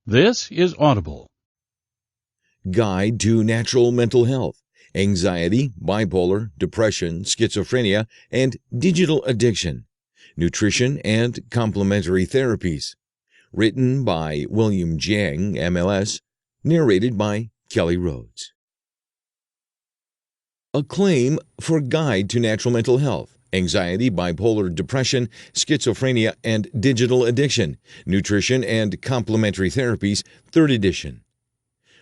This is Audible. Guide to Natural Mental Health, Anxiety, Bipolar, Depression, Schizophrenia, and Digital Addiction, Nutrition and Complementary Therapies. Written by William Jiang, MLS. Narrated by Kelly Rhodes. A claim for Guide to Natural Mental Health, Anxiety, Bipolar, Depression, Schizophrenia, and Digital Addiction, Nutrition and Complementary Therapies, 3rd edition.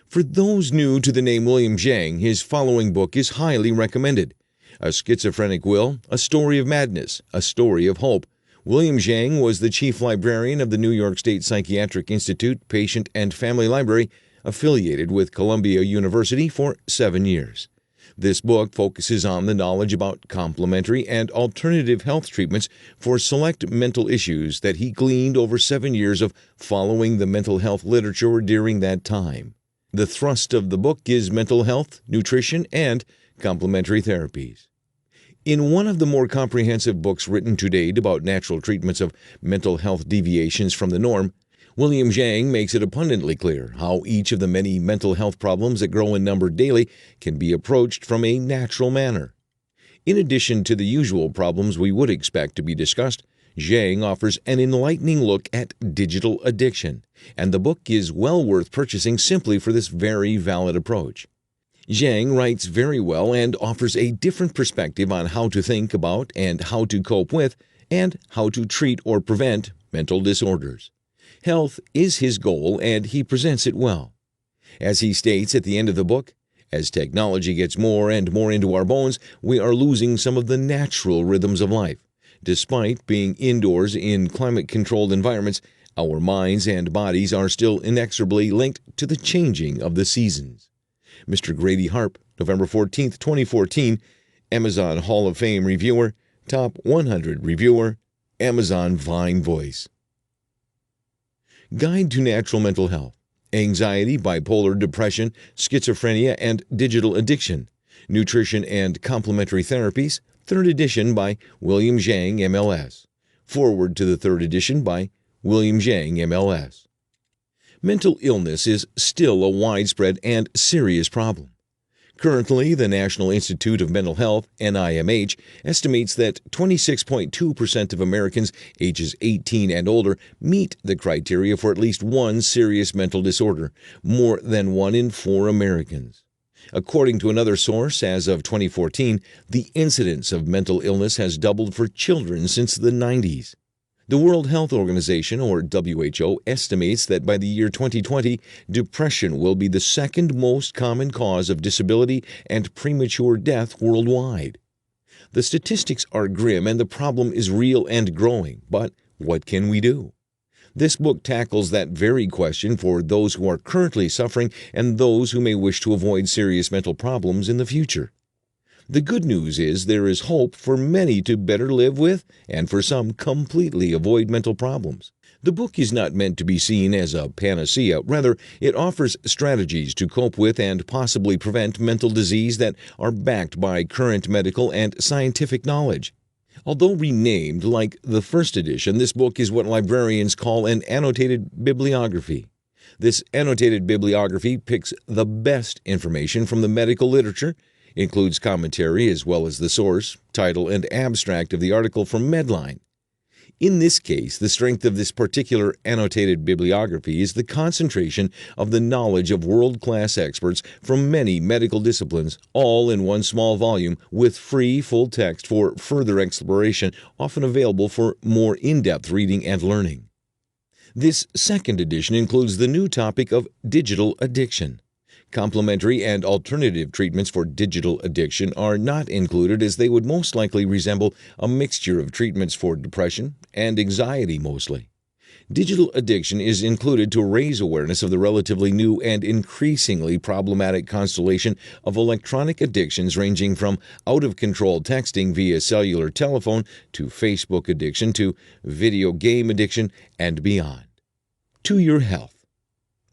For those new to the name William Jiang, his following book is highly recommended. A Schizophrenic Will, A Story of Madness, A Story of Hope. William Jiang was the chief librarian of the New York State Psychiatric Institute Patient and Family Library, affiliated with Columbia University for 7 years. This book focuses on the knowledge about complementary and alternative health treatments for select mental issues that he gleaned over 7 years of following the mental health literature during that time. The thrust of the book is mental health, nutrition, and complementary therapies. In one of the more comprehensive books written to date about natural treatments of mental health deviations from the norm, William Jiang makes it abundantly clear how each of the many mental health problems that grow in number daily can be approached from a natural manner. In addition to the usual problems we would expect to be discussed, Jiang offers an enlightening look at digital addiction, and the book is well worth purchasing simply for this very valid approach. Jiang writes very well and offers a different perspective on how to think about and how to cope with and how to treat or prevent mental disorders. Health is his goal, and he presents it well. As he states at the end of the book, as technology gets more and more into our bones, we are losing some of the natural rhythms of life. Despite being indoors in climate-controlled environments, our minds and bodies are still inexorably linked to the changing of the seasons. Mr. Grady Harp, November 14, 2014, Amazon Hall of Fame reviewer, Top 100 reviewer, Amazon Vine Voice. Guide to Natural Mental Health, Anxiety, Bipolar, Depression, Schizophrenia, and Digital Addiction, Nutrition and Complementary Therapies, 3rd edition by William Jiang, MLS. Forward to the 3rd edition by William Jiang, MLS. Mental illness is still a widespread and serious problem. Currently, the National Institute of Mental Health, NIMH, estimates that 26.2% of Americans ages 18 and older meet the criteria for at least one serious mental disorder, more than 1 in 4 Americans. According to another source, as of 2014, the incidence of mental illness has doubled for children since the 90s. The World Health Organization, or WHO, estimates that by the year 2020, depression will be the 2nd most common cause of disability and premature death worldwide. The statistics are grim and the problem is real and growing, but what can we do? This book tackles that very question for those who are currently suffering and those who may wish to avoid serious mental problems in the future. The good news is there is hope for many to better live with and for some completely avoid mental problems. The book is not meant to be seen as a panacea. Rather, it offers strategies to cope with and possibly prevent mental disease that are backed by current medical and scientific knowledge. Although renamed like the 1st edition, this book is what librarians call an annotated bibliography. This annotated bibliography picks the best information from the medical literature, includes commentary as well as the source, title, and abstract of the article from Medline. In this case, the strength of this particular annotated bibliography is the concentration of the knowledge of world-class experts from many medical disciplines, all in one small volume with free full text for further exploration, often available for more in-depth reading and learning. This 2nd edition includes the new topic of digital addiction. Complementary and alternative treatments for digital addiction are not included as they would most likely resemble a mixture of treatments for depression and anxiety mostly. Digital addiction is included to raise awareness of the relatively new and increasingly problematic constellation of electronic addictions ranging from out-of-control texting via cellular telephone to Facebook addiction to video game addiction and beyond. To your health.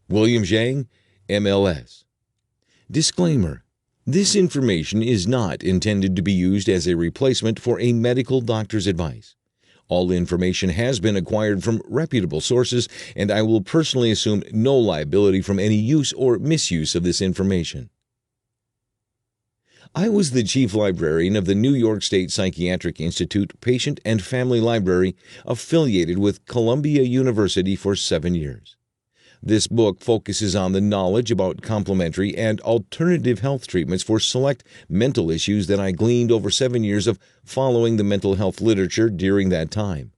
William Jiang, MLS. Disclaimer: this information is not intended to be used as a replacement for a medical doctor's advice. All information has been acquired from reputable sources, and I will personally assume no liability from any use or misuse of this information. I was the chief librarian of the New York State Psychiatric Institute Patient and Family Library, affiliated with Columbia University for 7 years. This book focuses on the knowledge about complementary and alternative health treatments for select mental issues that I gleaned over 7 years of following the mental health literature during that time.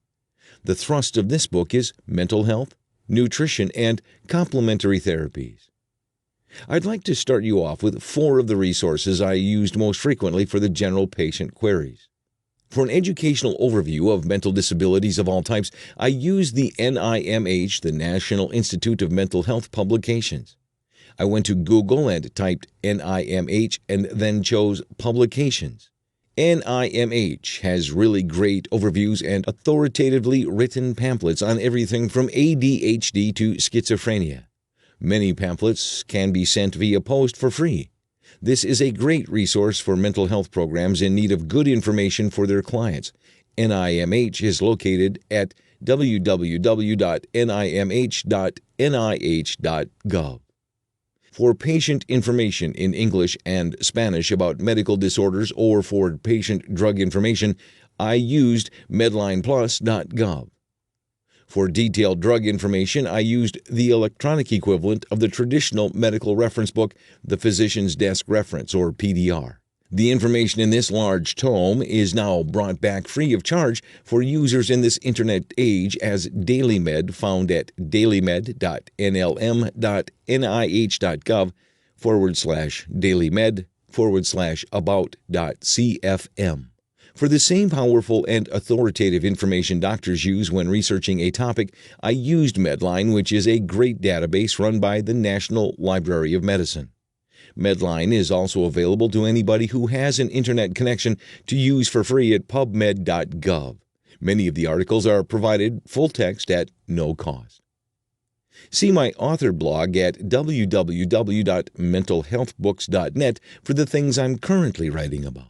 The thrust of this book is mental health, nutrition, and complementary therapies. I'd like to start you off with 4 of the resources I used most frequently for the general patient queries. For an educational overview of mental disabilities of all types, I used the NIMH, the National Institute of Mental Health publications. I went to Google and typed NIMH and then chose publications. NIMH has really great overviews and authoritatively written pamphlets on everything from ADHD to schizophrenia. Many pamphlets can be sent via post for free. This is a great resource for mental health programs in need of good information for their clients. NIMH is located at www.nimh.nih.gov. For patient information in English and Spanish about medical disorders or for patient drug information, I used medlineplus.gov. For detailed drug information, I used the electronic equivalent of the traditional medical reference book, the Physician's Desk Reference, or PDR. The information in this large tome is now brought back free of charge for users in this Internet age as DailyMed, found at dailymed.nlm.nih.gov/dailymed/about.cfm. For the same powerful and authoritative information doctors use when researching a topic, I used Medline, which is a great database run by the National Library of Medicine. Medline is also available to anybody who has an internet connection to use for free at pubmed.gov. Many of the articles are provided full text at no cost. See my author blog at www.mentalhealthbooks.net for the things I'm currently writing about.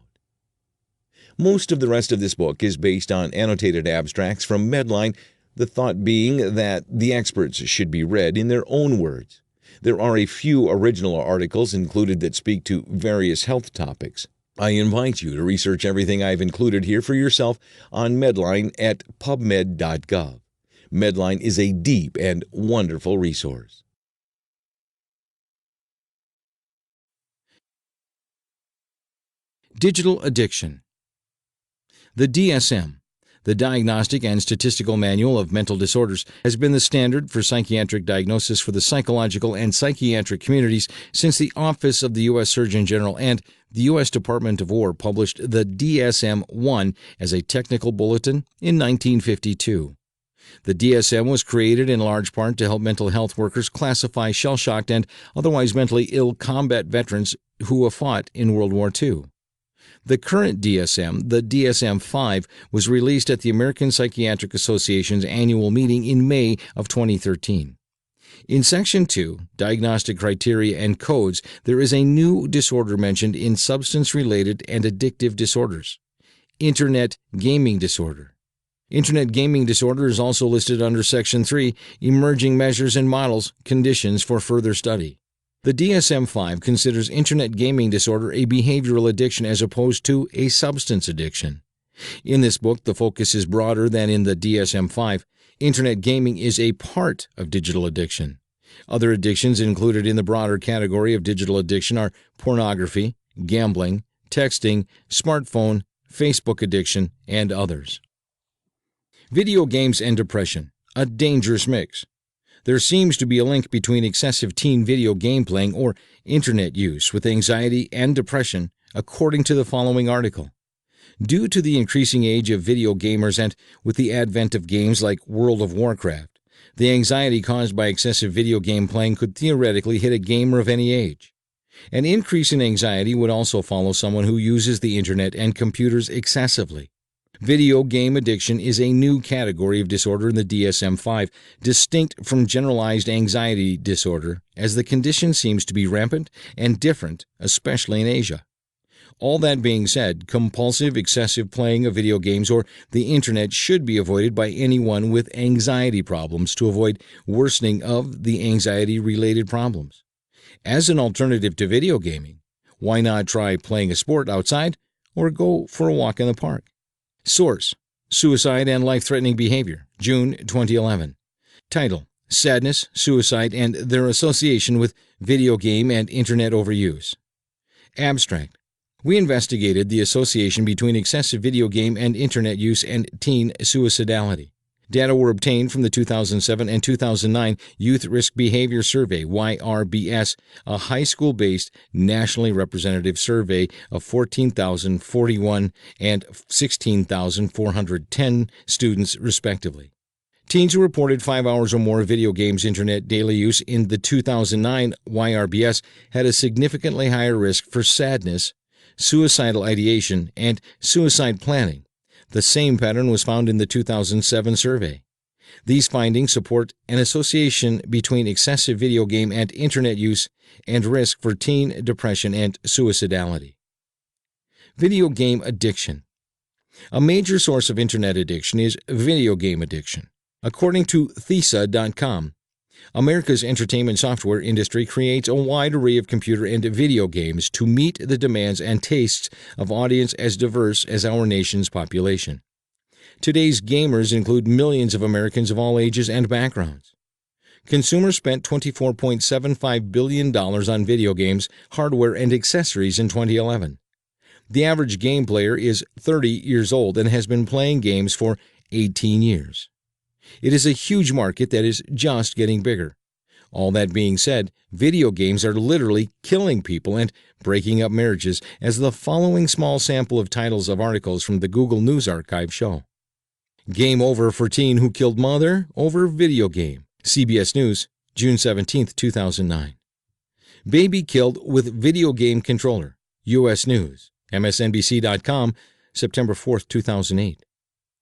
Most of the rest of this book is based on annotated abstracts from Medline, the thought being that the experts should be read in their own words. There are a few original articles included that speak to various health topics. I invite you to research everything I've included here for yourself on Medline at pubmed.gov. Medline is a deep and wonderful resource. Digital addiction. The DSM, the Diagnostic and Statistical Manual of Mental Disorders, has been the standard for psychiatric diagnosis for the psychological and psychiatric communities since the Office of the U.S. Surgeon General and the U.S. Department of War published the DSM-1 as a technical bulletin in 1952. The DSM was created in large part to help mental health workers classify shell-shocked and otherwise mentally ill combat veterans who have fought in World War II. The current DSM, the DSM-5, was released at the American Psychiatric Association's annual meeting in May of 2013. In Section 2, Diagnostic Criteria and Codes, there is a new disorder mentioned in substance-related and addictive disorders: Internet Gaming Disorder. Internet Gaming Disorder is also listed under Section 3, Emerging Measures and Models, Conditions for Further Study. The DSM-5 considers Internet gaming disorder a behavioral addiction as opposed to a substance addiction. In this book, the focus is broader than in the DSM-5. Internet gaming is a part of digital addiction. Other addictions included in the broader category of digital addiction are pornography, gambling, texting, smartphone, Facebook addiction, and others. Video games and depression, a dangerous mix. There seems to be a link between excessive teen video game playing or Internet use with anxiety and depression, according to the following article. Due to the increasing age of video gamers and with the advent of games like World of Warcraft, the anxiety caused by excessive video game playing could theoretically hit a gamer of any age. An increase in anxiety would also follow someone who uses the Internet and computers excessively. Video game addiction is a new category of disorder in the DSM-5, distinct from generalized anxiety disorder, as the condition seems to be rampant and different, especially in Asia. All that being said, compulsive, excessive playing of video games or the internet should be avoided by anyone with anxiety problems to avoid worsening of the anxiety-related problems. As an alternative to video gaming, why not try playing a sport outside or go for a walk in the park? Source: Suicide and Life-Threatening Behavior, June 2011. Title: Sadness, Suicide, and Their Association with Video Game and Internet Overuse. Abstract: We investigated the association between excessive video game and internet use and teen suicidality. Data were obtained from the 2007 and 2009 Youth Risk Behavior Survey, YRBS, a high school-based, nationally representative survey of 14,041 and 16,410 students, respectively. Teens who reported 5 hours or more of video games internet daily use in the 2009 YRBS had a significantly higher risk for sadness, suicidal ideation, and suicide planning. The same pattern was found in the 2007 survey. These findings support an association between excessive video game and internet use and risk for teen depression and suicidality. Video game addiction. A major source of internet addiction is video game addiction. According to Thesa.com, America's entertainment software industry creates a wide array of computer and video games to meet the demands and tastes of audience as diverse as our nation's population. Today's gamers include millions of Americans of all ages and backgrounds. Consumers spent $24.75 billion on video games, hardware, and accessories in 2011. The average game player is 30 years old and has been playing games for 18 years. It is a huge market that is just getting bigger. All that being said, video games are literally killing people and breaking up marriages, as the following small sample of titles of articles from the Google News Archive show. Game over for teen who killed mother over video game. CBS News, June 17, 2009. Baby killed with video game controller. U.S. News, MSNBC.com, September 4, 2008.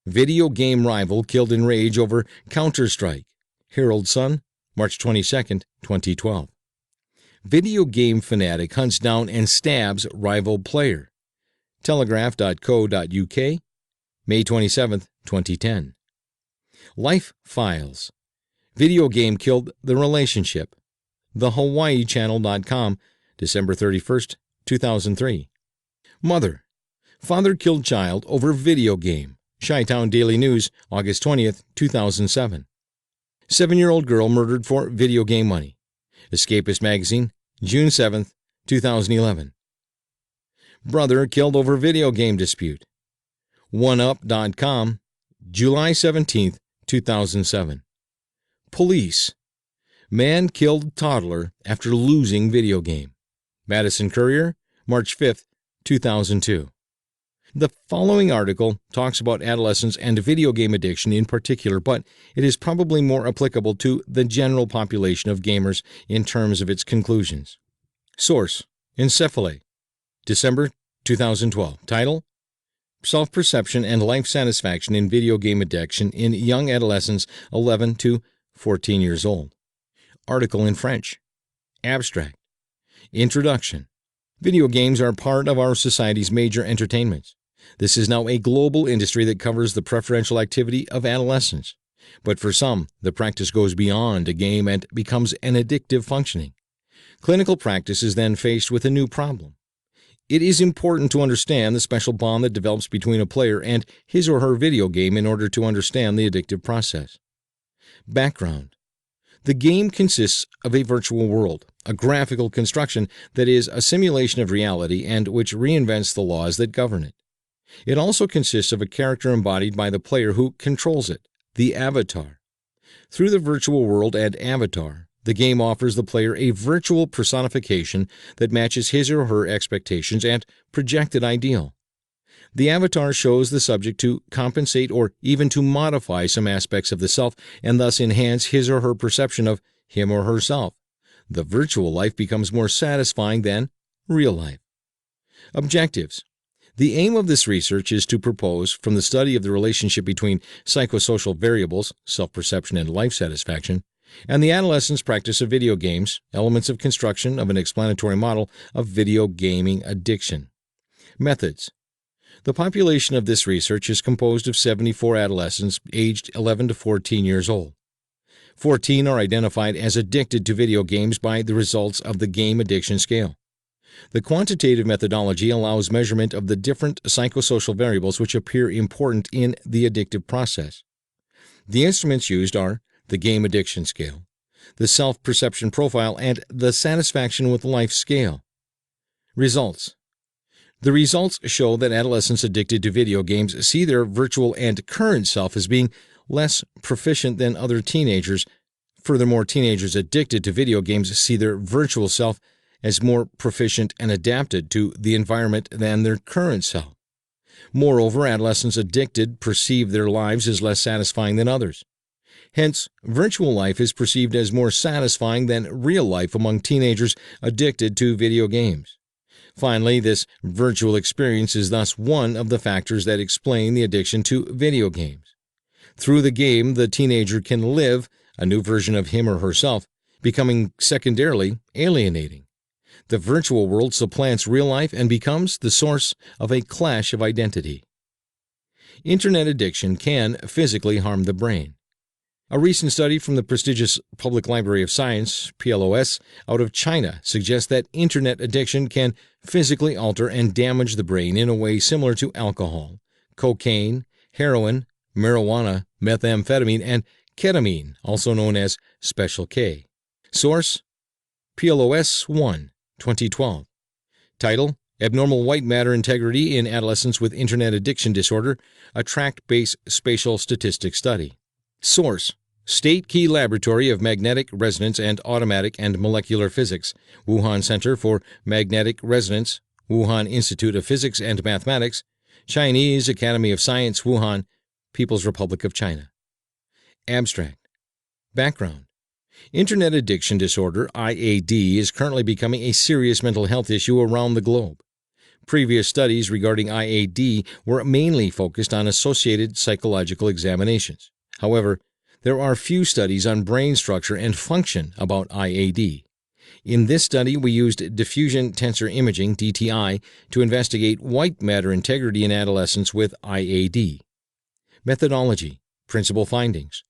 Video game rival killed in rage over Counter-Strike. Herald Sun, March 22, 2012. Video game fanatic hunts down and stabs rival player. Telegraph.co.uk, May 27, 2010. Life Files. Video game killed the relationship. TheHawaiiChannel.com, December 31, 2003. Mother. Father killed child over video game. Chi-Town Daily News, August 20, 2007. 7-year-old girl murdered for video game money. Escapist Magazine, June 7, 2011. Brother killed over video game dispute. OneUp.com, July 17, 2007. Police. Man killed toddler after losing video game. Madison Courier, March 5, 2002. The following article talks about adolescents and video game addiction in particular, but it is probably more applicable to the general population of gamers in terms of its conclusions. Source: Encephale, December 2012. Title: Self-Perception and Life Satisfaction in Video Game Addiction in Young Adolescents 11 to 14 years old. Article in French. Abstract. Introduction. Video games are part of our society's major entertainments. This is now a global industry that covers the preferential activity of adolescents. But for some, the practice goes beyond a game and becomes an addictive functioning. Clinical practice is then faced with a new problem. It is important to understand the special bond that develops between a player and his or her video game in order to understand the addictive process. Background. The game consists of a virtual world, a graphical construction that is a simulation of reality and which reinvents the laws that govern it. It also consists of a character embodied by the player who controls it, the avatar. Through the virtual world and avatar, the game offers the player a virtual personification that matches his or her expectations and projected ideal. The avatar shows the subject to compensate or even to modify some aspects of the self and thus enhance his or her perception of him or herself. The virtual life becomes more satisfying than real life. Objectives. The aim of this research is to propose, from the study of the relationship between psychosocial variables, self-perception and life satisfaction, and the adolescent's practice of video games, elements of construction of an explanatory model of video gaming addiction. Methods. The population of this research is composed of 74 adolescents aged 11 to 14 years old. 14 are identified as addicted to video games by the results of the Game Addiction Scale. The quantitative methodology allows measurement of the different psychosocial variables which appear important in the addictive process. The instruments used are the Game Addiction Scale, the Self-Perception Profile, and the Satisfaction with Life Scale. Results. The results show that adolescents addicted to video games see their virtual and current self as being less proficient than other teenagers. Furthermore, teenagers addicted to video games see their virtual self as more proficient and adapted to the environment than their current self. Moreover, adolescents addicted perceive their lives as less satisfying than others. Hence, virtual life is perceived as more satisfying than real life among teenagers addicted to video games. Finally, this virtual experience is thus one of the factors that explain the addiction to video games. Through the game, the teenager can live a new version of him or herself, becoming secondarily alienating. The virtual world supplants real life and becomes the source of a clash of identity. Internet addiction can physically harm the brain. A recent study from the prestigious Public Library of Science, PLOS, out of China suggests that Internet addiction can physically alter and damage the brain in a way similar to alcohol, cocaine, heroin, marijuana, methamphetamine, and ketamine, also known as Special K. Source: PLOS 1, 2012. Title: Abnormal White Matter Integrity in Adolescents with Internet Addiction Disorder, a Tract-Based Spatial Statistics Study. Source: State Key Laboratory of Magnetic Resonance and Automatic and Molecular Physics, Wuhan Center for Magnetic Resonance, Wuhan Institute of Physics and Mathematics, Chinese Academy of Science, Wuhan, People's Republic of China. Abstract. Background. Internet addiction disorder, IAD, is currently becoming a serious mental health issue around the globe. Previous studies regarding IAD were mainly focused on associated psychological examinations. However, there are few studies on brain structure and function about IAD. In this study, we used diffusion tensor imaging, DTI, to investigate white matter integrity in adolescents with IAD. Methodology. Principal findings.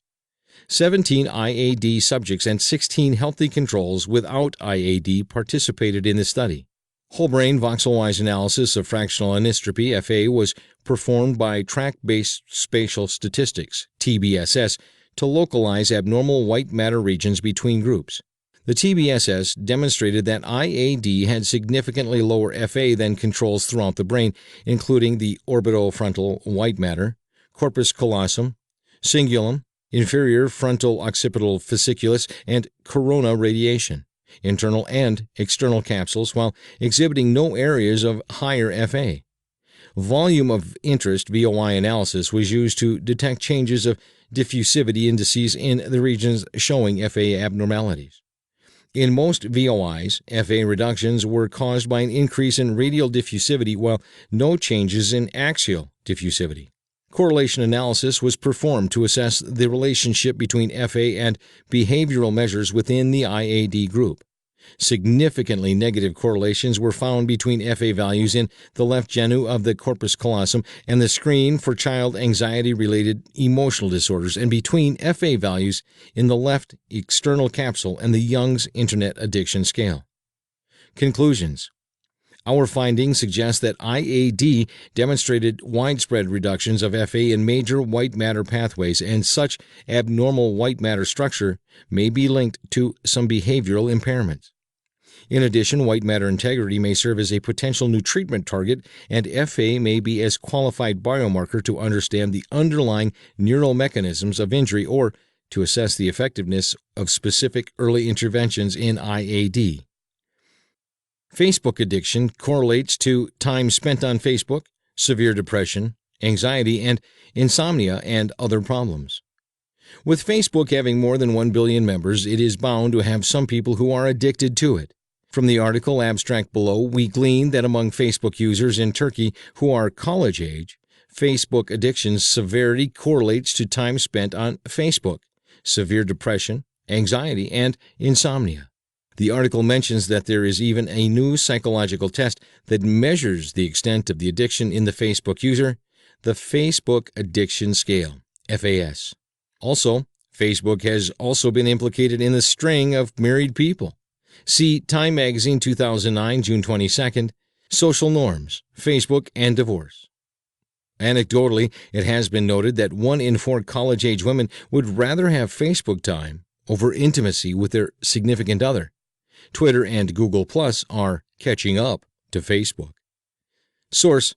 17 IAD subjects and 16 healthy controls without IAD participated in the study. Whole-brain voxel-wise analysis of fractional anistropy, FA, was performed by Tract-Based Spatial Statistics, TBSS, to localize abnormal white matter regions between groups. The TBSS demonstrated that IAD had significantly lower FA than controls throughout the brain, including the orbitofrontal white matter, corpus callosum, cingulum, inferior frontal occipital fasciculus, and corona radiation, internal and external capsules, while exhibiting no areas of higher FA. Volume of interest VOI analysis was used to detect changes of diffusivity indices in the regions showing FA abnormalities. In most VOIs, FA reductions were caused by an increase in radial diffusivity while no changes in axial diffusivity. Correlation analysis was performed to assess the relationship between FA and behavioral measures within the IAD group. Significantly negative correlations were found between FA values in the left genu of the corpus callosum and the screen for child anxiety-related emotional disorders, and between FA values in the left external capsule and the Young's Internet Addiction Scale. Conclusions. Our findings suggest that IAD demonstrated widespread reductions of FA in major white matter pathways, and such abnormal white matter structure may be linked to some behavioral impairments. In addition, white matter integrity may serve as a potential new treatment target, and FA may be a qualified biomarker to understand the underlying neural mechanisms of injury or to assess the effectiveness of specific early interventions in IAD. Facebook addiction correlates to time spent on Facebook, severe depression, anxiety, and insomnia, and other problems. With Facebook having more than 1 billion members, it is bound to have some people who are addicted to it. From the article abstract below, we glean that among Facebook users in Turkey who are college age, Facebook addiction's severity correlates to time spent on Facebook, severe depression, anxiety, and insomnia. The article mentions that there is even a new psychological test that measures the extent of the addiction in the Facebook user, the Facebook Addiction Scale, FAS. Also, Facebook has also been implicated in the straying of married people. See Time Magazine 2009, June 22nd, Social Norms, Facebook and Divorce. Anecdotally, it has been noted that 1 in 4 college-age women would rather have Facebook time over intimacy with their significant other. Twitter and Google Plus are catching up to Facebook. Source: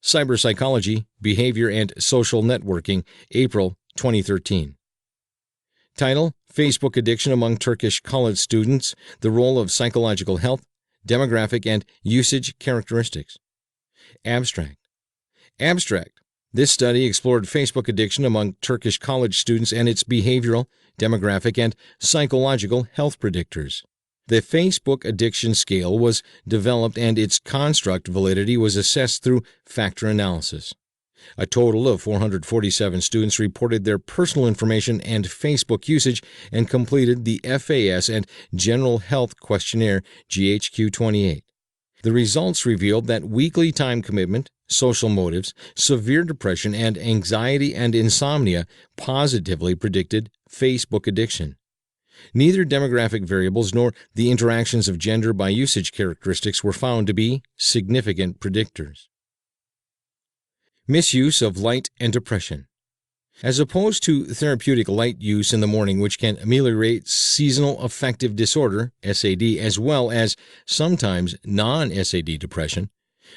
Cyber Psychology, Behavior and Social Networking, April 2013. Title: Facebook Addiction Among Turkish College Students, the Role of Psychological Health, Demographic and Usage Characteristics. Abstract. This study explored Facebook addiction among Turkish college students and its behavioral, demographic, and psychological health predictors. The Facebook Addiction Scale was developed and its construct validity was assessed through factor analysis. A total of 447 students reported their personal information and Facebook usage and completed the FAS and General Health Questionnaire GHQ-28. The results revealed that weekly time commitment, social motives, severe depression, and anxiety and insomnia positively predicted Facebook addiction. Neither demographic variables nor the interactions of gender by usage characteristics were found to be significant predictors. Misuse of light and depression. As opposed to therapeutic light use in the morning, which can ameliorate seasonal affective disorder, SAD, as well as sometimes non-SAD depression,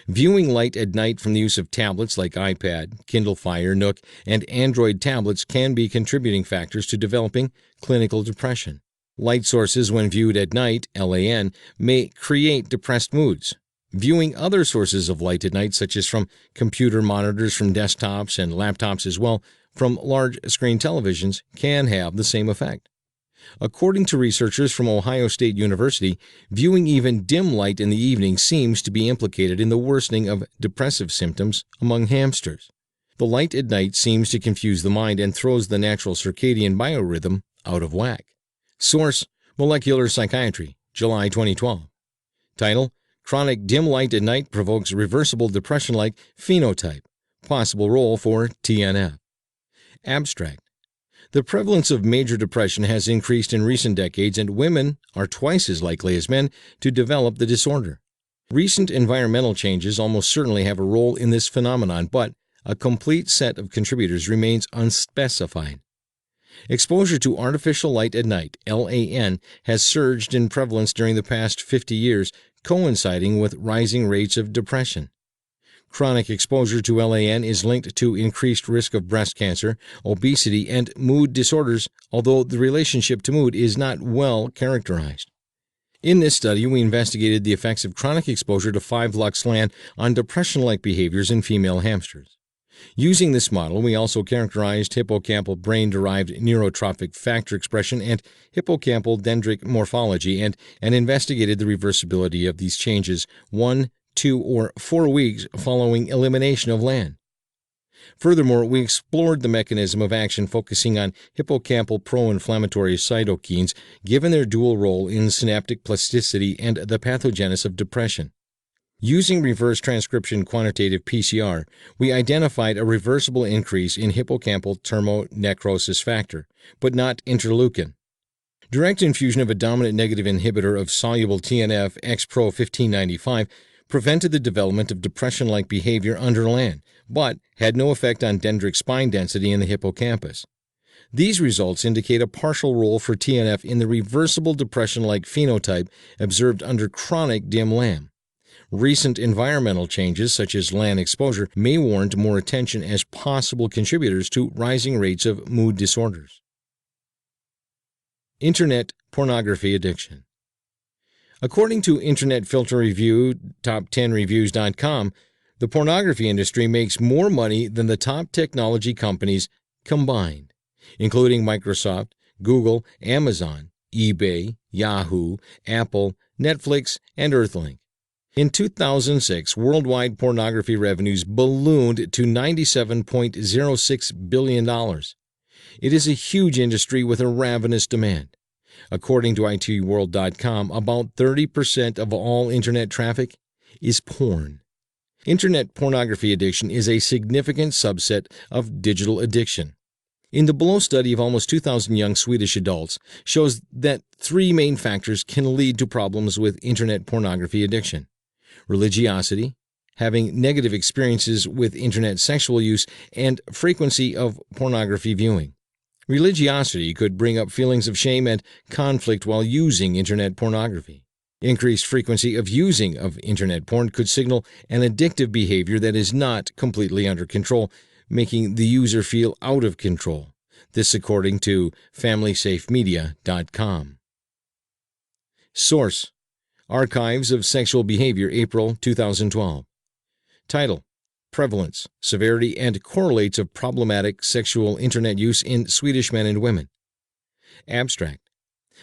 viewing light at night from the use of tablets like iPad, Kindle Fire, Nook, and Android tablets can be contributing factors to developing clinical depression. Light sources, when viewed at night, LAN, may create depressed moods. Viewing other sources of light at night, such as from computer monitors, from desktops and laptops as well, from large-screen televisions, can have the same effect. According to researchers from Ohio State University, viewing even dim light in the evening seems to be implicated in the worsening of depressive symptoms among hamsters. The light at night seems to confuse the mind and throws the natural circadian biorhythm out of whack. Source: Molecular Psychiatry, July 2012. Title: Chronic dim light at night provokes reversible depression-like phenotype. Possible role for TNF. Abstract. The prevalence of major depression has increased in recent decades, and women are twice as likely as men to develop the disorder. Recent environmental changes almost certainly have a role in this phenomenon, but a complete set of contributors remains unspecified. Exposure to artificial light at night, LAN, has surged in prevalence during the past 50 years, coinciding with rising rates of depression. Chronic exposure to LAN is linked to increased risk of breast cancer, obesity, and mood disorders, although the relationship to mood is not well characterized. In this study, we investigated the effects of chronic exposure to 5-lux LAN on depression-like behaviors in female hamsters. Using this model, we also characterized hippocampal brain-derived neurotrophic factor expression and hippocampal dendritic morphology and investigated the reversibility of these changes 1, 2, or 4 weeks following elimination of LAN. Furthermore, we explored the mechanism of action focusing on hippocampal pro-inflammatory cytokines given their dual role in synaptic plasticity and the pathogenesis of depression. Using reverse transcription quantitative PCR, we identified a reversible increase in hippocampal thermonecrosis factor, but not interleukin. Direct infusion of a dominant negative inhibitor of soluble TNF XPro 1595 prevented the development of depression-like behavior under LAN, but had no effect on dendritic spine density in the hippocampus. These results indicate a partial role for TNF in the reversible depression-like phenotype observed under chronic dim LAN. Recent environmental changes, such as LAN exposure, may warrant more attention as possible contributors to rising rates of mood disorders. Internet pornography addiction. According to Internet Filter Review Top10Reviews.com, the pornography industry makes more money than the top technology companies combined, including Microsoft, Google, Amazon, eBay, Yahoo, Apple, Netflix, and Earthlink. In 2006, worldwide pornography revenues ballooned to $97.06 billion. It is a huge industry with a ravenous demand. According to ITworld.com, about 30% of all Internet traffic is porn. Internet pornography addiction is a significant subset of digital addiction. In the below study of almost 2,000 young Swedish adults shows that three main factors can lead to problems with Internet pornography addiction: religiosity, having negative experiences with Internet sexual use, and frequency of pornography viewing. Religiosity could bring up feelings of shame and conflict while using Internet pornography. Increased frequency of using of Internet porn could signal an addictive behavior that is not completely under control, making the user feel out of control. This according to FamilySafeMedia.com. Source: Archives of Sexual Behavior, April 2012. Title: Prevalence, Severity, and Correlates of Problematic Sexual Internet Use in Swedish Men and Women. Abstract: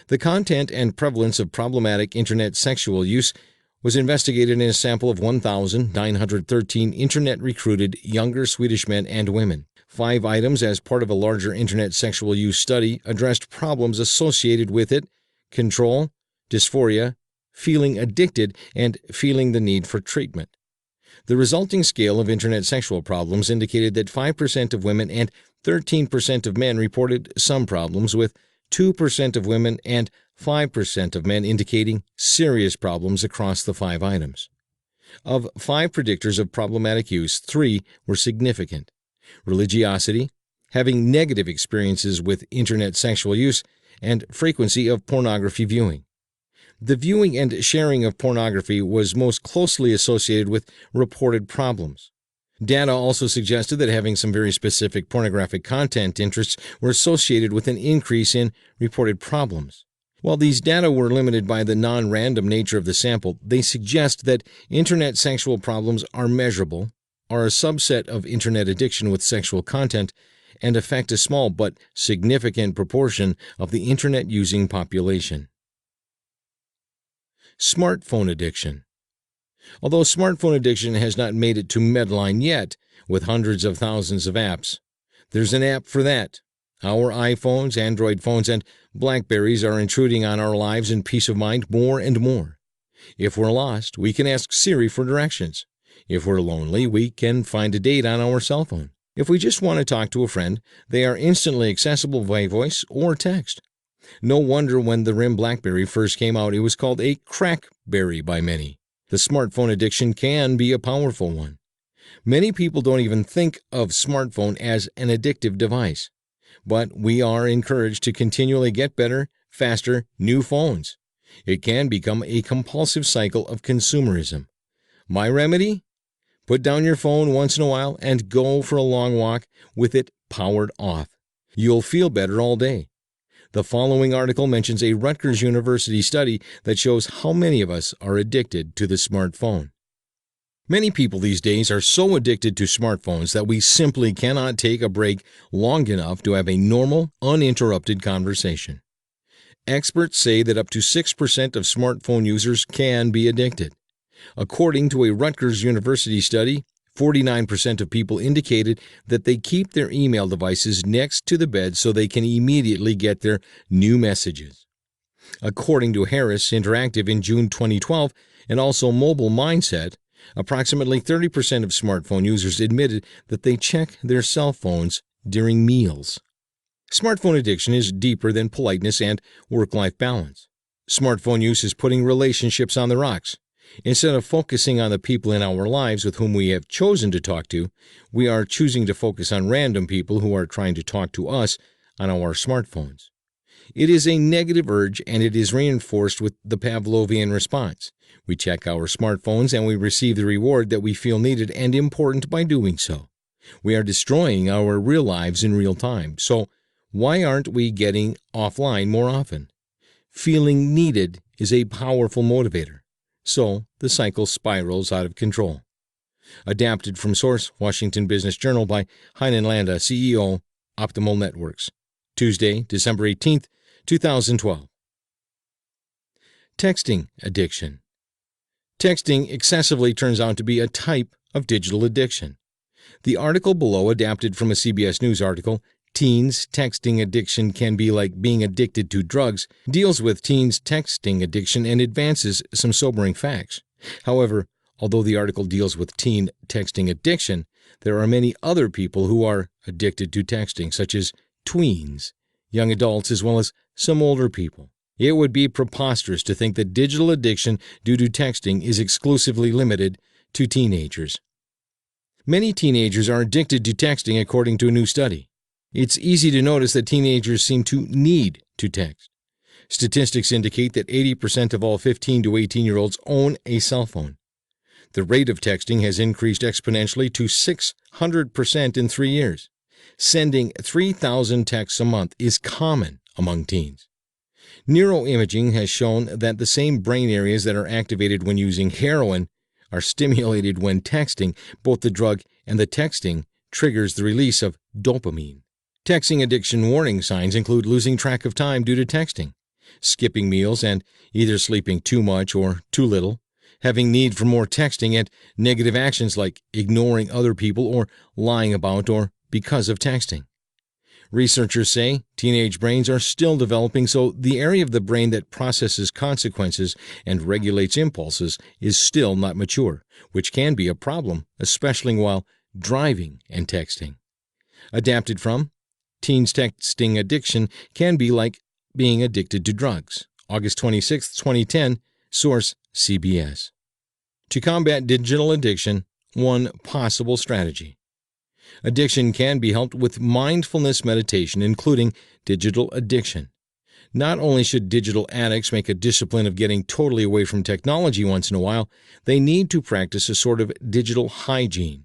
The content and prevalence of problematic Internet sexual use was investigated in a sample of 1,913 Internet-recruited younger Swedish men and women. 5 items as part of a larger Internet sexual use study addressed problems associated with it: control, dysphoria, feeling addicted, and feeling the need for treatment. The resulting scale of Internet sexual problems indicated that 5% of women and 13% of men reported some problems, with 2% of women and 5% of men indicating serious problems across the 5 items. Of 5 predictors of problematic use, 3 were significant: religiosity, having negative experiences with Internet sexual use, and frequency of pornography viewing. The viewing and sharing of pornography was most closely associated with reported problems. Data also suggested that having some very specific pornographic content interests were associated with an increase in reported problems. While these data were limited by the non-random nature of the sample, they suggest that Internet sexual problems are measurable, are a subset of Internet addiction with sexual content, and affect a small but significant proportion of the Internet-using population. Smartphone addiction. Although smartphone addiction has not made it to Medline yet, with hundreds of thousands of apps, there's an app for that. Our iPhones, Android phones, and Blackberries are intruding on our lives and peace of mind more and more. If we're lost, we can ask Siri for directions. If we're lonely, we can find a date on our cell phone. If we just want to talk to a friend, they are instantly accessible by voice or text. No wonder when the RIM BlackBerry first came out, it was called a crackberry by many. The smartphone addiction can be a powerful one. Many people don't even think of smartphone as an addictive device, but we are encouraged to continually get better, faster, new phones. It can become a compulsive cycle of consumerism. My remedy? Put down your phone once in a while and go for a long walk with it powered off. You'll feel better all day. The following article mentions a Rutgers University study that shows how many of us are addicted to the smartphone. Many people these days are so addicted to smartphones that we simply cannot take a break long enough to have a normal, uninterrupted conversation. Experts say that up to 6% of smartphone users can be addicted. According to a Rutgers University study, 49% of people indicated that they keep their email devices next to the bed so they can immediately get their new messages. According to Harris Interactive in June 2012 and also Mobile Mindset, approximately 30% of smartphone users admitted that they check their cell phones during meals. Smartphone addiction is deeper than politeness and work-life balance. Smartphone use is putting relationships on the rocks. Instead of focusing on the people in our lives with whom we have chosen to talk to, we are choosing to focus on random people who are trying to talk to us on our smartphones. It is a negative urge, and it is reinforced with the Pavlovian response. We check our smartphones and we receive the reward that we feel needed and important by doing so. We are destroying our real lives in real time. So why aren't we getting offline more often? Feeling needed is a powerful motivator. So the cycle spirals out of control. Adapted from source, Washington Business Journal by Heinen Landa, CEO, Optimal Networks. Tuesday, December 18th, 2012. Texting addiction. Texting excessively turns out to be a type of digital addiction. The article below, adapted from a CBS News article, Teens Texting Addiction Can Be Like Being Addicted to Drugs deals with teens' texting addiction and advances some sobering facts. However, although the article deals with teen texting addiction, there are many other people who are addicted to texting, such as tweens, young adults, as well as some older people. It would be preposterous to think that digital addiction due to texting is exclusively limited to teenagers. Many teenagers are addicted to texting, according to a new study. It's easy to notice that teenagers seem to need to text. Statistics indicate that 80% of all 15 to 18-year-olds own a cell phone. The rate of texting has increased exponentially to 600% in 3 years. Sending 3,000 texts a month is common among teens. Neuroimaging has shown that the same brain areas that are activated when using heroin are stimulated when texting. Both the drug and the texting triggers the release of dopamine. Texting addiction warning signs include losing track of time due to texting, skipping meals and either sleeping too much or too little, having need for more texting, and negative actions like ignoring other people or lying about or because of texting. Researchers say teenage brains are still developing, so the area of the brain that processes consequences and regulates impulses is still not mature, which can be a problem, especially while driving and texting. Adapted from Teens Texting Addiction Can Be Like Being Addicted to Drugs, August 26, 2010, source CBS. To combat digital addiction, one possible strategy. Addiction can be helped with mindfulness meditation, including digital addiction. Not only should digital addicts make a discipline of getting totally away from technology once in a while, they need to practice a sort of digital hygiene.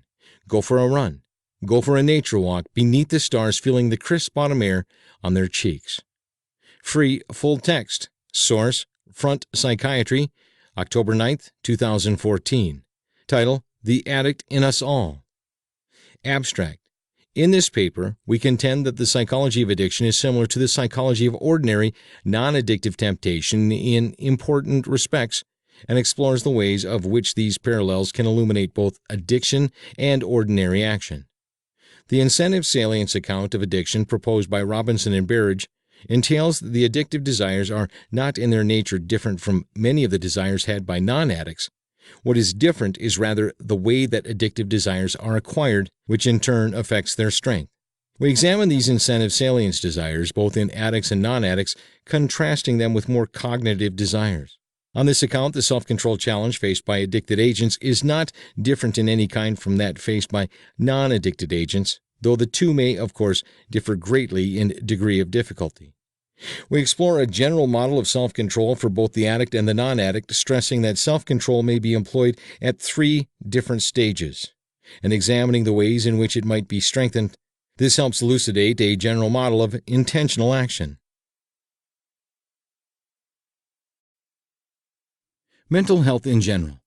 Go for a run. Go for a nature walk beneath the stars, feeling the crisp autumn air on their cheeks. Free full text. Source: Front Psychiatry, October 9, 2014. Title: The Addict in Us All. Abstract. In this paper, we contend that the psychology of addiction is similar to the psychology of ordinary, non-addictive temptation in important respects, and explores the ways of which these parallels can illuminate both addiction and ordinary action. The incentive salience account of addiction proposed by Robinson and Berridge entails that the addictive desires are not in their nature different from many of the desires had by non-addicts. What is different is rather the way that addictive desires are acquired, which in turn affects their strength. We examine these incentive salience desires, both in addicts and non-addicts, contrasting them with more cognitive desires. On this account, the self-control challenge faced by addicted agents is not different in any kind from that faced by non-addicted agents, though the two may, of course, differ greatly in degree of difficulty. We explore a general model of self-control for both the addict and the non-addict, stressing that self-control may be employed at 3 different stages, and examining the ways in which it might be strengthened. This helps elucidate a general model of intentional action. Mental health in general.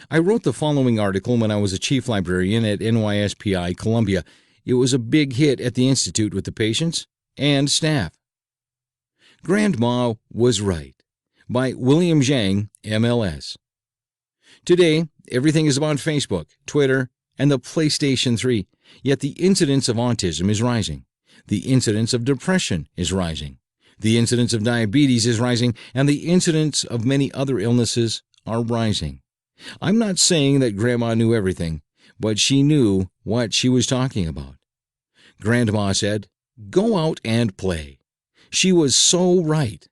I wrote the following article when I was a chief librarian at NYSPI Columbia. It was a big hit at the Institute with the patients and staff. Grandma Was Right, by William Zhang, MLS. Today, everything is about Facebook, Twitter, and the PlayStation 3, yet the incidence of autism is rising. The incidence of depression is rising. The incidence of diabetes is rising, and the incidence of many other illnesses are rising. I'm not saying that Grandma knew everything, but she knew what she was talking about. Grandma said, "Go out and play." She was so right.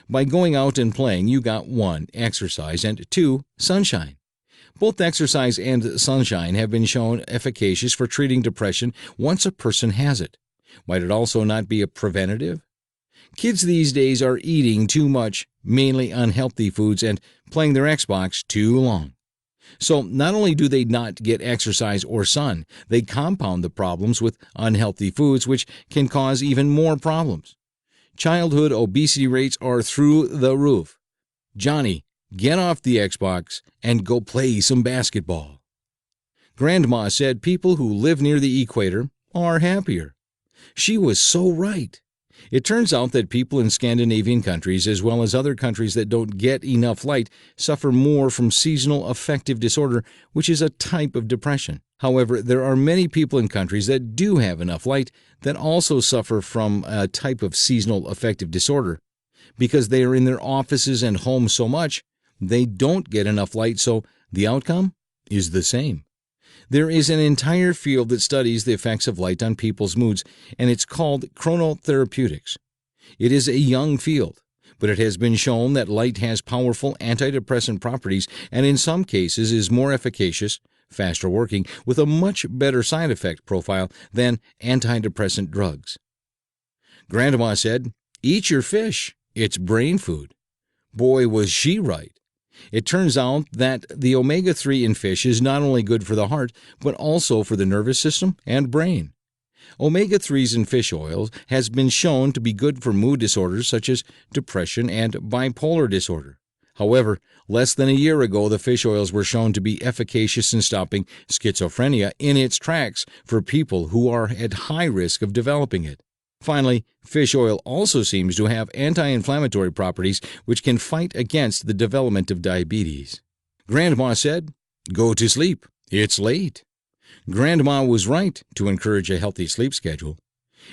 By going out and playing, you got 1, exercise, and 2, sunshine. Both exercise and sunshine have been shown efficacious for treating depression once a person has it. Might it also not be a preventative? Kids these days are eating too much, mainly unhealthy foods, and playing their Xbox too long. So not only do they not get exercise or sun, they compound the problems with unhealthy foods, which can cause even more problems. Childhood obesity rates are through the roof. Johnny, get off the Xbox and go play some basketball. Grandma said people who live near the equator are happier. She was so right. It turns out that people in Scandinavian countries, as well as other countries that don't get enough light, suffer more from seasonal affective disorder, which is a type of depression. However, there are many people in countries that do have enough light that also suffer from a type of seasonal affective disorder. Because they are in their offices and homes so much, they don't get enough light, so the outcome is the same. There is an entire field that studies the effects of light on people's moods, and it's called chronotherapeutics. It is a young field, but it has been shown that light has powerful antidepressant properties and in some cases is more efficacious, faster working, with a much better side effect profile than antidepressant drugs. Grandma said, "Eat your fish. It's brain food." Boy, was she right. It turns out that the omega-3 in fish is not only good for the heart, but also for the nervous system and brain. Omega-3s in fish oils has been shown to be good for mood disorders such as depression and bipolar disorder. However, less than a year ago, the fish oils were shown to be efficacious in stopping schizophrenia in its tracks for people who are at high risk of developing it. Finally, fish oil also seems to have anti-inflammatory properties which can fight against the development of diabetes. Grandma said, "Go to sleep. It's late." Grandma was right to encourage a healthy sleep schedule.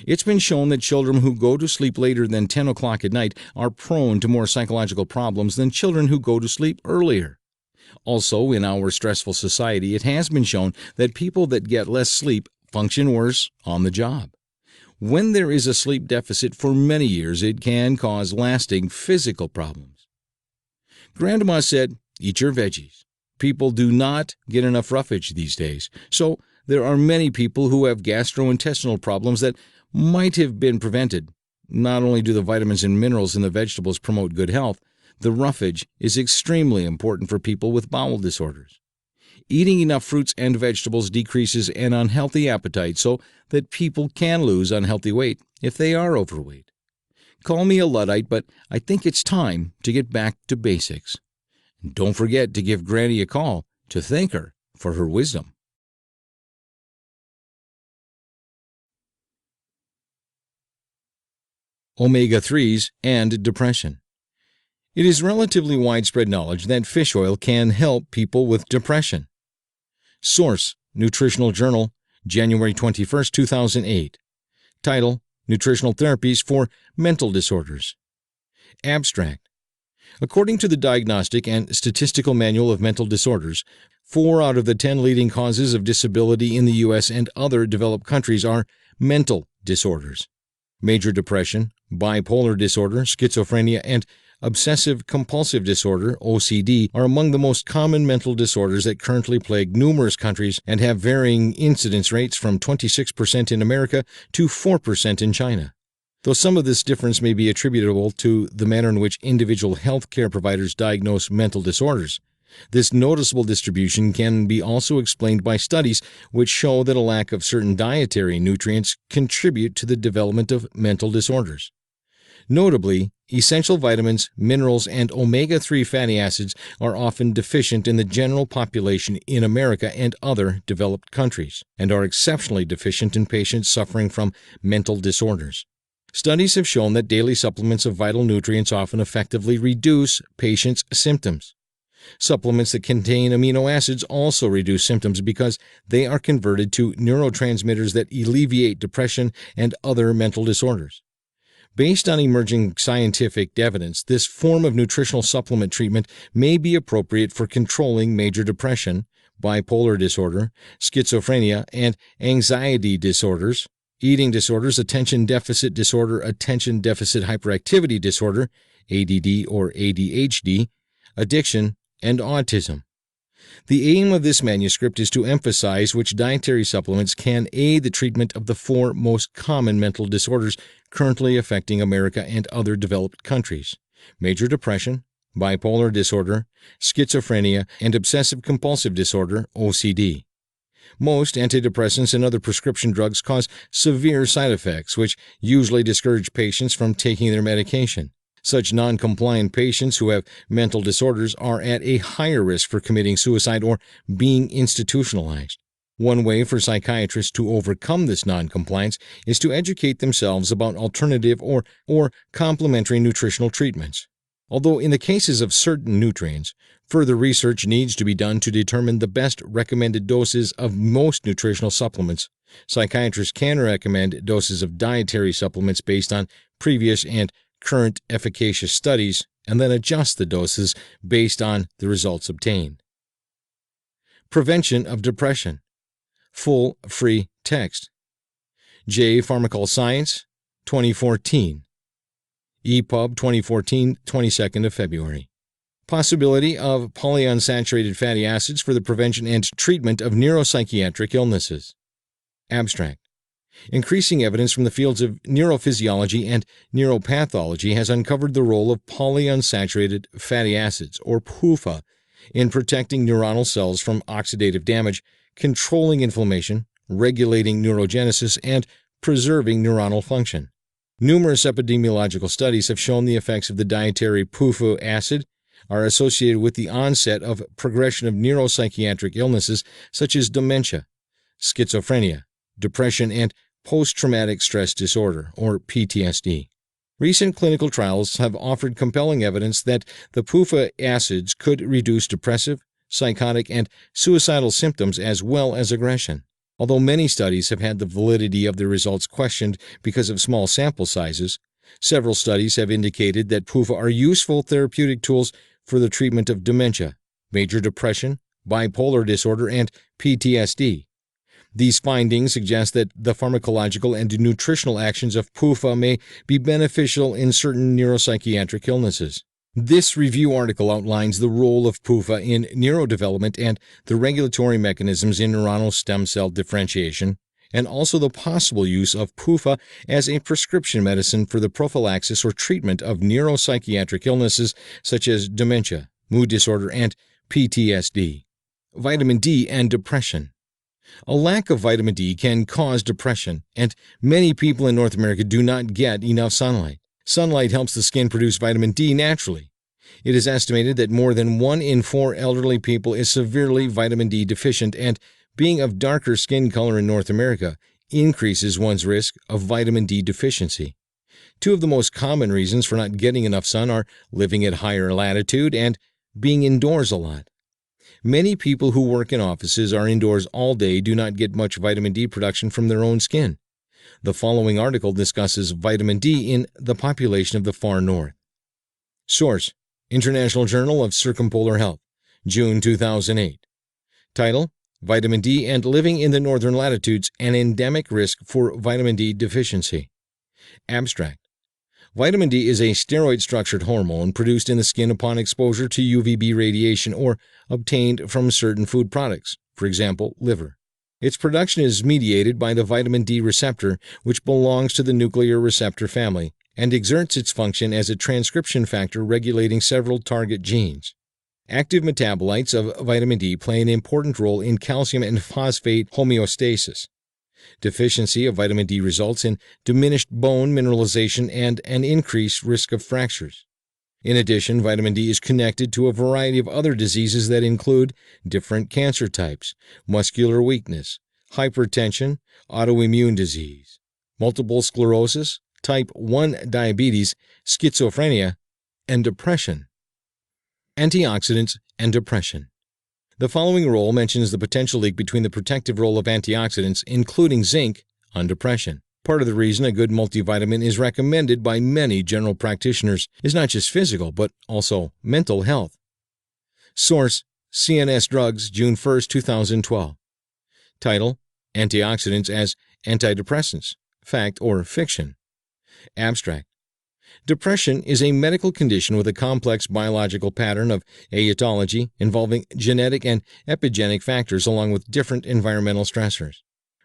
It's been shown that children who go to sleep later than 10 o'clock at night are prone to more psychological problems than children who go to sleep earlier. Also, in our stressful society, it has been shown that people that get less sleep function worse on the job. When there is a sleep deficit for many years, it can cause lasting physical problems. Grandma said, "Eat your veggies." People do not get enough roughage these days, so there are many people who have gastrointestinal problems that might have been prevented. Not only do the vitamins and minerals in the vegetables promote good health, the roughage is extremely important for people with bowel disorders. Eating enough fruits and vegetables decreases an unhealthy appetite so that people can lose unhealthy weight if they are overweight. Call me a Luddite, but I think it's time to get back to basics. Don't forget to give Granny a call to thank her for her wisdom. Omega-3s and depression. It is relatively widespread knowledge that fish oil can help people with depression. Source: Nutritional Journal, January 21, 2008. Title: Nutritional Therapies for Mental Disorders. Abstract: According to the Diagnostic and Statistical Manual of Mental Disorders, 4 out of the 10 leading causes of disability in the U.S. and other developed countries are mental disorders. Major depression, bipolar disorder, schizophrenia, and obsessive-compulsive disorder, OCD, are among the most common mental disorders that currently plague numerous countries and have varying incidence rates from 26% in America to 4% in China. Though some of this difference may be attributable to the manner in which individual health care providers diagnose mental disorders, this noticeable distribution can be also explained by studies which show that a lack of certain dietary nutrients contribute to the development of mental disorders. Notably, essential vitamins, minerals, and omega-3 fatty acids are often deficient in the general population in America and other developed countries, and are exceptionally deficient in patients suffering from mental disorders. Studies have shown that daily supplements of vital nutrients often effectively reduce patients' symptoms. Supplements that contain amino acids also reduce symptoms because they are converted to neurotransmitters that alleviate depression and other mental disorders. Based on emerging scientific evidence, this form of nutritional supplement treatment may be appropriate for controlling major depression, bipolar disorder, schizophrenia, and anxiety disorders, eating disorders, attention deficit disorder, attention deficit hyperactivity disorder, ADD or ADHD, addiction, and autism. The aim of this manuscript is to emphasize which dietary supplements can aid the treatment of the 4 most common mental disorders currently affecting America and other developed countries: major depression, bipolar disorder, schizophrenia, and obsessive-compulsive disorder, OCD. Most antidepressants and other prescription drugs cause severe side effects, which usually discourage patients from taking their medication. Such non-compliant patients who have mental disorders are at a higher risk for committing suicide or being institutionalized. One way for psychiatrists to overcome this non-compliance is to educate themselves about alternative or complementary nutritional treatments. Although in the cases of certain nutrients, further research needs to be done to determine the best recommended doses of most nutritional supplements. Psychiatrists can recommend doses of dietary supplements based on previous and current efficacious studies, and then adjust the doses based on the results obtained. Prevention of depression. Full free text. J. Pharmacal Science, 2014. EPUB 2014, 22nd of February. Possibility of polyunsaturated fatty acids for the prevention and treatment of neuropsychiatric illnesses. Abstract. Increasing evidence from the fields of neurophysiology and neuropathology has uncovered the role of polyunsaturated fatty acids, or PUFA, in protecting neuronal cells from oxidative damage, controlling inflammation, regulating neurogenesis, and preserving neuronal function. Numerous epidemiological studies have shown the effects of the dietary PUFA acid are associated with the onset of progression of neuropsychiatric illnesses such as dementia, schizophrenia, depression, and post-traumatic stress disorder, or PTSD. Recent clinical trials have offered compelling evidence that the PUFA acids could reduce depressive, psychotic, and suicidal symptoms as well as aggression. Although many studies have had the validity of their results questioned because of small sample sizes, several studies have indicated that PUFA are useful therapeutic tools for the treatment of dementia, major depression, bipolar disorder, and PTSD. These findings suggest that the pharmacological and nutritional actions of PUFA may be beneficial in certain neuropsychiatric illnesses. This review article outlines the role of PUFA in neurodevelopment and the regulatory mechanisms in neuronal stem cell differentiation, and also the possible use of PUFA as a prescription medicine for the prophylaxis or treatment of neuropsychiatric illnesses such as dementia, mood disorder, and PTSD. Vitamin D and depression. A lack of vitamin D can cause depression, and many people in North America do not get enough sunlight. Sunlight helps the skin produce vitamin D naturally. It is estimated that more than 1 in 4 elderly people is severely vitamin D deficient, and being of darker skin color in North America increases one's risk of vitamin D deficiency. Two of the most common reasons for not getting enough sun are living at higher latitude and being indoors a lot. Many people who work in offices are indoors all day do not get much vitamin D production from their own skin. The following article discusses vitamin D in the population of the far north. Source: International Journal of Circumpolar Health, June 2008. Title: Vitamin D and Living in the Northern Latitudes, an Endemic Risk for Vitamin D Deficiency. Abstract: Vitamin D is a steroid-structured hormone produced in the skin upon exposure to UVB radiation or obtained from certain food products, for example, liver. Its production is mediated by the vitamin D receptor, which belongs to the nuclear receptor family, and exerts its function as a transcription factor regulating several target genes. Active metabolites of vitamin D play an important role in calcium and phosphate homeostasis. Deficiency of vitamin D results in diminished bone mineralization and an increased risk of fractures. In addition, vitamin D is connected to a variety of other diseases that include different cancer types, muscular weakness, hypertension, autoimmune disease, multiple sclerosis, type 1 diabetes, schizophrenia, and depression. Antioxidants and depression. The following role mentions the potential link between the protective role of antioxidants, including zinc, on depression. Part of the reason a good multivitamin is recommended by many general practitioners is not just physical, but also mental health. Source: CNS Drugs, June 1, 2012. Title: Antioxidants as Antidepressants, Fact or Fiction. Abstract: Depression is a medical condition with a complex biological pattern of aetology involving genetic and epigenetic factors along with different environmental stressors.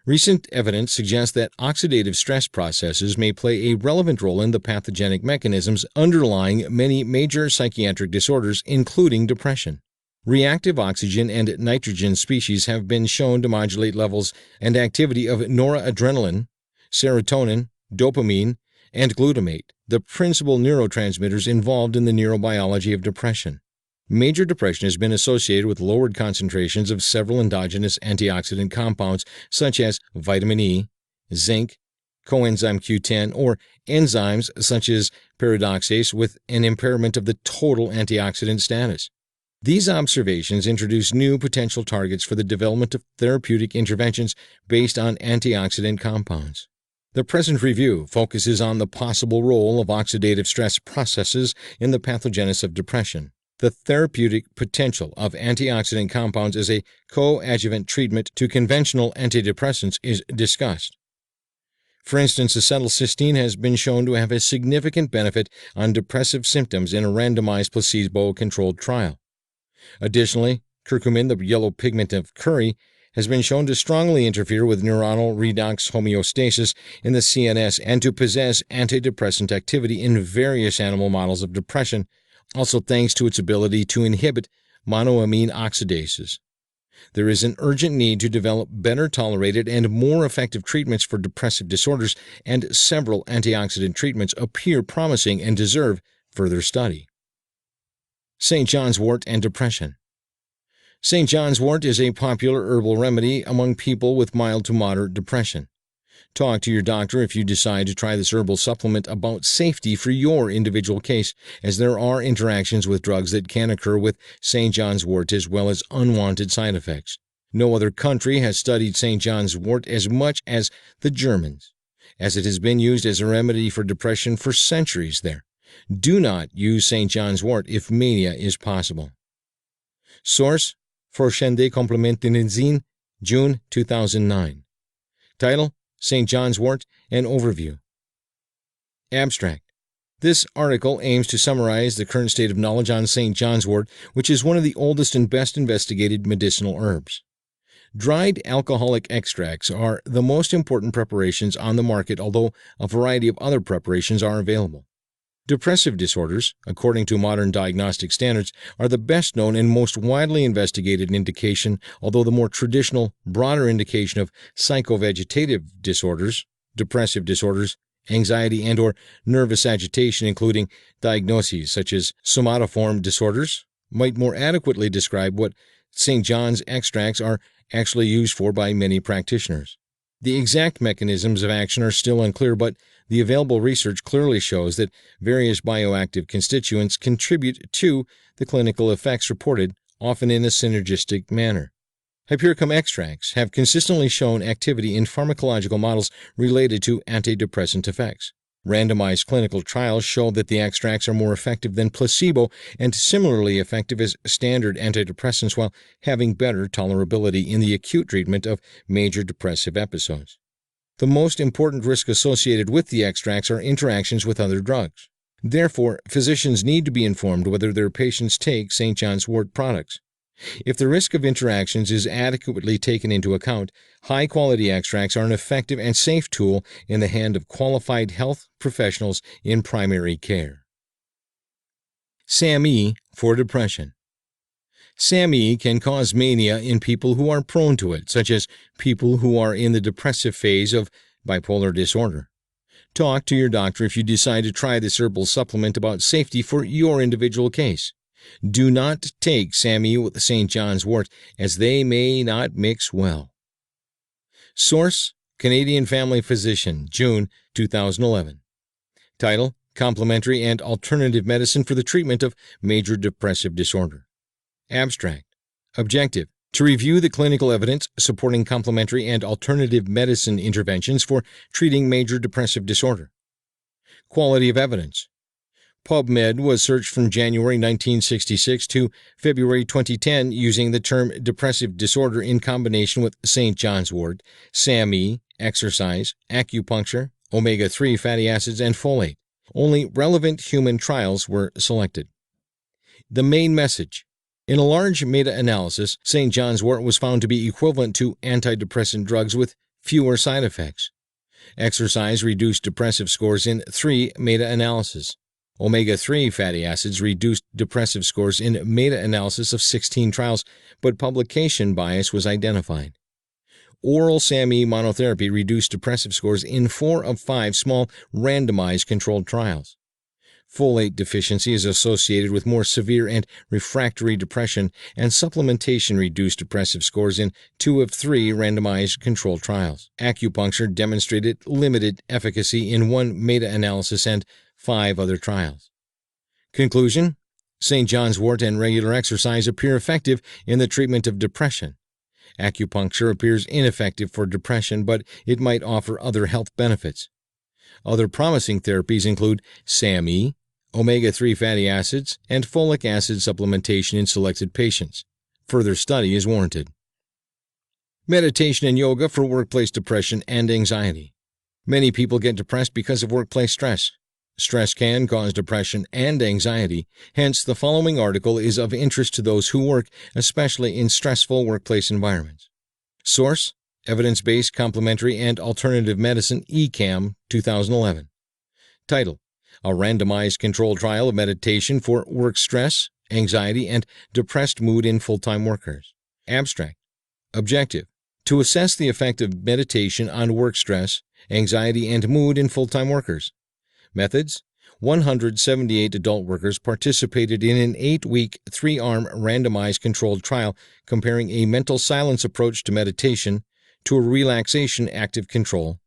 Recent evidence suggests that oxidative stress processes may play a relevant role in the pathogenic mechanisms underlying many major psychiatric disorders, including depression. Reactive oxygen and nitrogen species have been shown to modulate levels and activity of noradrenaline, serotonin, dopamine, and glutamate, the principal neurotransmitters involved in the neurobiology of depression. Major depression has been associated with lowered concentrations of several endogenous antioxidant compounds such as vitamin E, zinc, coenzyme Q10, or enzymes such as pyridoxase with an impairment of the total antioxidant status. These observations introduce new potential targets for the development of therapeutic interventions based on antioxidant compounds. The present review focuses on the possible role of oxidative stress processes in the pathogenesis of depression. The therapeutic potential of antioxidant compounds as a coadjuvant treatment to conventional antidepressants is discussed. For instance, acetylcysteine has been shown to have a significant benefit on depressive symptoms in a randomized placebo-controlled trial. Additionally, curcumin, the yellow pigment of curry, has been shown to strongly interfere with neuronal redox homeostasis in the CNS and to possess antidepressant activity in various animal models of depression, also thanks to its ability to inhibit monoamine oxidases. There is an urgent need to develop better tolerated and more effective treatments for depressive disorders, and several antioxidant treatments appear promising and deserve further study. St. John's wort and depression. St. John's wort is a popular herbal remedy among people with mild to moderate depression. Talk to your doctor if you decide to try this herbal supplement about safety for your individual case, as there are interactions with drugs that can occur with St. John's wort as well as unwanted side effects. No other country has studied St. John's wort as much as the Germans, as it has been used as a remedy for depression for centuries there. Do not use St. John's wort if mania is possible. Source: Forschende Komplementenmedizin, June 2009. Title: St. John's wort, an overview. Abstract. This article aims to summarize the current state of knowledge on St. John's wort, which is one of the oldest and best investigated medicinal herbs. Dried alcoholic extracts are the most important preparations on the market, although a variety of other preparations are available. Depressive disorders, according to modern diagnostic standards, are the best known and most widely investigated indication, although the more traditional, broader indication of psychovegetative disorders, depressive disorders, anxiety and/or nervous agitation, including diagnoses such as somatoform disorders, might more adequately describe what St. John's extracts are actually used for by many practitioners. The exact mechanisms of action are still unclear, but the available research clearly shows that various bioactive constituents contribute to the clinical effects reported, often in a synergistic manner. Hypericum extracts have consistently shown activity in pharmacological models related to antidepressant effects. Randomized clinical trials show that the extracts are more effective than placebo and similarly effective as standard antidepressants while having better tolerability in the acute treatment of major depressive episodes. The most important risk associated with the extracts are interactions with other drugs. Therefore, physicians need to be informed whether their patients take St. John's wort products. If the risk of interactions is adequately taken into account, high-quality extracts are an effective and safe tool in the hand of qualified health professionals in primary care. SAMe for depression. SAMe can cause mania in people who are prone to it, such as people who are in the depressive phase of bipolar disorder. Talk to your doctor if you decide to try this herbal supplement about safety for your individual case. Do not take SAMe with St. John's wort, as they may not mix well. Source: Canadian Family Physician, June 2011. Title: Complementary and Alternative Medicine for the Treatment of Major Depressive Disorder. Abstract. Objective: to review the clinical evidence supporting complementary and alternative medicine interventions for treating major depressive disorder. Quality of evidence. PubMed was searched from January 1966 to February 2010 using the term depressive disorder in combination with St. John's wort, SAMe, exercise, acupuncture, omega-3 fatty acids, and folate. Only relevant human trials were selected. The main message. In a large meta-analysis, St. John's wort was found to be equivalent to antidepressant drugs with fewer side effects. Exercise reduced depressive scores in 3 meta-analyses. Omega-3 fatty acids reduced depressive scores in meta-analysis of 16 trials, but publication bias was identified. Oral SAMe monotherapy reduced depressive scores in 4 of 5 small randomized controlled trials. Folate deficiency is associated with more severe and refractory depression, and supplementation reduced depressive scores in 2 of 3 randomized controlled trials. Acupuncture demonstrated limited efficacy in 1 meta-analysis and 5 other trials. Conclusion: St. John's wort and regular exercise appear effective in the treatment of depression. Acupuncture appears ineffective for depression, but it might offer other health benefits. Other promising therapies include SAMe, omega-3 fatty acids, and folic acid supplementation in selected patients. Further study is warranted. Meditation and yoga for workplace depression and anxiety. Many people get depressed because of workplace stress. Stress can cause depression and anxiety, hence the following article is of interest to those who work, especially in stressful workplace environments. Source: Evidence-Based Complementary and Alternative Medicine, ECAM, 2011. Title: A randomized controlled trial of meditation for work stress, anxiety, and depressed mood in full-time workers. Abstract: Objective: To assess the effect of meditation on work stress, anxiety, and mood in full-time workers. Methods: 178 adult workers participated in an 8-week, 3-arm randomized controlled trial comparing a mental silence approach to meditation to a relaxation active control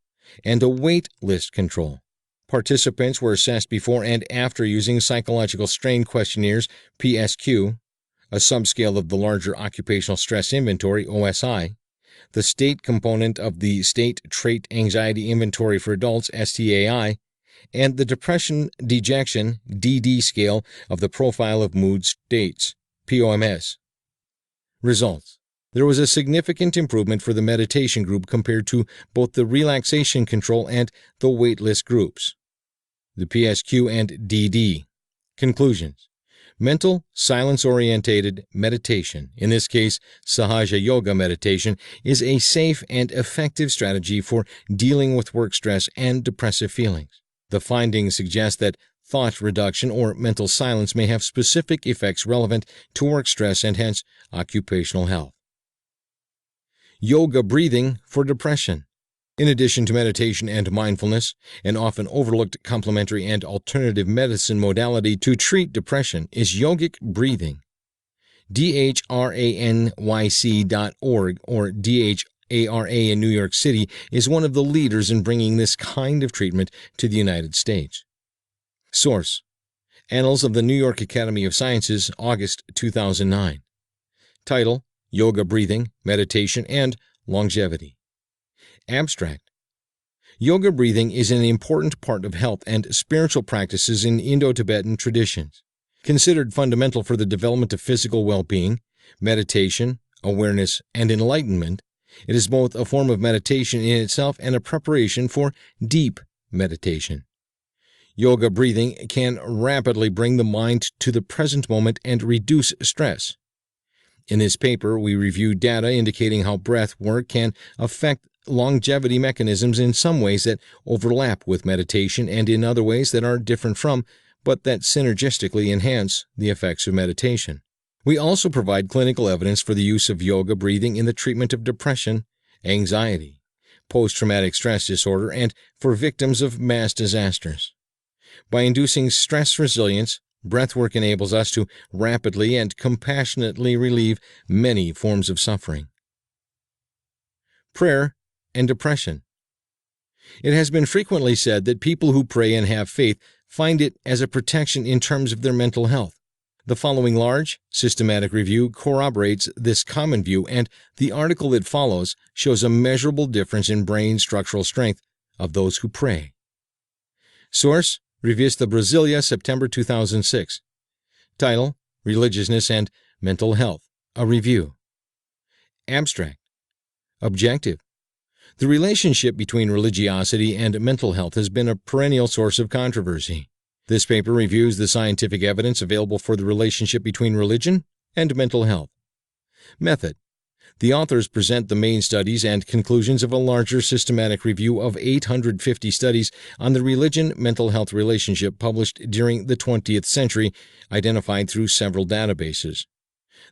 and a wait list control. Participants were assessed before and after using psychological strain questionnaires, PSQ, a subscale of the larger Occupational Stress Inventory, OSI, the state component of the State Trait Anxiety Inventory for Adults, STAI, and the Depression Dejection, DD scale of the Profile of Mood States, POMS. Results: There was a significant improvement for the meditation group compared to both the relaxation control and the waitlist groups. The PSQ and DD. Conclusions: Mental, silence-orientated meditation, in this case Sahaja Yoga meditation, is a safe and effective strategy for dealing with work stress and depressive feelings. The findings suggest that thought reduction or mental silence may have specific effects relevant to work stress and hence occupational health. Yoga breathing for depression. In addition to meditation and mindfulness, an often overlooked complementary and alternative medicine modality to treat depression is yogic breathing. DHRANYC.org, or DHARA in New York City, is one of the leaders in bringing this kind of treatment to the United States. Source: Annals of the New York Academy of Sciences, August 2009. Title: Yoga Breathing, Meditation, and Longevity. Abstract: Yoga breathing is an important part of health and spiritual practices in Indo-Tibetan traditions. Considered fundamental for the development of physical well-being, meditation, awareness, and enlightenment, it is both a form of meditation in itself and a preparation for deep meditation. Yoga breathing can rapidly bring the mind to the present moment and reduce stress. In this paper, we review data indicating how breath work can affect longevity mechanisms in some ways that overlap with meditation and in other ways that are different from, but that synergistically enhance, the effects of meditation. We also provide clinical evidence for the use of yoga breathing in the treatment of depression, anxiety, post-traumatic stress disorder, and for victims of mass disasters. By inducing stress resilience, breathwork enables us to rapidly and compassionately relieve many forms of suffering. Prayer and depression. It has been frequently said that people who pray and have faith find it as a protection in terms of their mental health. The following large, systematic review corroborates this common view, and the article that follows shows a measurable difference in brain structural strength of those who pray. Source: Revista Brasilia, September 2006. Title: Religiousness and Mental Health, a Review. Abstract: Objective: The relationship between religiosity and mental health has been a perennial source of controversy. This paper reviews the scientific evidence available for the relationship between religion and mental health. Method: The authors present the main studies and conclusions of a larger systematic review of 850 studies on the religion-mental health relationship published during the 20th century, identified through several databases.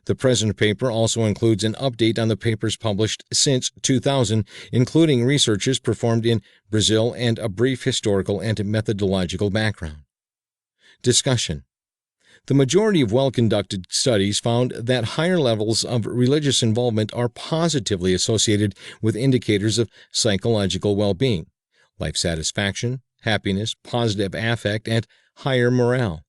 The present paper also includes an update on the papers published since 2000, including researches performed in Brazil and a brief historical and methodological background. Discussion. The majority of well-conducted studies found that higher levels of religious involvement are positively associated with indicators of psychological well-being, life satisfaction, happiness, positive affect, and higher morale,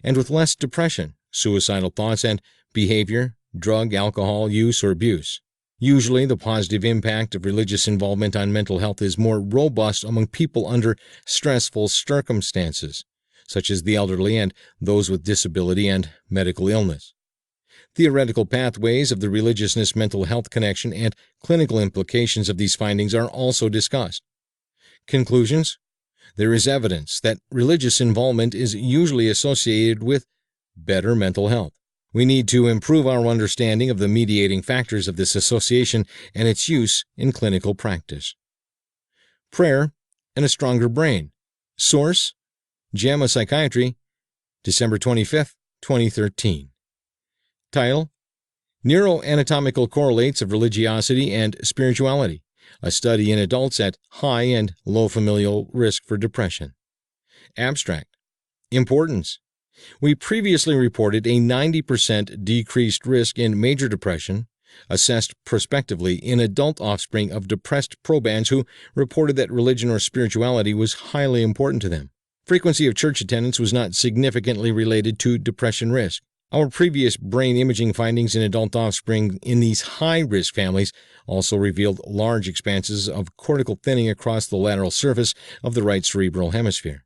and with less depression, suicidal thoughts, and behavior, drug, alcohol use, or abuse. Usually, the positive impact of religious involvement on mental health is more robust among people under stressful circumstances, such as the elderly and those with disability and medical illness. Theoretical pathways of the religiousness-mental health connection and clinical implications of these findings are also discussed. Conclusions. There is evidence that religious involvement is usually associated with better mental health. We need to improve our understanding of the mediating factors of this association and its use in clinical practice. Prayer and a Stronger Brain. Source: JAMA Psychiatry, December 25, 2013. Title: Neuroanatomical Correlates of Religiosity and Spirituality, a study in adults at high and low familial risk for depression. Abstract. Importance. We previously reported a 90% decreased risk in major depression, assessed prospectively in adult offspring of depressed probans who reported that religion or spirituality was highly important to them. Frequency of church attendance was not significantly related to depression risk. Our previous brain imaging findings in adult offspring in these high-risk families also revealed large expanses of cortical thinning across the lateral surface of the right cerebral hemisphere.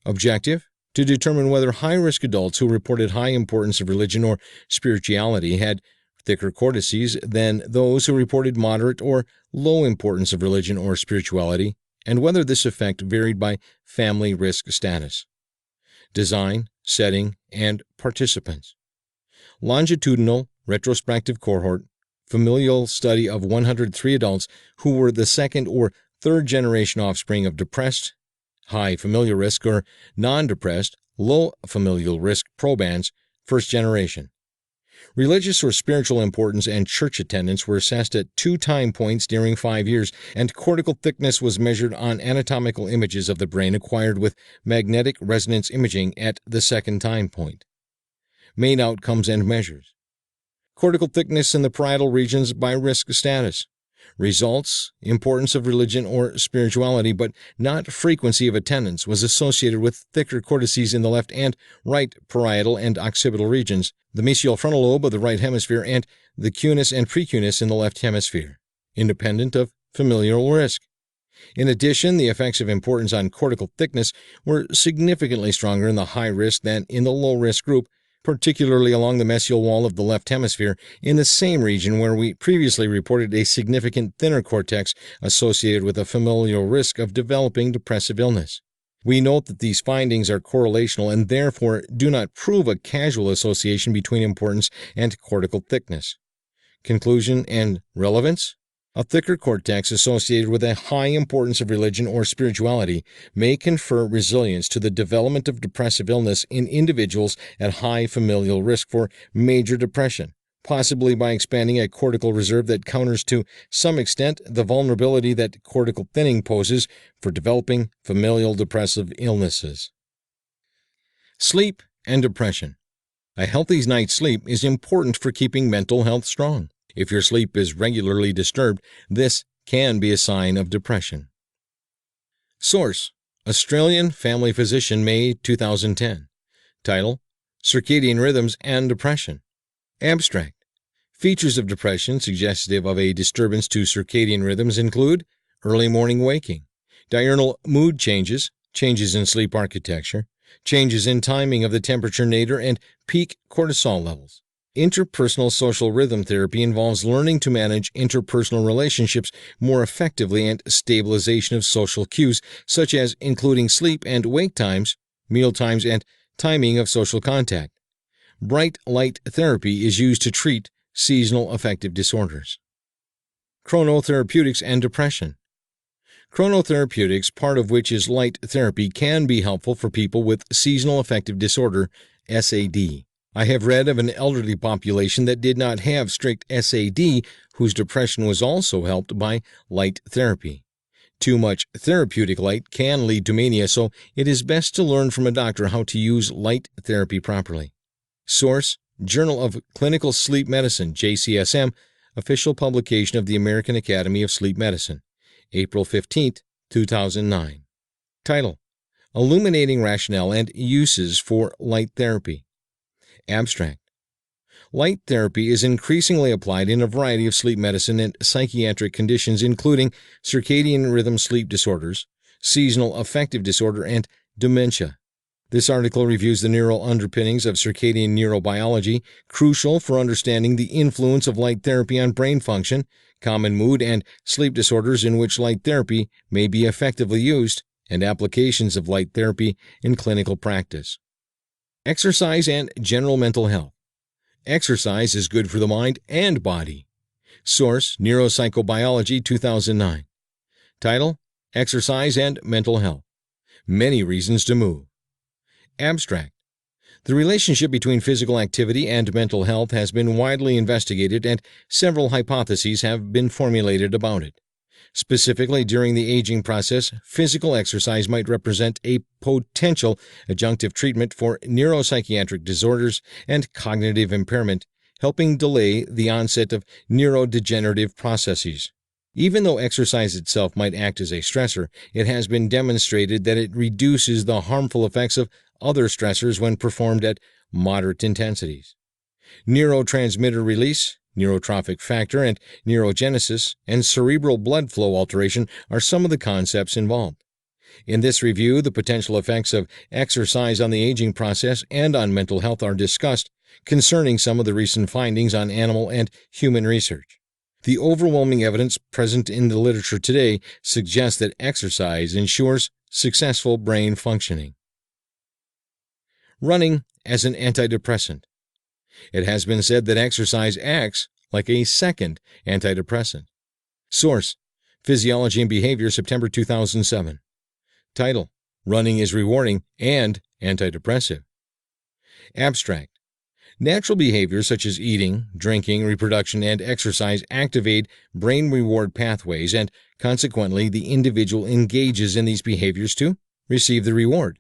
Objective: to determine whether high-risk adults who reported high importance of religion or spirituality had thicker cortices than those who reported moderate or low importance of religion or spirituality, and whether this effect varied by family risk status. Design, setting, and participants. Longitudinal, retrospective cohort, familial study of 103 adults who were the second or third generation offspring of depressed, high familial risk, or non-depressed, low familial risk probans, first generation. Religious or spiritual importance and church attendance were assessed at 2 time points during 5 years, and cortical thickness was measured on anatomical images of the brain acquired with magnetic resonance imaging at the second time point. Main outcomes and measures. Cortical thickness in the parietal regions by risk status. Results: importance of religion or spirituality, but not frequency of attendance, was associated with thicker cortices in the left and right parietal and occipital regions, the mesial frontal lobe of the right hemisphere, and the cuneus and precuneus in the left hemisphere, independent of familial risk. In addition, the effects of importance on cortical thickness were significantly stronger in the high risk than in the low risk group, particularly along the mesial wall of the left hemisphere, in the same region where we previously reported a significant thinner cortex associated with a familial risk of developing depressive illness. We note that these findings are correlational and therefore do not prove a causal association between importance and cortical thickness. Conclusion and relevance. A thicker cortex associated with a high importance of religion or spirituality may confer resilience to the development of depressive illness in individuals at high familial risk for major depression, possibly by expanding a cortical reserve that counters to some extent the vulnerability that cortical thinning poses for developing familial depressive illnesses. Sleep and depression. A healthy night's sleep is important for keeping mental health strong. If your sleep is regularly disturbed, this can be a sign of depression. Source: Australian Family Physician, May 2010. Title: Circadian Rhythms and Depression. Abstract. Features of depression suggestive of a disturbance to circadian rhythms include early morning waking, diurnal mood changes, changes in sleep architecture, changes in timing of the temperature nadir, and peak cortisol levels. Interpersonal social rhythm therapy involves learning to manage interpersonal relationships more effectively and stabilization of social cues, such as including sleep and wake times, meal times, and timing of social contact. Bright light therapy is used to treat seasonal affective disorders. Chronotherapeutics and depression. Chronotherapeutics, part of which is light therapy, can be helpful for people with seasonal affective disorder, SAD. I have read of an elderly population that did not have strict SAD, whose depression was also helped by light therapy. Too much therapeutic light can lead to mania, so it is best to learn from a doctor how to use light therapy properly. Source: Journal of Clinical Sleep Medicine, JCSM, official publication of the American Academy of Sleep Medicine, April 15, 2009. Title: Illuminating Rationale and Uses for Light Therapy. Abstract: Light therapy is increasingly applied in a variety of sleep medicine and psychiatric conditions, including circadian rhythm sleep disorders, seasonal affective disorder, and dementia. This article reviews the neural underpinnings of circadian neurobiology, crucial for understanding the influence of light therapy on brain function, common mood and sleep disorders in which light therapy may be effectively used, and applications of light therapy in clinical practice. Exercise and general mental health. Exercise is good for the mind and body. Source: Neuropsychobiology, 2009. Title: Exercise and Mental Health. Many reasons to move. Abstract: The relationship between physical activity and mental health has been widely investigated, and several hypotheses have been formulated about it. Specifically, during the aging process, physical exercise might represent a potential adjunctive treatment for neuropsychiatric disorders and cognitive impairment, helping delay the onset of neurodegenerative processes. Even though exercise itself might act as a stressor, it has been demonstrated that it reduces the harmful effects of other stressors when performed at moderate intensities. Neurotransmitter release, neurotrophic factor, and neurogenesis, and cerebral blood flow alteration are some of the concepts involved. In this review, the potential effects of exercise on the aging process and on mental health are discussed, concerning some of the recent findings on animal and human research. The overwhelming evidence present in the literature today suggests that exercise ensures successful brain functioning. Running as an antidepressant. It has been said that exercise acts like a second antidepressant. Source: Physiology and Behavior, September 2007. Title: Running is rewarding and antidepressive. Abstract: Natural behaviors such as eating, drinking, reproduction, and exercise activate brain reward pathways, and consequently the individual engages in these behaviors to receive the reward.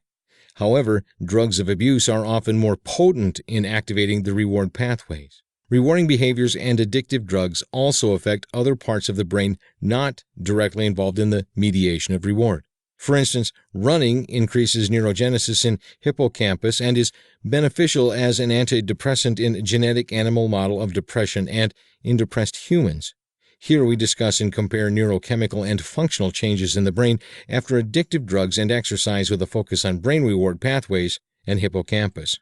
However, drugs of abuse are often more potent in activating the reward pathways. Rewarding behaviors and addictive drugs also affect other parts of the brain not directly involved in the mediation of reward. For instance, running increases neurogenesis in hippocampus and is beneficial as an antidepressant in genetic animal model of depression and in depressed humans. Here we discuss and compare neurochemical and functional changes in the brain after addictive drugs and exercise with a focus on brain reward pathways and hippocampus.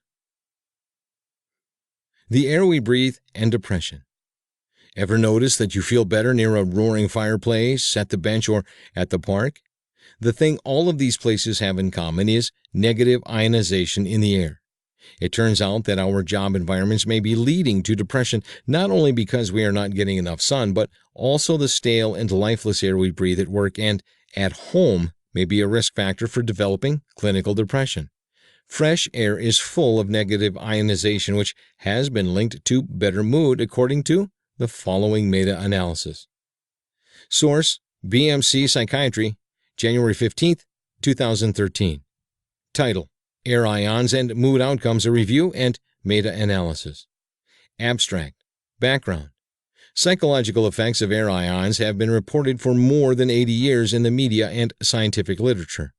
The air we breathe and depression. Ever notice that you feel better near a roaring fireplace, at the bench, or at the park? The thing all of these places have in common is negative ionization in the air. It turns out that our job environments may be leading to depression not only because we are not getting enough sun, but also the stale and lifeless air we breathe at work and at home may be a risk factor for developing clinical depression. Fresh air is full of negative ionization, which has been linked to better mood according to the following meta-analysis. Source: BMC Psychiatry, January 15, 2013. Title: Air Ions and Mood Outcomes, a Review and Meta-Analysis. Abstract. Background. Psychological effects of air ions have been reported for more than 80 years in the media and scientific literature.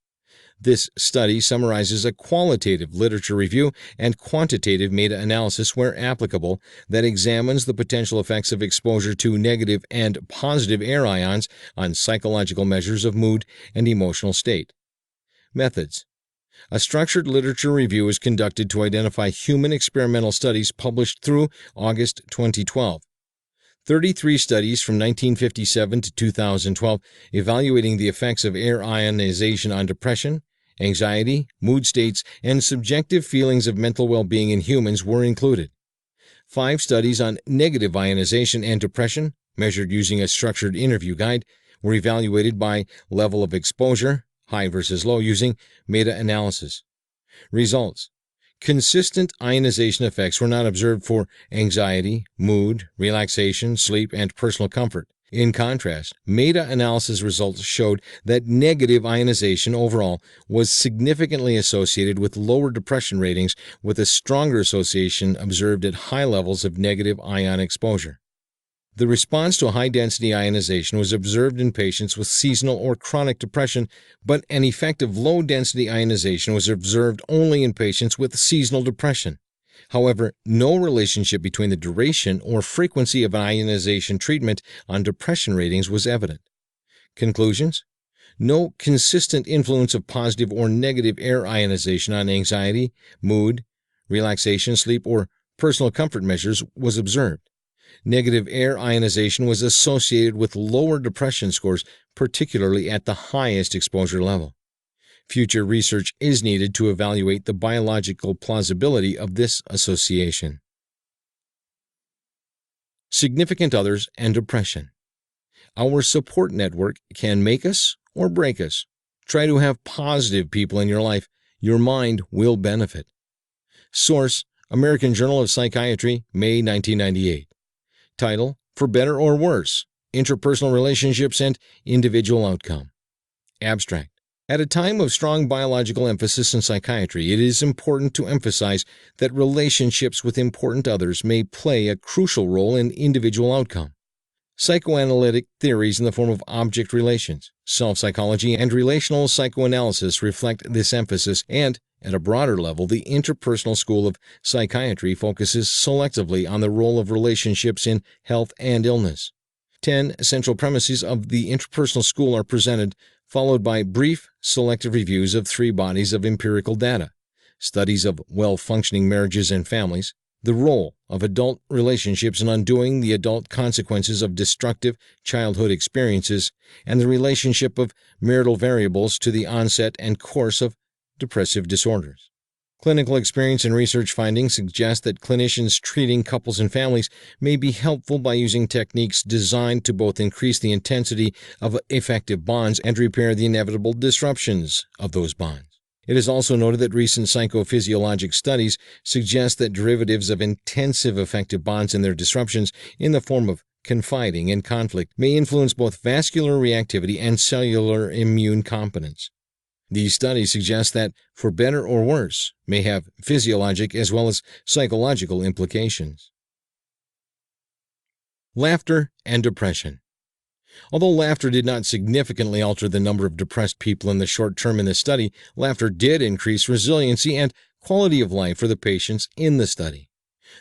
This study summarizes a qualitative literature review and quantitative meta-analysis where applicable that examines the potential effects of exposure to negative and positive air ions on psychological measures of mood and emotional state. Methods. A structured literature review is conducted to identify human experimental studies published through August 2012. 33 studies from 1957 to 2012 evaluating the effects of air ionization on depression, anxiety, mood states, and subjective feelings of mental well-being in humans were included. 5 studies on negative ionization and depression, measured using a structured interview guide, were evaluated by level of exposure, high versus low, using meta-analysis. Results. Consistent ionization effects were not observed for anxiety, mood, relaxation, sleep, and personal comfort. In contrast, meta-analysis results showed that negative ionization overall was significantly associated with lower depression ratings, with a stronger association observed at high levels of negative ion exposure. The response to high-density ionization was observed in patients with seasonal or chronic depression, but an effect of low-density ionization was observed only in patients with seasonal depression. However, no relationship between the duration or frequency of ionization treatment on depression ratings was evident. Conclusions: no consistent influence of positive or negative air ionization on anxiety, mood, relaxation, sleep, or personal comfort measures was observed. Negative air ionization was associated with lower depression scores, particularly at the highest exposure level. Future research is needed to evaluate the biological plausibility of this association. Significant others and depression. Our support network can make us or break us. Try to have positive people in your life. Your mind will benefit. Source: American Journal of Psychiatry, May 1998. Title: For Better or Worse: Interpersonal Relationships and Individual Outcome. Abstract: At a time of strong biological emphasis in psychiatry, it is important to emphasize that relationships with important others may play a crucial role in individual outcome. Psychoanalytic theories in the form of object relations, self-psychology, and relational psychoanalysis reflect this emphasis, and, at a broader level, the interpersonal school of psychiatry focuses selectively on the role of relationships in health and illness. 10 central premises of the interpersonal school are presented, followed by brief, selective reviews of 3 bodies of empirical data: studies of well-functioning marriages and families, the role of adult relationships in undoing the adult consequences of destructive childhood experiences, and the relationship of marital variables to the onset and course of depressive disorders. Clinical experience and research findings suggest that clinicians treating couples and families may be helpful by using techniques designed to both increase the intensity of effective bonds and repair the inevitable disruptions of those bonds. It is also noted that recent psychophysiologic studies suggest that derivatives of intensive affective bonds and their disruptions in the form of confiding and conflict may influence both vascular reactivity and cellular immune competence. These studies suggest that, for better or worse, may have physiologic as well as psychological implications. Laughter and depression. Although laughter did not significantly alter the number of depressed people in the short term in the study, laughter did increase resiliency and quality of life for the patients in the study.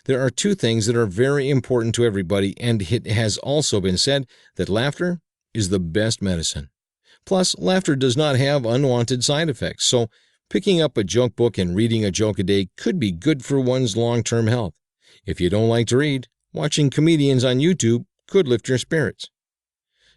There are 2 things that are very important to everybody, and it has also been said that laughter is the best medicine. Plus, laughter does not have unwanted side effects, so picking up a joke book and reading a joke a day could be good for one's long-term health. If you don't like to read, watching comedians on YouTube could lift your spirits.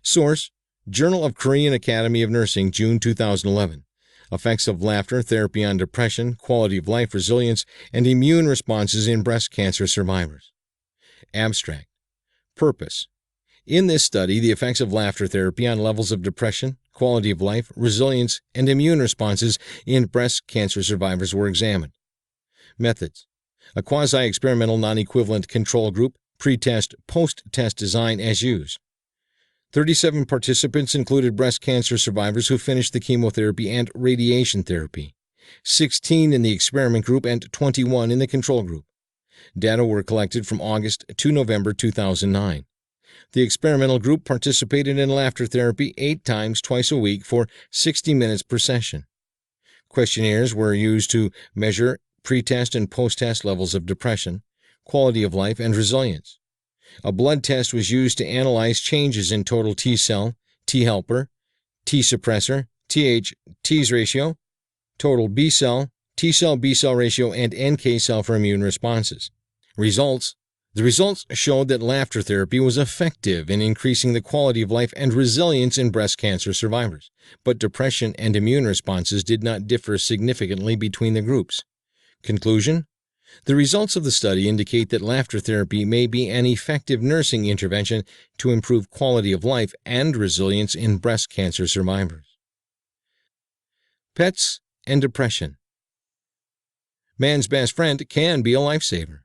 Source: Journal of Korean Academy of Nursing, June 2011. Effects of laughter therapy on depression, quality of life, resilience, and immune responses in breast cancer survivors. Abstract: Purpose: In this study, the effects of laughter therapy on levels of depression, quality of life, resilience, and immune responses in breast cancer survivors were examined. Methods: A quasi-experimental non-equivalent control group, pre-test, post-test design as used. 37 participants included breast cancer survivors who finished the chemotherapy and radiation therapy, 16 in the experiment group and 21 in the control group. Data were collected from August to November 2009. The experimental group participated in laughter therapy 8 times twice a week for 60 minutes per session. Questionnaires were used to measure pre-test and post-test levels of depression, quality of life, and resilience. A blood test was used to analyze changes in total T cell, T helper, T suppressor, Th-Ts ratio, total B cell, T cell B cell ratio, and NK cell for immune responses. Results: The results showed that laughter therapy was effective in increasing the quality of life and resilience in breast cancer survivors, but depression and immune responses did not differ significantly between the groups. Conclusion: The results of the study indicate that laughter therapy may be an effective nursing intervention to improve quality of life and resilience in breast cancer survivors. Pets and depression. Man's best friend can be a lifesaver.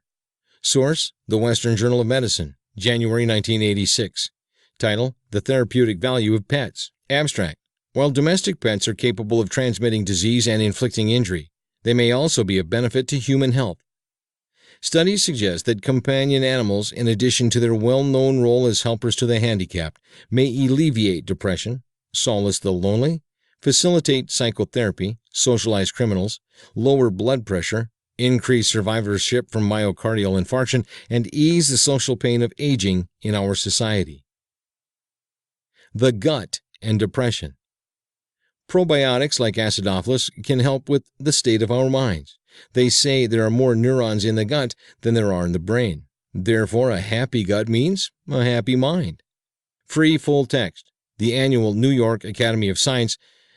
Source: The Western Journal of Medicine, January 1986. Title: The Therapeutic Value of Pets. Abstract: While domestic pets are capable of transmitting disease and inflicting injury, they may also be of benefit to human health. Studies suggest that companion animals, in addition to their well-known role as helpers to the handicapped, may alleviate depression, solace the lonely, facilitate psychotherapy, socialize criminals, lower blood pressure, increase survivorship from myocardial infarction, and ease the social pain of aging in our society. The gut and depression. Probiotics like acidophilus can help with the state of our minds. They say there are more neurons in the gut than there are in the brain. Therefore, a happy gut means a happy mind. Free full text. The annual New York Academy of Science,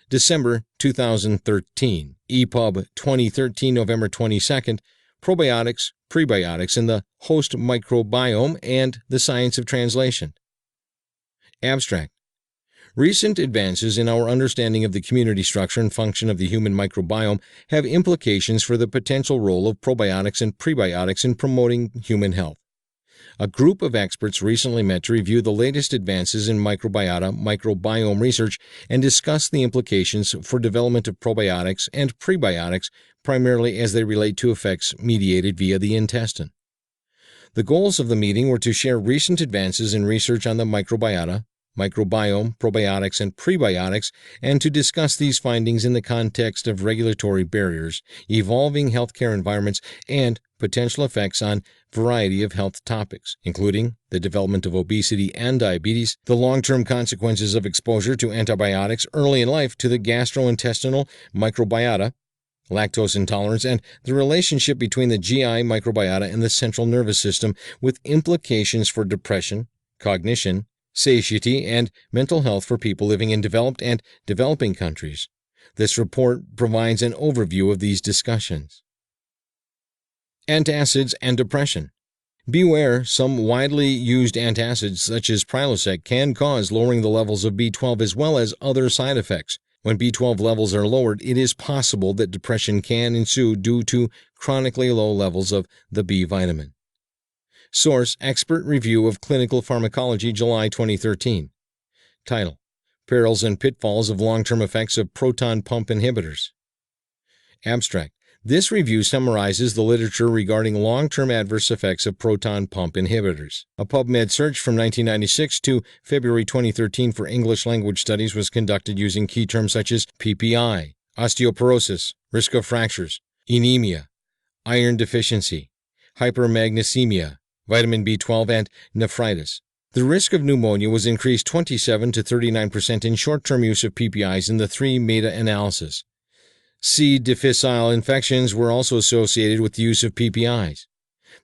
December 2013. EPUB 2013, November 22nd. Probiotics, Prebiotics in the Host Microbiome and the Science of Translation. Abstract: Recent advances in our understanding of the community structure and function of the human microbiome have implications for the potential role of probiotics and prebiotics in promoting human health. A group of experts recently met to review the latest advances in microbiome research and discuss the implications for development of probiotics and prebiotics, primarily as they relate to effects mediated via the intestine. The goals of the meeting were to share recent advances in research on the microbiome, probiotics, and prebiotics, and to discuss these findings in the context of regulatory barriers, evolving healthcare environments, and potential effects on a variety of health topics, including the development of obesity and diabetes, the long-term consequences of exposure to antibiotics early in life to the gastrointestinal microbiota, lactose intolerance, and the relationship between the GI microbiota and the central nervous system, with implications for depression, cognition, satiety, and mental health for people living in developed and developing countries. This report provides an overview of these discussions. Antacids and depression. Beware, some widely used antacids such as Prilosec can cause lowering the levels of B12 as well as other side effects. When B12 levels are lowered, it is possible that depression can ensue due to chronically low levels of the B vitamin. Source: Expert Review of Clinical Pharmacology, July 2013. Title: Perils and Pitfalls of Long-Term Effects of Proton Pump Inhibitors. Abstract: This review summarizes the literature regarding long-term adverse effects of proton pump inhibitors. A PubMed search from 1996 to February 2013 for English language studies was conducted using key terms such as PPI, osteoporosis, risk of fractures, anemia, iron deficiency, hypermagnesemia, vitamin B12, and nephritis. The risk of pneumonia was increased 27 to 39% in short-term use of PPIs in the three meta-analyses. C. difficile infections were also associated with the use of PPIs.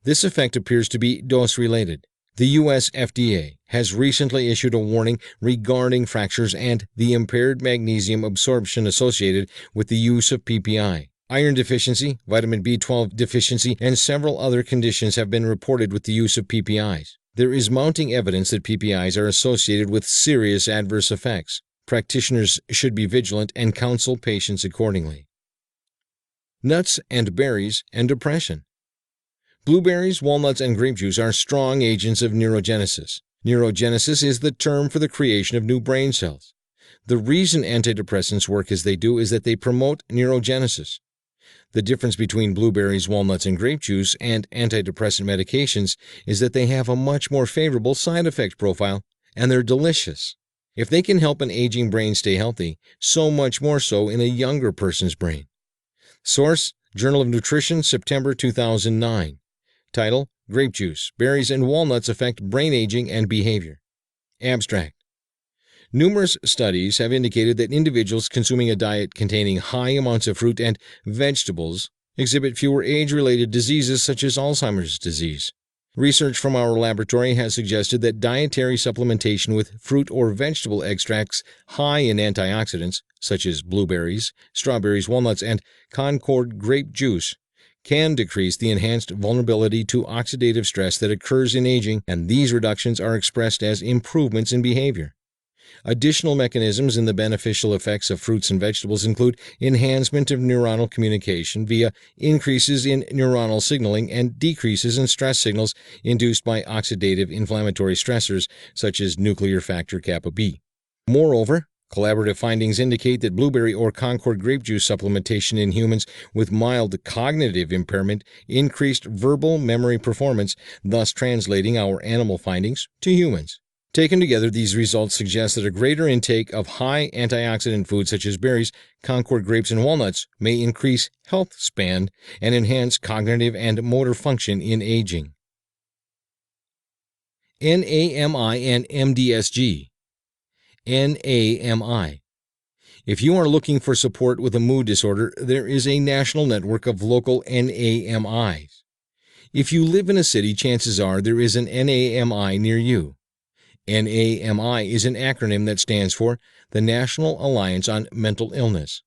This effect appears to be dose-related. The U.S. FDA has recently issued a warning regarding fractures and the impaired magnesium absorption associated with the use of PPI. Iron deficiency, vitamin B12 deficiency, and several other conditions have been reported with the use of PPIs. There is mounting evidence that PPIs are associated with serious adverse effects. Practitioners should be vigilant and counsel patients accordingly. Nuts and berries and depression. Blueberries, walnuts, and grape juice are strong agents of neurogenesis. Neurogenesis is the term for the creation of new brain cells. The reason antidepressants work as they do is that they promote neurogenesis. The difference between blueberries, walnuts, and grape juice and antidepressant medications is that they have a much more favorable side effect profile, and they're delicious. If they can help an aging brain stay healthy, so much more so in a younger person's brain. Source: Journal of Nutrition, September 2009. Title: Grape juice, berries, and walnuts affect brain aging and behavior. Abstract: Numerous studies have indicated that individuals consuming a diet containing high amounts of fruit and vegetables exhibit fewer age-related diseases such as Alzheimer's disease. Research from our laboratory has suggested that dietary supplementation with fruit or vegetable extracts high in antioxidants, such as blueberries, strawberries, walnuts, and Concord grape juice, can decrease the enhanced vulnerability to oxidative stress that occurs in aging, and these reductions are expressed as improvements in behavior. Additional mechanisms in the beneficial effects of fruits and vegetables include enhancement of neuronal communication via increases in neuronal signaling and decreases in stress signals induced by oxidative inflammatory stressors such as nuclear factor kappa B. Moreover, collaborative findings indicate that blueberry or Concord grape juice supplementation in humans with mild cognitive impairment increased verbal memory performance, thus translating our animal findings to humans. Taken together, these results suggest that a greater intake of high antioxidant foods such as berries, Concord grapes, and walnuts may increase health span and enhance cognitive and motor function in aging. NAMI and MDSG. NAMI. If you are looking for support with a mood disorder, there is a national network of local NAMIs. If you live in a city, chances are there is an NAMI near you. NAMI is an acronym that stands for the National Alliance on Mental Illness.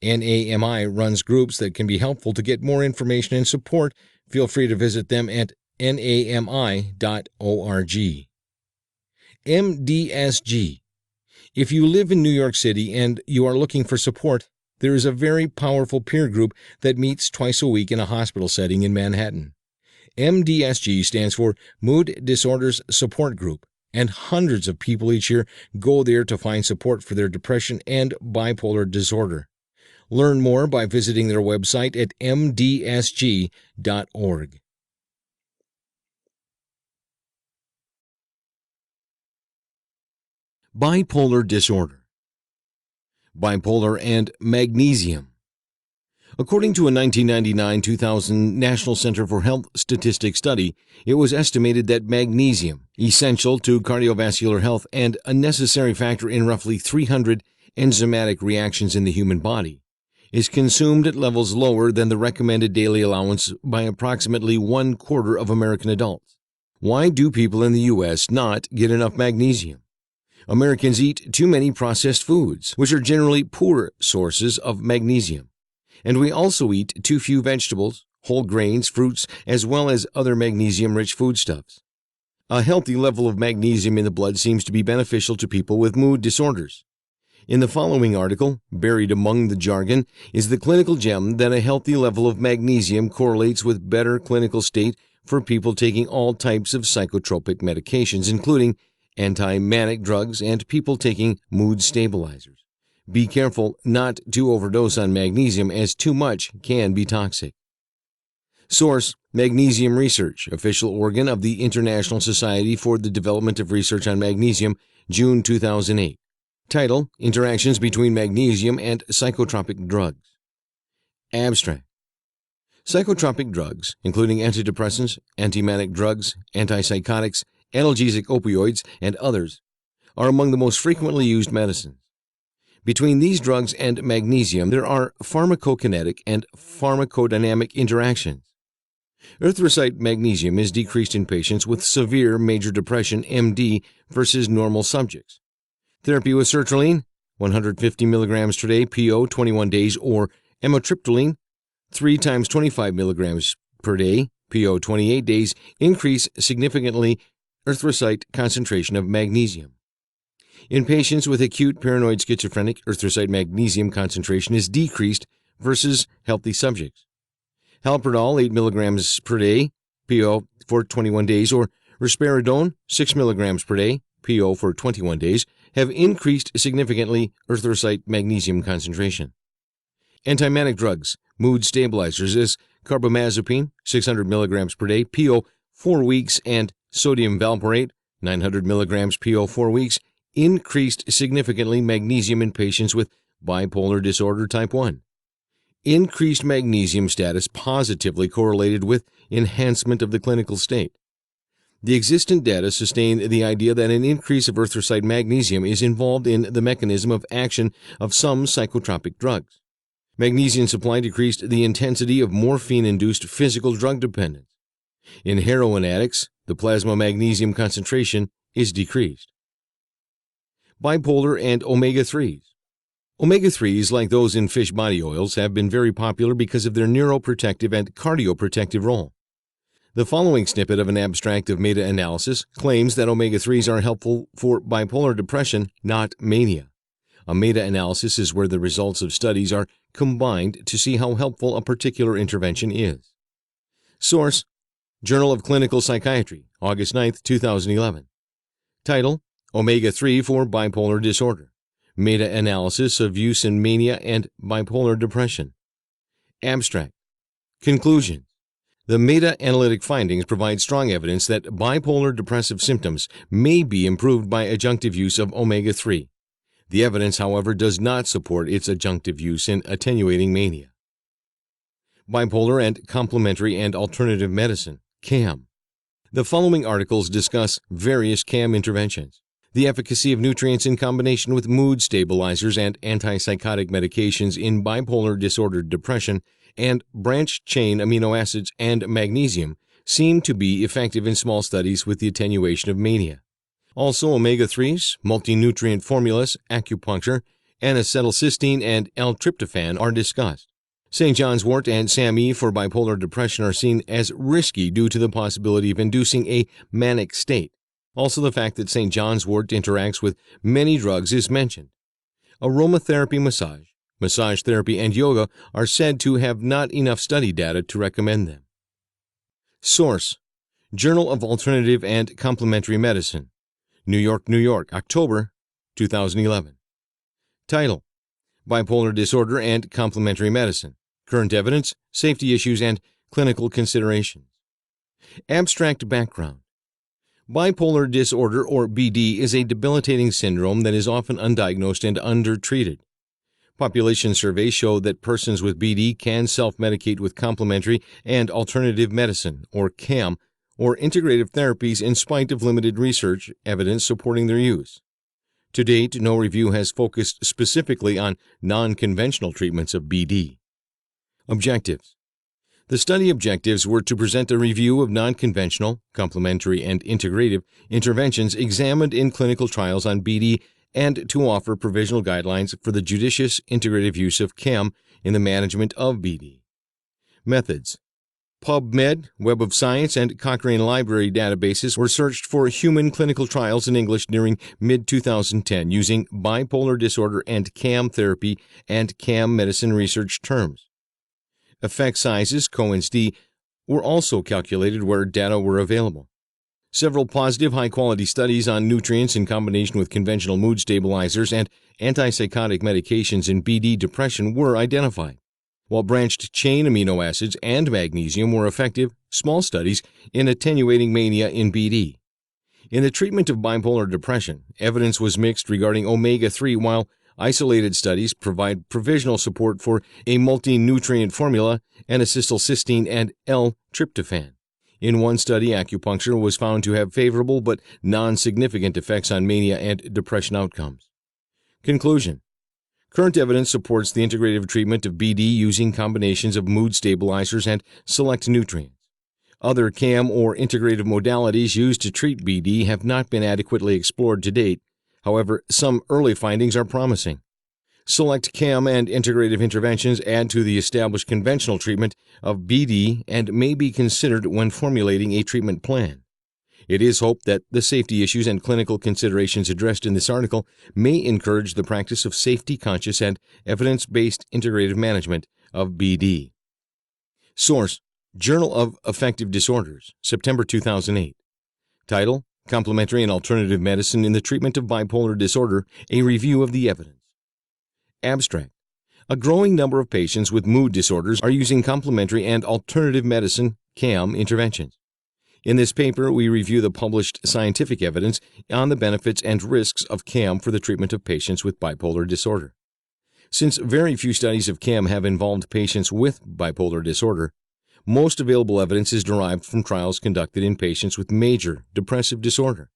NAMI runs groups that can be helpful. To get more information and support, feel free to visit them at nami.org. MDSG. If you live in New York City and you are looking for support, there is a very powerful peer group that meets twice a week in a hospital setting in Manhattan. MDSG stands for Mood Disorders Support Group, and hundreds of people each year go there to find support for their depression and bipolar disorder. Learn more by visiting their website at mdsg.org. Bipolar disorder. Bipolar and magnesium. According to a 1999-2000 National Center for Health Statistics study, it was estimated that magnesium, essential to cardiovascular health and a necessary factor in roughly 300 enzymatic reactions in the human body, is consumed at levels lower than the recommended daily allowance by approximately 1/4 of American adults. Why do people in the U.S. not get enough magnesium? Americans eat too many processed foods, which are generally poor sources of magnesium. And we also eat too few vegetables, whole grains, fruits, as well as other magnesium-rich foodstuffs. A healthy level of magnesium in the blood seems to be beneficial to people with mood disorders. In the following article, buried among the jargon, is the clinical gem that a healthy level of magnesium correlates with better clinical state for people taking all types of psychotropic medications, including anti-manic drugs and people taking mood stabilizers. Be careful not to overdose on magnesium, as too much can be toxic. Source: Magnesium Research, official organ of the International Society for the Development of Research on Magnesium, June 2008. Title: Interactions between magnesium and psychotropic drugs. Abstract: Psychotropic drugs, including antidepressants, anti-manic drugs, antipsychotics, analgesic opioids, and others, are among the most frequently used medicines. Between these drugs and magnesium, there are pharmacokinetic and pharmacodynamic interactions. Erythrocyte magnesium is decreased in patients with severe major depression (MD) versus normal subjects. Therapy with sertraline, 150 mg per day, PO 21 days, or amitriptyline, 3 times 25 mg per day, PO 28 days, increase significantly erythrocyte concentration of magnesium. In patients with acute paranoid schizophrenic, erythrocyte magnesium concentration is decreased versus healthy subjects. Haloperidol, 8 mg per day, PO for 21 days, or risperidone, 6 mg per day, PO for 21 days, have increased significantly erythrocyte magnesium concentration. Antimanic drugs, mood stabilizers, as carbamazepine, 600 mg per day, PO 4 weeks, and sodium valproate, 900 mg PO 4 weeks, increased significantly magnesium in patients with bipolar disorder type 1. Increased magnesium status positively correlated with enhancement of the clinical state. The existent data sustain the idea that an increase of erythrocyte magnesium is involved in the mechanism of action of some psychotropic drugs. Magnesium supply decreased the intensity of morphine-induced physical drug dependence. In heroin addicts, the plasma magnesium concentration is decreased. Bipolar and omega-3s. Omega-3s, like those in fish body oils, have been very popular because of their neuroprotective and cardioprotective role. The following snippet of an abstract of meta-analysis claims that omega-3s are helpful for bipolar depression, not mania. A meta-analysis is where the results of studies are combined to see how helpful a particular intervention is. Source: Journal of Clinical Psychiatry, August 9, 2011. Title: Omega-3 for Bipolar Disorder. Meta-analysis of use in mania and bipolar depression. Abstract. Conclusion: the meta-analytic findings provide strong evidence that bipolar depressive symptoms may be improved by adjunctive use of omega-3. The evidence, however, does not support its adjunctive use in attenuating mania. Bipolar and Complementary and Alternative Medicine, CAM. The following articles discuss various CAM interventions, the efficacy of nutrients in combination with mood stabilizers and antipsychotic medications in bipolar disordered depression, and branched-chain amino acids and magnesium seem to be effective in small studies with the attenuation of mania. Also, omega-3s, multi-nutrient formulas, acupuncture, N-acetylcysteine, and L-tryptophan are discussed. St. John's wort and SAMe for bipolar depression are seen as risky due to the possibility of inducing a manic state. Also, the fact that St. John's wort interacts with many drugs is mentioned. Aromatherapy massage therapy, and yoga are said to have not enough study data to recommend them. Source: Journal of Alternative and Complementary Medicine, New York, October 2011. Title: Bipolar Disorder and Complementary Medicine, Current Evidence, Safety Issues, and Clinical Considerations. Abstract background: bipolar disorder, or BD, is a debilitating syndrome that is often undiagnosed and undertreated. Population surveys show that persons with BD can self-medicate with complementary and alternative medicine, or CAM, or integrative therapies in spite of limited research evidence supporting their use. To date, no review has focused specifically on non-conventional treatments of BD. Objectives: the study objectives were to present a review of non-conventional, complementary, and integrative interventions examined in clinical trials on BD and to offer provisional guidelines for the judicious integrative use of CAM in the management of BD. Methods: PubMed, Web of Science, and Cochrane Library databases were searched for human clinical trials in English during mid-2010 using bipolar disorder and CAM therapy and CAM medicine research terms. Effect sizes, Cohen's d, were also calculated where data were available. Several positive high-quality studies on nutrients in combination with conventional mood stabilizers and antipsychotic medications in BD depression were identified. While branched-chain amino acids and magnesium were effective, small studies in attenuating mania in BD. In the treatment of bipolar depression, evidence was mixed regarding omega-3, while isolated studies provide provisional support for a multi-nutrient formula, N-acetylcysteine, and L-tryptophan. In one study, acupuncture was found to have favorable but non-significant effects on mania and depression outcomes. Conclusion: current evidence supports the integrative treatment of BD using combinations of mood stabilizers and select nutrients. Other CAM or integrative modalities used to treat BD have not been adequately explored to date. However, some early findings are promising. Select CAM and integrative interventions add to the established conventional treatment of BD and may be considered when formulating a treatment plan. It is hoped that the safety issues and clinical considerations addressed in this article may encourage the practice of safety-conscious and evidence-based integrative management of BD. Source: Journal of Affective Disorders, September 2008. Title: Complementary and Alternative Medicine in the Treatment of Bipolar Disorder, a Review of the Evidence. Abstract: a growing number of patients with mood disorders are using complementary and alternative medicine, CAM, interventions. In this paper, we review the published scientific evidence on the benefits and risks of CAM for the treatment of patients with bipolar disorder. Since very few studies of CAM have involved patients with bipolar disorder, most available evidence is derived from trials conducted in patients with major depressive disorder.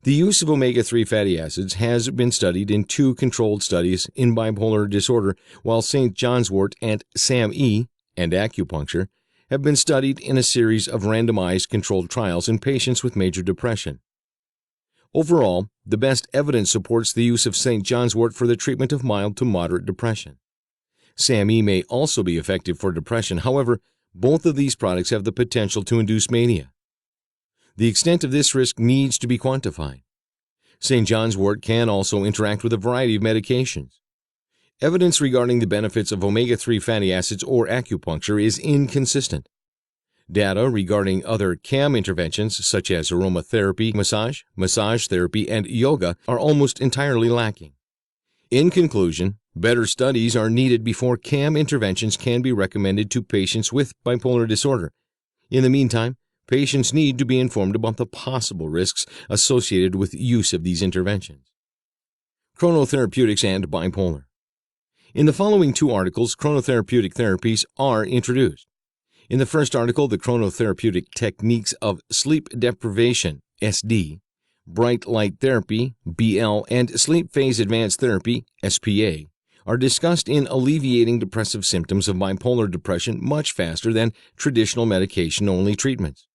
The use of omega-3 fatty acids has been studied in 2 controlled studies in bipolar disorder, while St. John's wort and SAMe and acupuncture have been studied in a series of randomized controlled trials in patients with major depression. Overall, the best evidence supports the use of St. John's wort for the treatment of mild to moderate depression. SAMe may also be effective for depression. However, Both of these products have the potential to induce mania. The extent of this risk needs to be quantified. St. John's wort can also interact with a variety of medications. Evidence regarding the benefits of omega-3 fatty acids or acupuncture is inconsistent. Data regarding other CAM interventions such as aromatherapy, massage therapy, and yoga are almost entirely lacking. In conclusion, better studies are needed before CAM interventions can be recommended to patients with bipolar disorder. In the meantime, patients need to be informed about the possible risks associated with use of these interventions. Chronotherapeutics and bipolar. In the following two articles, chronotherapeutic therapies are introduced. In the first article, the chronotherapeutic techniques of sleep deprivation, SD, bright light therapy, BL, and sleep phase advanced therapy, SPA, are discussed in alleviating depressive symptoms of bipolar depression much faster than traditional medication-only treatments.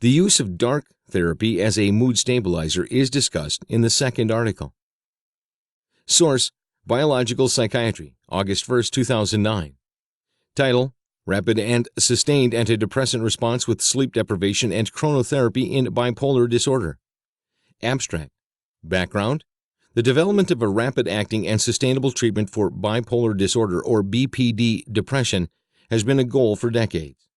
The use of dark therapy as a mood stabilizer is discussed in the second article. Source: Biological Psychiatry, August 1, 2009. Title: Rapid and Sustained Antidepressant Response with Sleep Deprivation and Chronotherapy in Bipolar Disorder. Abstract: Background: The development of a rapid-acting and sustainable treatment for bipolar disorder or BPD depression has been a goal for decades.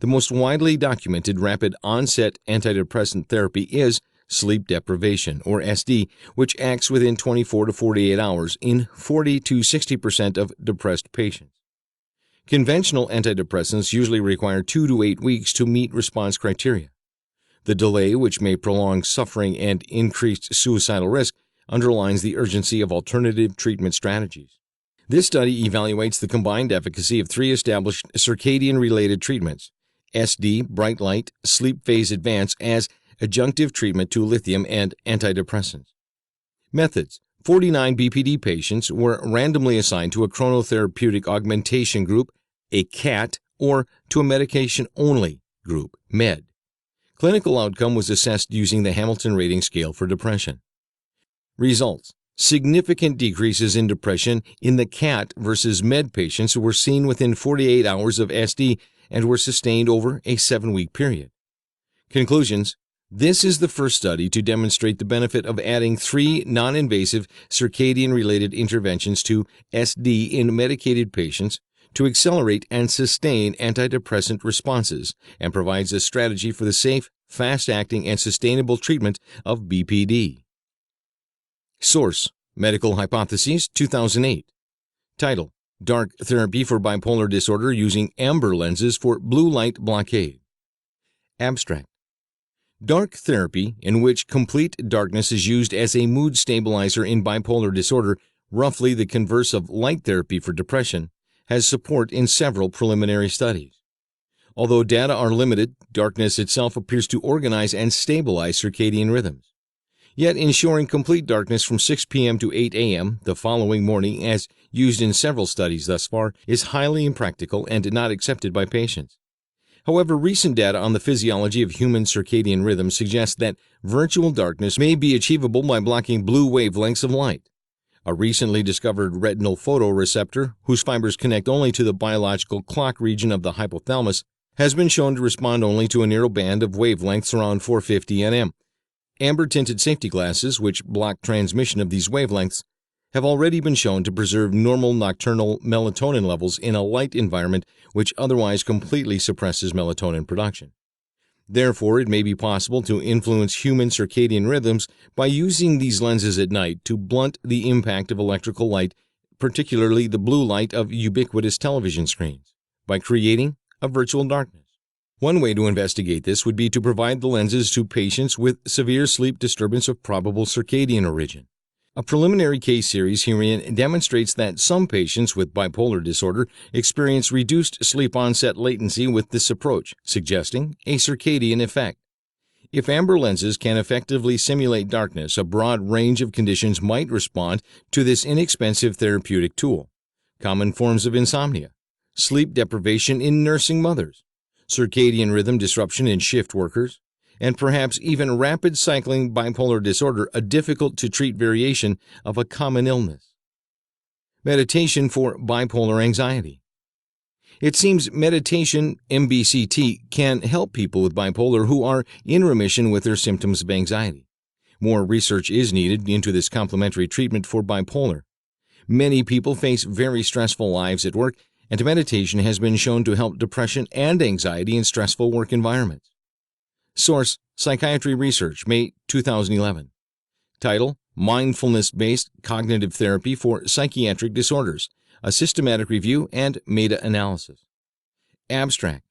The most widely documented rapid-onset antidepressant therapy is sleep deprivation, or SD, which acts within 24 to 48 hours in 40 to 60% of depressed patients. Conventional antidepressants usually require 2 to 8 weeks to meet response criteria. The delay, which may prolong suffering and increased suicidal risk, underlines the urgency of alternative treatment strategies. This study evaluates the combined efficacy of 3 established circadian-related treatments: SD, bright light, sleep phase advance as adjunctive treatment to lithium and antidepressants. Methods: 49 BPD patients were randomly assigned to a chronotherapeutic augmentation group, a CAT, or to a medication-only group, MED. Clinical outcome was assessed using the Hamilton Rating Scale for depression. Results: significant decreases in depression in the CAT versus MED patients were seen within 48 hours of SD and were sustained over a 7-week period. Conclusions: this is the first study to demonstrate the benefit of adding 3 non-invasive circadian-related interventions to SD in medicated patients to accelerate and sustain antidepressant responses, and provides a strategy for the safe, fast-acting, and sustainable treatment of BPD. Source: Medical Hypotheses, 2008. Title: Dark Therapy for Bipolar Disorder Using Amber Lenses for Blue Light Blockade. Abstract: Dark therapy, in which complete darkness is used as a mood stabilizer in bipolar disorder, roughly the converse of light therapy for depression, has support in several preliminary studies. Although data are limited, darkness itself appears to organize and stabilize circadian rhythms. Yet ensuring complete darkness from 6 p.m. to 8 a.m. the following morning, as used in several studies thus far, is highly impractical and not accepted by patients. However, recent data on the physiology of human circadian rhythm suggests that virtual darkness may be achievable by blocking blue wavelengths of light. A recently discovered retinal photoreceptor, whose fibers connect only to the biological clock region of the hypothalamus, has been shown to respond only to a narrow band of wavelengths around 450 nm. Amber-tinted safety glasses, which block transmission of these wavelengths, have already been shown to preserve normal nocturnal melatonin levels in a light environment which otherwise completely suppresses melatonin production. Therefore, it may be possible to influence human circadian rhythms by using these lenses at night to blunt the impact of electrical light, particularly the blue light of ubiquitous television screens, by creating a virtual darkness. One way to investigate this would be to provide the lenses to patients with severe sleep disturbance of probable circadian origin. A preliminary case series herein demonstrates that some patients with bipolar disorder experience reduced sleep onset latency with this approach, suggesting a circadian effect. If amber lenses can effectively simulate darkness, a broad range of conditions might respond to this inexpensive therapeutic tool. Common forms of insomnia, sleep deprivation in nursing mothers, circadian rhythm disruption in shift workers, and perhaps even rapid cycling bipolar disorder, a difficult-to-treat variation of a common illness. Meditation for bipolar anxiety. It seems meditation, MBCT, can help people with bipolar who are in remission with their symptoms of anxiety. More research is needed into this complementary treatment for bipolar. Many people face very stressful lives at work, and meditation has been shown to help depression and anxiety in stressful work environments. Source: Psychiatry Research, May 2011. Title: Mindfulness-Based Cognitive Therapy for Psychiatric Disorders, a Systematic Review and Meta-Analysis. Abstract: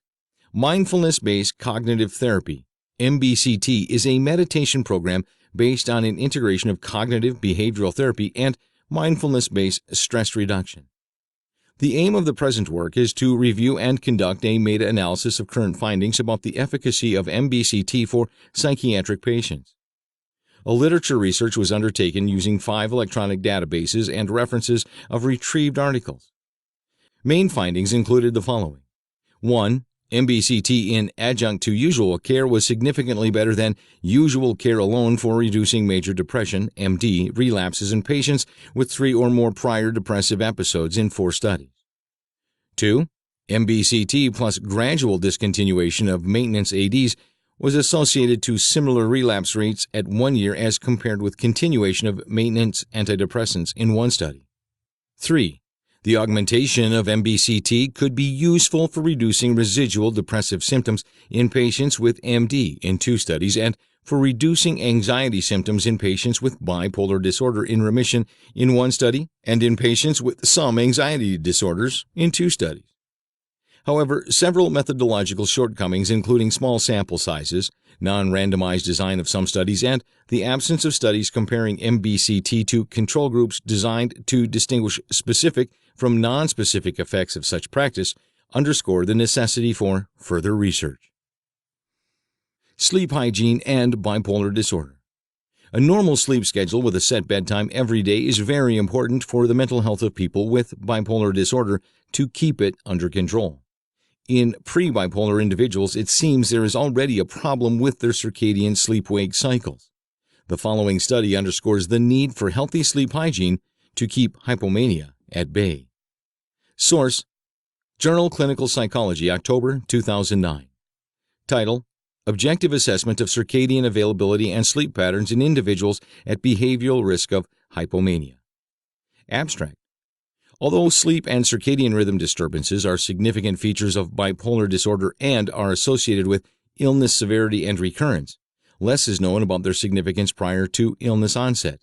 Mindfulness-Based Cognitive Therapy, MBCT, is a meditation program based on an integration of cognitive behavioral therapy and mindfulness-based stress reduction. The aim of the present work is to review and conduct a meta-analysis of current findings about the efficacy of MBCT for psychiatric patients. A literature research was undertaken using 5 electronic databases and references of retrieved articles. Main findings included the following. 1. MBCT in adjunct to usual care was significantly better than usual care alone for reducing major depression, MD, relapses in patients with 3 or more prior depressive episodes in 4 studies. 2. MBCT plus gradual discontinuation of maintenance ADs was associated to similar relapse rates at 1 year as compared with continuation of maintenance antidepressants in 1 study. 3. The augmentation of MBCT could be useful for reducing residual depressive symptoms in patients with MD in 2 studies and for reducing anxiety symptoms in patients with bipolar disorder in remission in 1 study and in patients with some anxiety disorders in 2 studies. However, several methodological shortcomings, including small sample sizes, non-randomized design of some studies, and the absence of studies comparing MBCT to control groups designed to distinguish specific from non-specific effects of such practice, underscore the necessity for further research. Sleep hygiene and bipolar disorder. A normal sleep schedule with a set bedtime every day is very important for the mental health of people with bipolar disorder to keep it under control. In pre-bipolar individuals, it seems there is already a problem with their circadian sleep-wake cycles. The following study underscores the need for healthy sleep hygiene to keep hypomania at bay. Source: Journal Clinical Psychology, October 2009. Title: Objective Assessment of Circadian Availability and Sleep Patterns in Individuals at Behavioral Risk of Hypomania. Abstract: Although sleep and circadian rhythm disturbances are significant features of bipolar disorder and are associated with illness severity and recurrence, less is known about their significance prior to illness onset.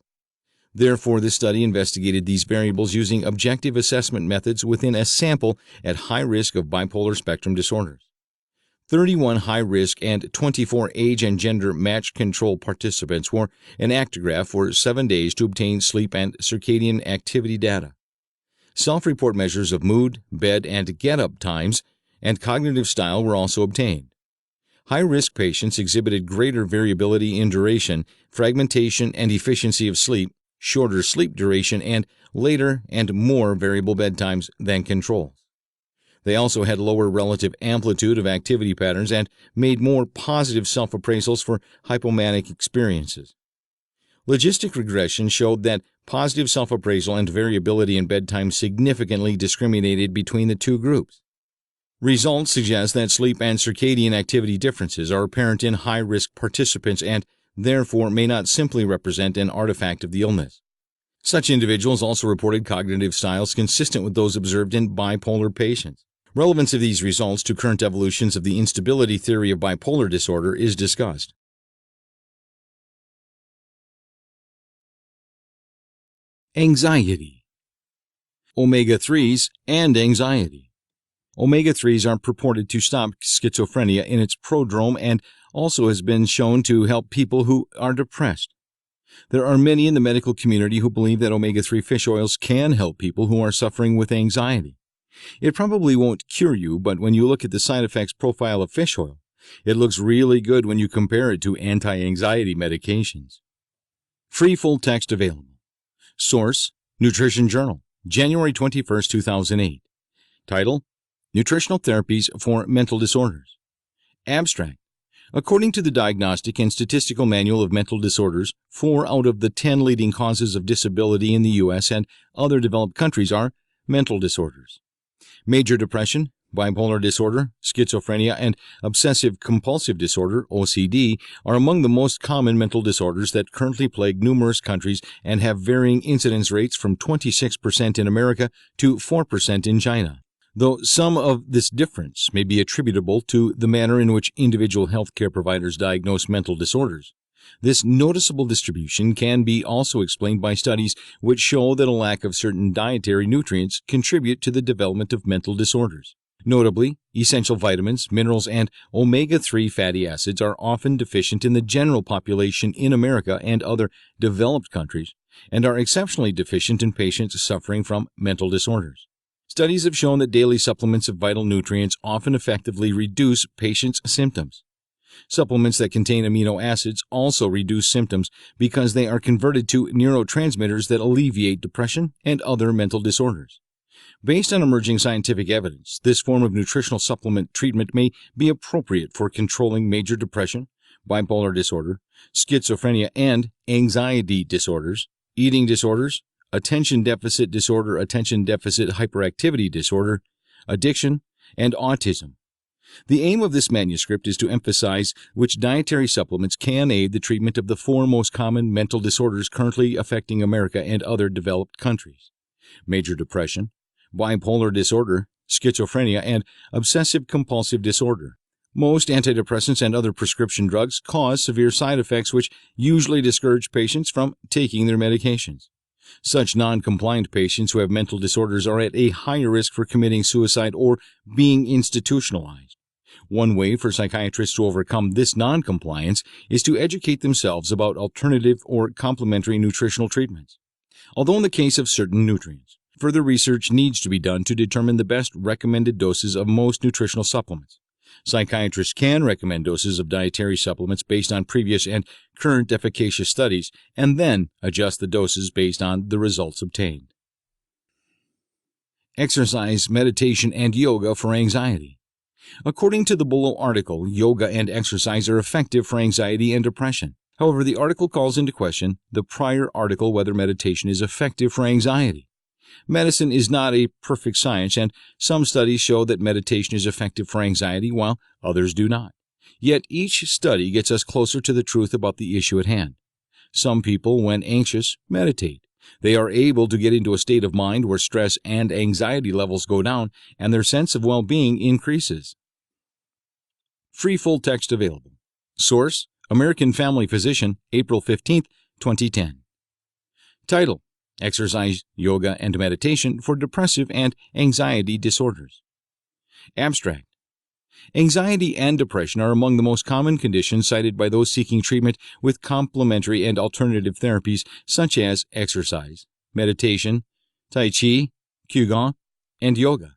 Therefore, this study investigated these variables using objective assessment methods within a sample at high risk of bipolar spectrum disorders. 31 high-risk and 24 age and gender match control participants wore an actigraph for 7 days to obtain sleep and circadian activity data. Self-report measures of mood, bed, and get-up times and cognitive style were also obtained. High-risk patients exhibited greater variability in duration, fragmentation, and efficiency of sleep, shorter sleep duration, and later and more variable bedtimes than controls. They also had lower relative amplitude of activity patterns and made more positive self-appraisals for hypomanic experiences. Logistic regression showed that positive self-appraisal and variability in bedtime significantly discriminated between the 2 groups. Results suggest that sleep and circadian activity differences are apparent in high-risk participants and therefore may not simply represent an artifact of the illness. Such individuals also reported cognitive styles consistent with those observed in bipolar patients. Relevance of these results to current evolutions of the instability theory of bipolar disorder is discussed. Anxiety. Omega-3s and anxiety. Omega-3s are purported to stop schizophrenia in its prodrome and also has been shown to help people who are depressed. There are many in the medical community who believe that omega-3 fish oils can help people who are suffering with anxiety. It probably won't cure you, but when you look at the side effects profile of fish oil, it looks really good when you compare it to anti-anxiety medications. Free full text available. Source: Nutrition Journal, January 21, 2008. Title: Nutritional Therapies for Mental Disorders. Abstract: According to the Diagnostic and Statistical Manual of Mental Disorders, 4 out of the 10 leading causes of disability in the U.S. and other developed countries are mental disorders. Major depression, bipolar disorder, schizophrenia, and obsessive-compulsive disorder, OCD, are among the most common mental disorders that currently plague numerous countries and have varying incidence rates from 26% in America to 4% in China. Though some of this difference may be attributable to the manner in which individual healthcare providers diagnose mental disorders, this noticeable distribution can be also explained by studies which show that a lack of certain dietary nutrients contribute to the development of mental disorders. Notably, essential vitamins, minerals, and omega-3 fatty acids are often deficient in the general population in America and other developed countries, and are exceptionally deficient in patients suffering from mental disorders. Studies have shown that daily supplements of vital nutrients often effectively reduce patients' symptoms. Supplements that contain amino acids also reduce symptoms because they are converted to neurotransmitters that alleviate depression and other mental disorders. Based on emerging scientific evidence, this form of nutritional supplement treatment may be appropriate for controlling major depression, bipolar disorder, schizophrenia, and anxiety disorders, eating disorders, attention deficit disorder, attention deficit hyperactivity disorder, addiction, and autism. The aim of this manuscript is to emphasize which dietary supplements can aid the treatment of the four most common mental disorders currently affecting America and other developed countries: major depression, bipolar disorder, schizophrenia, and obsessive-compulsive disorder. Most antidepressants and other prescription drugs cause severe side effects which usually discourage patients from taking their medications. Such non-compliant patients who have mental disorders are at a higher risk for committing suicide or being institutionalized. One way for psychiatrists to overcome this non-compliance is to educate themselves about alternative or complementary nutritional treatments. Although in the case of certain nutrients, further research needs to be done to determine the best recommended doses of most nutritional supplements. Psychiatrists can recommend doses of dietary supplements based on previous and current efficacious studies, and then adjust the doses based on the results obtained. Exercise, meditation, and yoga for anxiety. According to the below article, yoga and exercise are effective for anxiety and depression. However, the article calls into question the prior article whether meditation is effective for anxiety. Medicine is not a perfect science, and some studies show that meditation is effective for anxiety while others do not. Yet each study gets us closer to the truth about the issue at hand. Some people, when anxious, meditate. They are able to get into a state of mind where stress and anxiety levels go down and their sense of well-being increases. Free full text available. Source: American Family Physician, April 15, 2010. Title: Exercise, Yoga, and Meditation for Depressive and Anxiety Disorders. Abstract: Anxiety and depression are among the most common conditions cited by those seeking treatment with complementary and alternative therapies such as exercise, meditation, Tai Chi, Qigong, and yoga.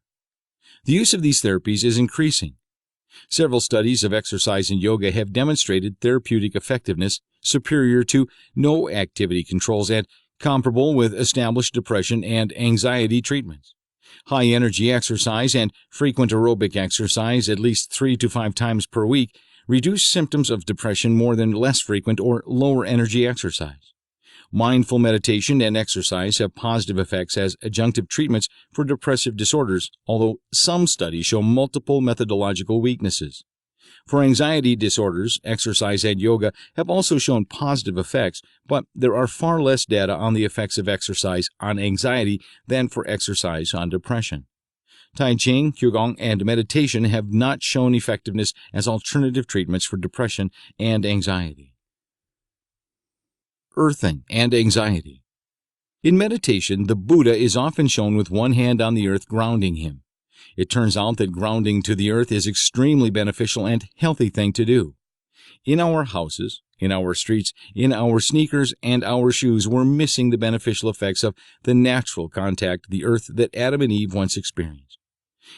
The use of these therapies is increasing. Several studies of exercise and yoga have demonstrated therapeutic effectiveness superior to no activity controls and comparable with established depression and anxiety treatments. High-energy exercise and frequent aerobic exercise at least 3 to 5 times per week reduce symptoms of depression more than less frequent or lower-energy exercise. Mindful meditation and exercise have positive effects as adjunctive treatments for depressive disorders, although some studies show multiple methodological weaknesses. For anxiety disorders, exercise and yoga have also shown positive effects, but there are far less data on the effects of exercise on anxiety than for exercise on depression. Tai Chi, Qigong, and meditation have not shown effectiveness as alternative treatments for depression and anxiety. Earthing and anxiety. In meditation, the Buddha is often shown with one hand on the earth grounding him. It turns out that grounding to the earth is extremely beneficial and healthy thing to do. In our houses, in our streets, in our sneakers and our shoes, we're missing the beneficial effects of the natural contact the earth that Adam and Eve once experienced.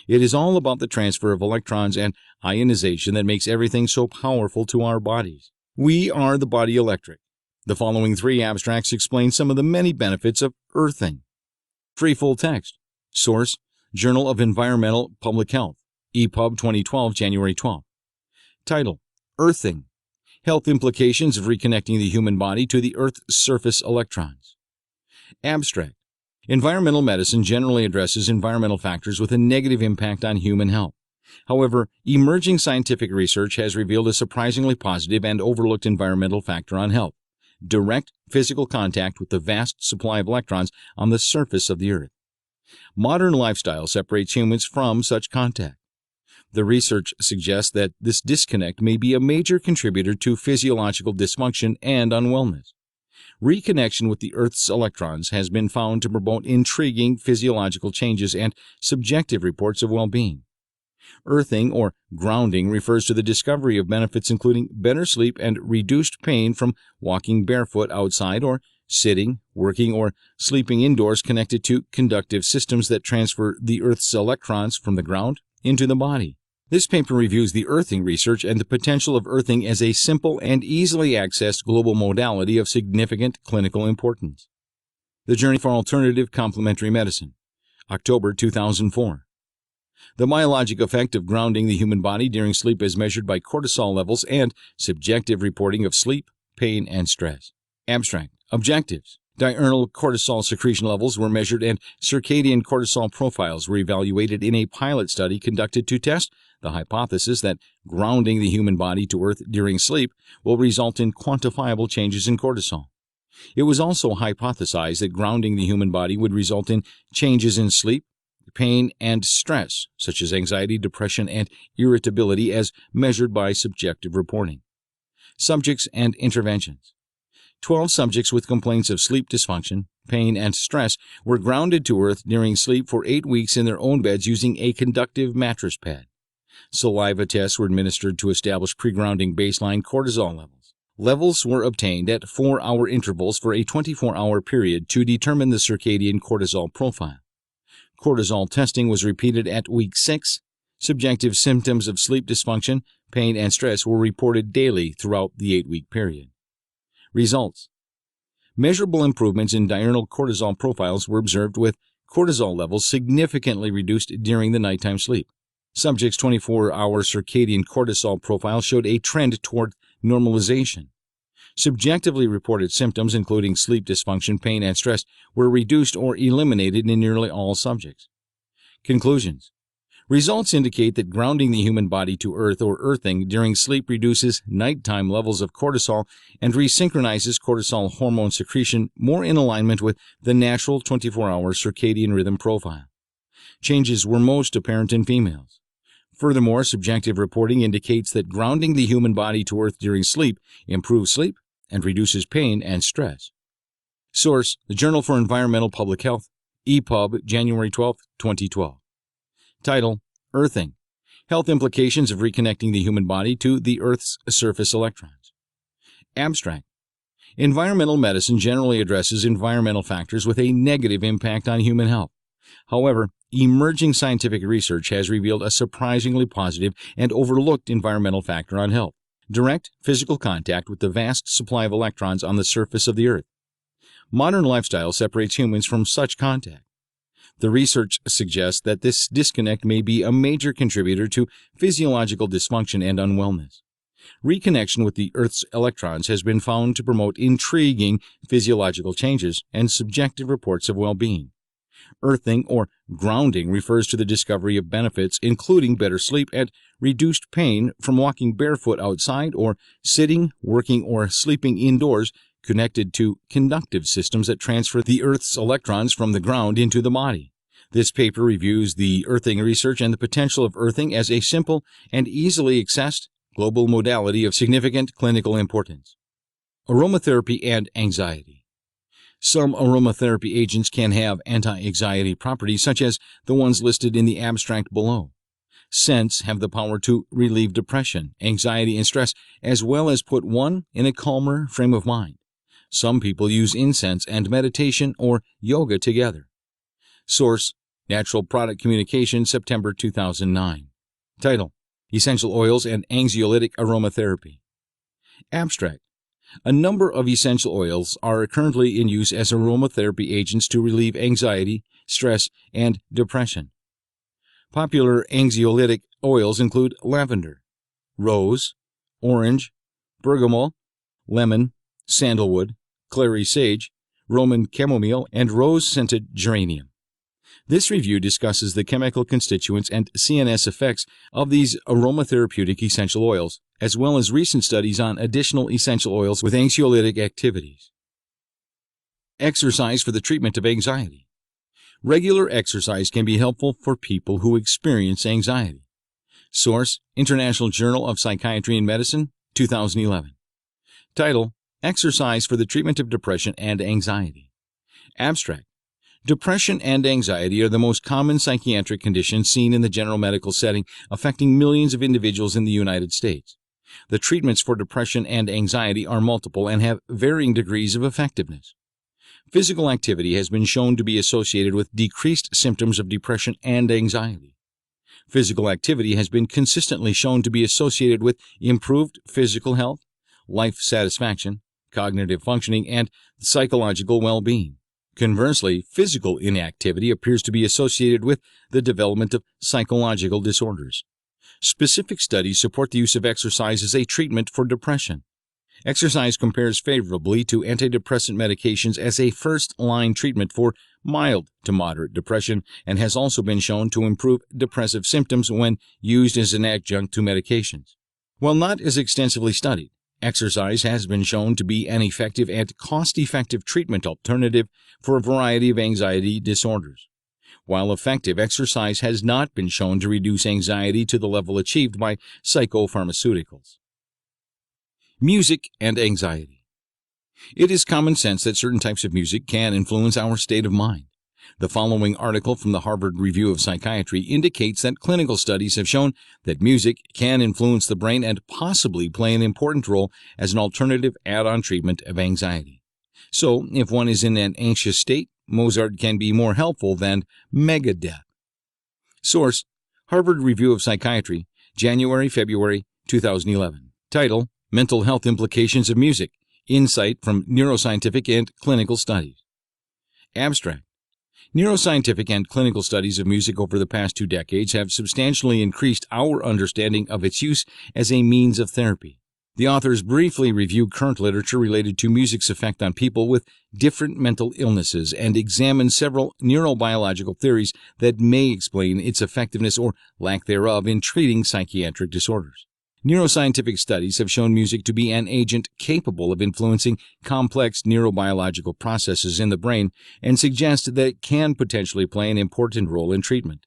It is all about the transfer of electrons and ionization that makes everything so powerful to our bodies. We are the body electric. The following 3 abstracts explain some of the many benefits of earthing. Free full text. Source: Journal of Environmental Public Health, EPUB 2012, January 12. Title: Earthing: Health Implications of Reconnecting the Human Body to the Earth's Surface Electrons. Abstract: Environmental medicine generally addresses environmental factors with a negative impact on human health. However, emerging scientific research has revealed a surprisingly positive and overlooked environmental factor on health: direct physical contact with the vast supply of electrons on the surface of the Earth. Modern lifestyle separates humans from such contact. The research suggests that this disconnect may be a major contributor to physiological dysfunction and unwellness. Reconnection with the Earth's electrons has been found to promote intriguing physiological changes and subjective reports of well-being. Earthing or grounding refers to the discovery of benefits including better sleep and reduced pain from walking barefoot outside or sitting, working, or sleeping indoors connected to conductive systems that transfer the Earth's electrons from the ground into the body. This paper reviews the earthing research and the potential of earthing as a simple and easily accessed global modality of significant clinical importance. The Journey for Alternative Complementary Medicine, October 2004. The biologic effect of grounding the human body during sleep is measured by cortisol levels and subjective reporting of sleep, pain, and stress. Abstract. Objectives. Diurnal cortisol secretion levels were measured and circadian cortisol profiles were evaluated in a pilot study conducted to test the hypothesis that grounding the human body to Earth during sleep will result in quantifiable changes in cortisol. It was also hypothesized that grounding the human body would result in changes in sleep, pain, and stress, such as anxiety, depression, and irritability as measured by subjective reporting. Subjects and interventions. 12 subjects with complaints of sleep dysfunction, pain, and stress were grounded to Earth during sleep for 8 weeks in their own beds using a conductive mattress pad. Saliva tests were administered to establish pre-grounding baseline cortisol levels. Levels were obtained at 4-hour intervals for a 24-hour period to determine the circadian cortisol profile. Cortisol testing was repeated at week 6. Subjective symptoms of sleep dysfunction, pain, and stress were reported daily throughout the 8-week period. Results. Measurable improvements in diurnal cortisol profiles were observed with cortisol levels significantly reduced during the nighttime sleep. Subjects' 24-hour circadian cortisol profile showed a trend toward normalization. Subjectively reported symptoms, including sleep dysfunction, pain, and stress, were reduced or eliminated in nearly all subjects. Conclusions. Results indicate that grounding the human body to Earth or earthing during sleep reduces nighttime levels of cortisol and resynchronizes cortisol hormone secretion more in alignment with the natural 24-hour circadian rhythm profile. Changes were most apparent in females. Furthermore, subjective reporting indicates that grounding the human body to Earth during sleep improves sleep and reduces pain and stress. Source: The Journal for Environmental Public Health, EPUB, January 12, 2012. Title: Earthing: Health Implications of Reconnecting the Human Body to the Earth's Surface Electrons. Abstract: Environmental medicine generally addresses environmental factors with a negative impact on human health. However, emerging scientific research has revealed a surprisingly positive and overlooked environmental factor on health: direct physical contact with the vast supply of electrons on the surface of the Earth. Modern lifestyle separates humans from such contact. The research suggests that this disconnect may be a major contributor to physiological dysfunction and unwellness. Reconnection with the Earth's electrons has been found to promote intriguing physiological changes and subjective reports of well-being. Earthing or grounding refers to the discovery of benefits including better sleep and reduced pain from walking barefoot outside or sitting, working, or sleeping indoors connected to conductive systems that transfer the Earth's electrons from the ground into the body. This paper reviews the earthing research and the potential of earthing as a simple and easily accessed global modality of significant clinical importance. Aromatherapy and anxiety. Some aromatherapy agents can have anti-anxiety properties such as the ones listed in the abstract below. Scents have the power to relieve depression, anxiety, and stress, as well as put one in a calmer frame of mind. Some people use incense and meditation or yoga together. Source: Natural Product Communication, September 2009. Title: Essential Oils and Anxiolytic Aromatherapy. Abstract: A number of essential oils are currently in use as aromatherapy agents to relieve anxiety, stress, and depression. Popular anxiolytic oils include lavender, rose, orange, bergamot, lemon, sandalwood, clary sage, Roman chamomile, and rose-scented geranium. This review discusses the chemical constituents and CNS effects of these aromatherapeutic essential oils, as well as recent studies on additional essential oils with anxiolytic activities. Exercise for the treatment of anxiety. Regular exercise can be helpful for people who experience anxiety. Source: International Journal of Psychiatry and Medicine, 2011. Title: Exercise for the Treatment of Depression and Anxiety. Abstract: Depression and anxiety are the most common psychiatric conditions seen in the general medical setting, affecting millions of individuals in the United States. The treatments for depression and anxiety are multiple and have varying degrees of effectiveness. Physical activity has been shown to be associated with decreased symptoms of depression and anxiety. Physical activity has been consistently shown to be associated with improved physical health, life satisfaction, cognitive functioning, and psychological well-being. Conversely, physical inactivity appears to be associated with the development of psychological disorders. Specific studies support the use of exercise as a treatment for depression. Exercise compares favorably to antidepressant medications as a first-line treatment for mild to moderate depression and has also been shown to improve depressive symptoms when used as an adjunct to medications. While not as extensively studied, exercise has been shown to be an effective and cost-effective treatment alternative for a variety of anxiety disorders. While effective, exercise has not been shown to reduce anxiety to the level achieved by psychopharmaceuticals. Music and anxiety. It is common sense that certain types of music can influence our state of mind. The following article from the Harvard Review of Psychiatry indicates that clinical studies have shown that music can influence the brain and possibly play an important role as an alternative add-on treatment of anxiety. So, if one is in an anxious state, Mozart can be more helpful than Megadeth. Source: Harvard Review of Psychiatry, January-February 2011. Title: Mental Health Implications of Music. Insight from Neuroscientific and Clinical Studies. Abstract: Neuroscientific and clinical studies of music over the past 2 decades have substantially increased our understanding of its use as a means of therapy. The authors briefly review current literature related to music's effect on people with different mental illnesses and examine several neurobiological theories that may explain its effectiveness or lack thereof in treating psychiatric disorders. Neuroscientific studies have shown music to be an agent capable of influencing complex neurobiological processes in the brain and suggest that it can potentially play an important role in treatment.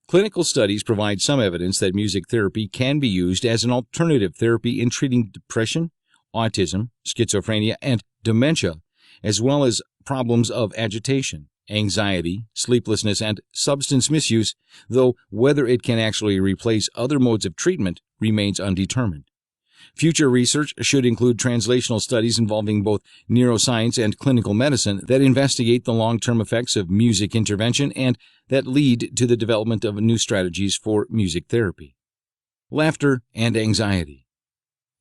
Clinical studies provide some evidence that music therapy can be used as an alternative therapy in treating depression, autism, schizophrenia, and dementia, as well as problems of agitation, anxiety, sleeplessness, and substance misuse, though whether it can actually replace other modes of treatment remains undetermined. Future research should include translational studies involving both neuroscience and clinical medicine that investigate the long-term effects of music intervention and that lead to the development of new strategies for music therapy. Laughter and anxiety.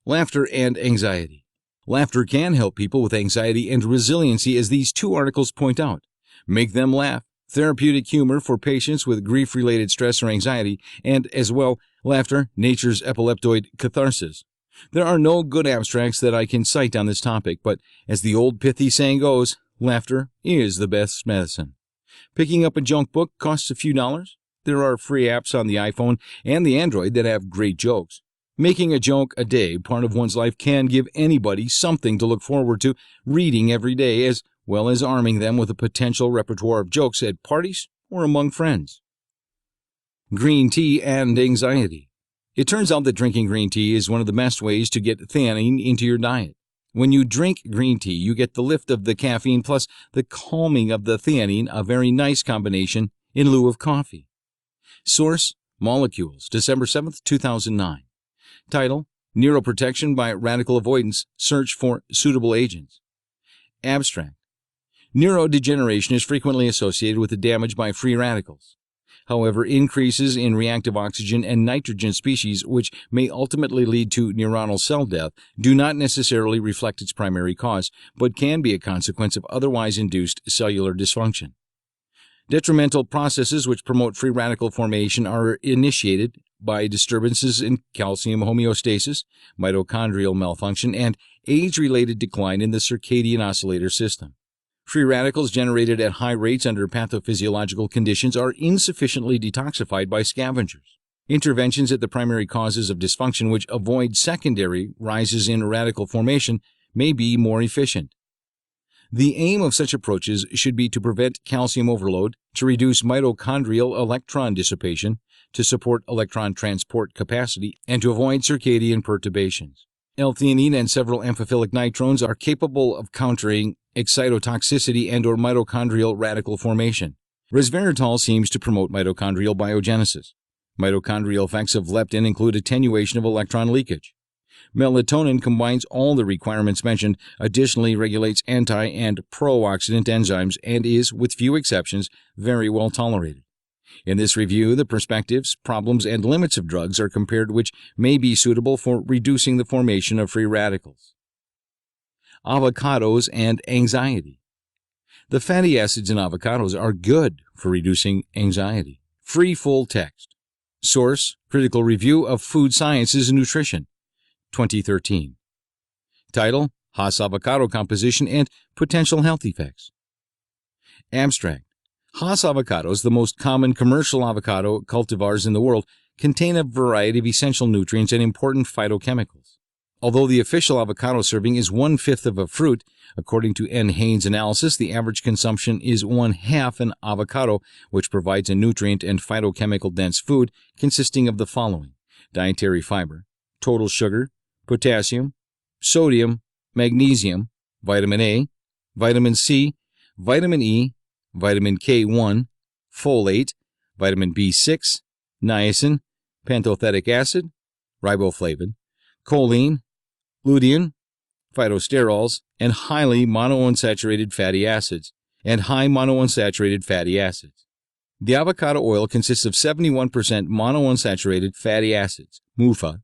Laughter and anxiety. Laughter can help people with anxiety and resiliency, as these 2 articles point out. Make them laugh. Therapeutic humor for patients with grief-related stress or anxiety, and as well, laughter, nature's epileptoid catharsis. There are no good abstracts that I can cite on this topic, but as the old pithy saying goes, laughter is the best medicine. Picking up a junk book costs a few dollars. There are free apps on the iPhone and the Android that have great jokes. Making a joke a day part of one's life can give anybody something to look forward to reading every day, as well as arming them with a potential repertoire of jokes at parties or among friends. Green tea and anxiety. It turns out that drinking green tea is one of the best ways to get theanine into your diet. When you drink green tea, you get the lift of the caffeine plus the calming of the theanine, a very nice combination in lieu of coffee. Source: Molecules, December 7, 2009. Title: Neuroprotection by Radical Avoidance, Search for Suitable Agents. Abstract: Neurodegeneration is frequently associated with the damage by free radicals. However, increases in reactive oxygen and nitrogen species, which may ultimately lead to neuronal cell death, do not necessarily reflect its primary cause, but can be a consequence of otherwise induced cellular dysfunction. Detrimental processes which promote free radical formation are initiated by disturbances in calcium homeostasis, mitochondrial malfunction, and age-related decline in the circadian oscillator system. Free radicals generated at high rates under pathophysiological conditions are insufficiently detoxified by scavengers. Interventions at the primary causes of dysfunction which avoid secondary rises in radical formation may be more efficient. The aim of such approaches should be to prevent calcium overload, to reduce mitochondrial electron dissipation, to support electron transport capacity, and to avoid circadian perturbations. L-theanine and several amphiphilic nitrones are capable of countering excitotoxicity and/or mitochondrial radical formation. Resveratrol seems to promote mitochondrial biogenesis. Mitochondrial effects of leptin include attenuation of electron leakage. Melatonin combines all the requirements mentioned, additionally regulates anti- and pro-oxidant enzymes, and is, with few exceptions, very well tolerated. In this review, the perspectives, problems, and limits of drugs are compared which may be suitable for reducing the formation of free radicals. Avocados and anxiety. The fatty acids in avocados are good for reducing anxiety. Free full text. Source: Critical Review of Food Sciences and Nutrition, 2013. Title: Hass avocado composition and potential health effects. Abstract: Hass avocados, the most common commercial avocado cultivars in the world, contain a variety of essential nutrients and important phytochemicals. Although the official avocado serving is 1/5 of a fruit, according to N. Haynes' analysis, the average consumption is 1/2 an avocado, which provides a nutrient and phytochemical-dense food consisting of the following: dietary fiber, total sugar, potassium, sodium, magnesium, vitamin A, vitamin C, vitamin E, vitamin K1, folate, vitamin B6, niacin, pantothenic acid, riboflavin, choline, lutein, phytosterols, and highly monounsaturated fatty acids, and high monounsaturated fatty acids. The avocado oil consists of 71% monounsaturated fatty acids, MUFA,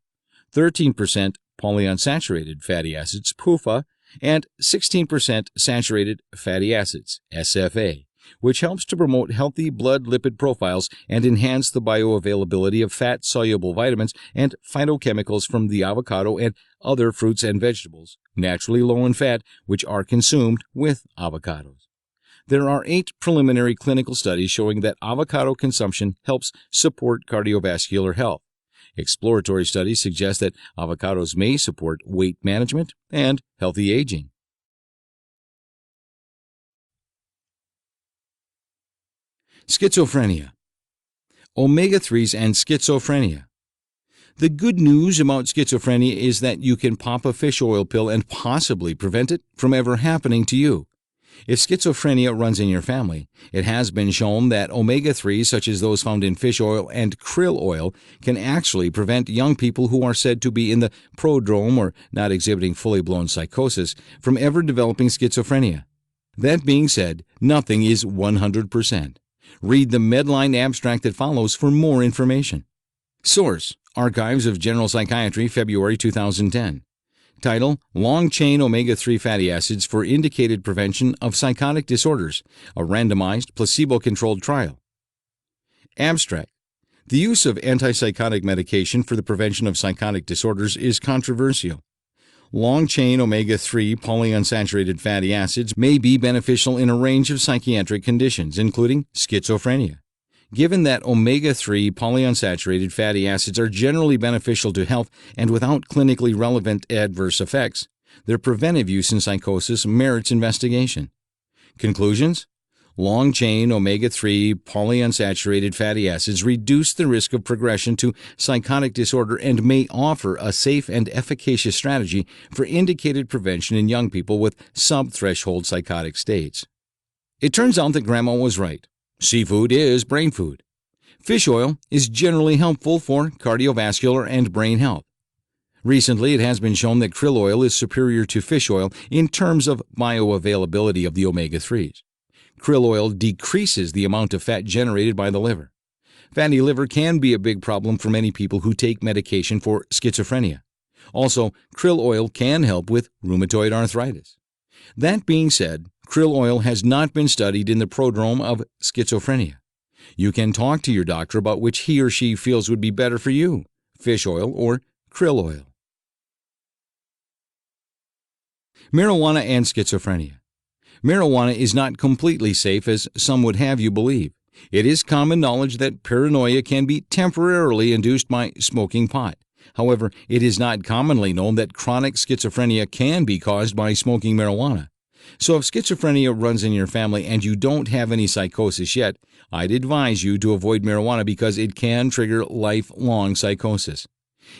13% polyunsaturated fatty acids, PUFA, and 16% saturated fatty acids, SFA, which helps to promote healthy blood lipid profiles and enhance the bioavailability of fat-soluble vitamins and phytochemicals from the avocado and other fruits and vegetables, naturally low in fat, which are consumed with avocados. There are 8 preliminary clinical studies showing that avocado consumption helps support cardiovascular health. Exploratory studies suggest that avocados may support weight management and healthy aging. Schizophrenia. Omega-3s and schizophrenia. The good news about schizophrenia is that you can pop a fish oil pill and possibly prevent it from ever happening to you. If schizophrenia runs in your family, it has been shown that omega-3s, such as those found in fish oil and krill oil, can actually prevent young people who are said to be in the prodrome or not exhibiting fully blown psychosis from ever developing schizophrenia. That being said, nothing is 100%. Read the Medline abstract that follows for more information. Source: Archives of General Psychiatry, February 2010. Title: Long-Chain Omega-3 Fatty Acids for Indicated Prevention of Psychotic Disorders, a randomized, placebo-controlled trial. Abstract: The use of antipsychotic medication for the prevention of psychotic disorders is controversial. Long-chain omega-3 polyunsaturated fatty acids may be beneficial in a range of psychiatric conditions, including schizophrenia. Given that omega-3 polyunsaturated fatty acids are generally beneficial to health and without clinically relevant adverse effects, their preventive use in psychosis merits investigation. Conclusions: Long-chain omega-3 polyunsaturated fatty acids reduce the risk of progression to psychotic disorder and may offer a safe and efficacious strategy for indicated prevention in young people with sub-threshold psychotic states. It turns out that Grandma was right. Seafood is brain food. Fish oil is generally helpful for cardiovascular and brain health. Recently, it has been shown that krill oil is superior to fish oil in terms of bioavailability of the omega-3s. Krill oil decreases the amount of fat generated by the liver. Fatty liver can be a big problem for many people who take medication for schizophrenia. Also, krill oil can help with rheumatoid arthritis. That being said, krill oil has not been studied in the prodrome of schizophrenia. You can talk to your doctor about which he or she feels would be better for you, fish oil or krill oil. Marijuana and schizophrenia. Marijuana is not completely safe as some would have you believe. It is common knowledge that paranoia can be temporarily induced by smoking pot. However, it is not commonly known that chronic schizophrenia can be caused by smoking marijuana. So if schizophrenia runs in your family and you don't have any psychosis yet, I'd advise you to avoid marijuana because it can trigger lifelong psychosis.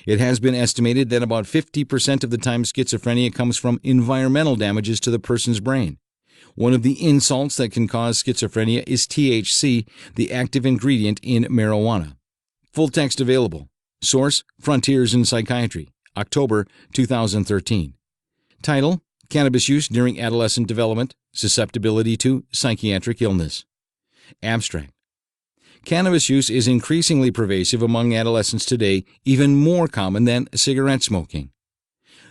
It has been estimated that about 50% of the time schizophrenia comes from environmental damages to the person's brain. One of the insults that can cause schizophrenia is THC, the active ingredient in marijuana. Full text available. Source: Frontiers in Psychiatry, October 2013. Title: Cannabis Use During Adolescent Development, Susceptibility to Psychiatric Illness. Abstract: Cannabis use is increasingly pervasive among adolescents today, even more common than cigarette smoking.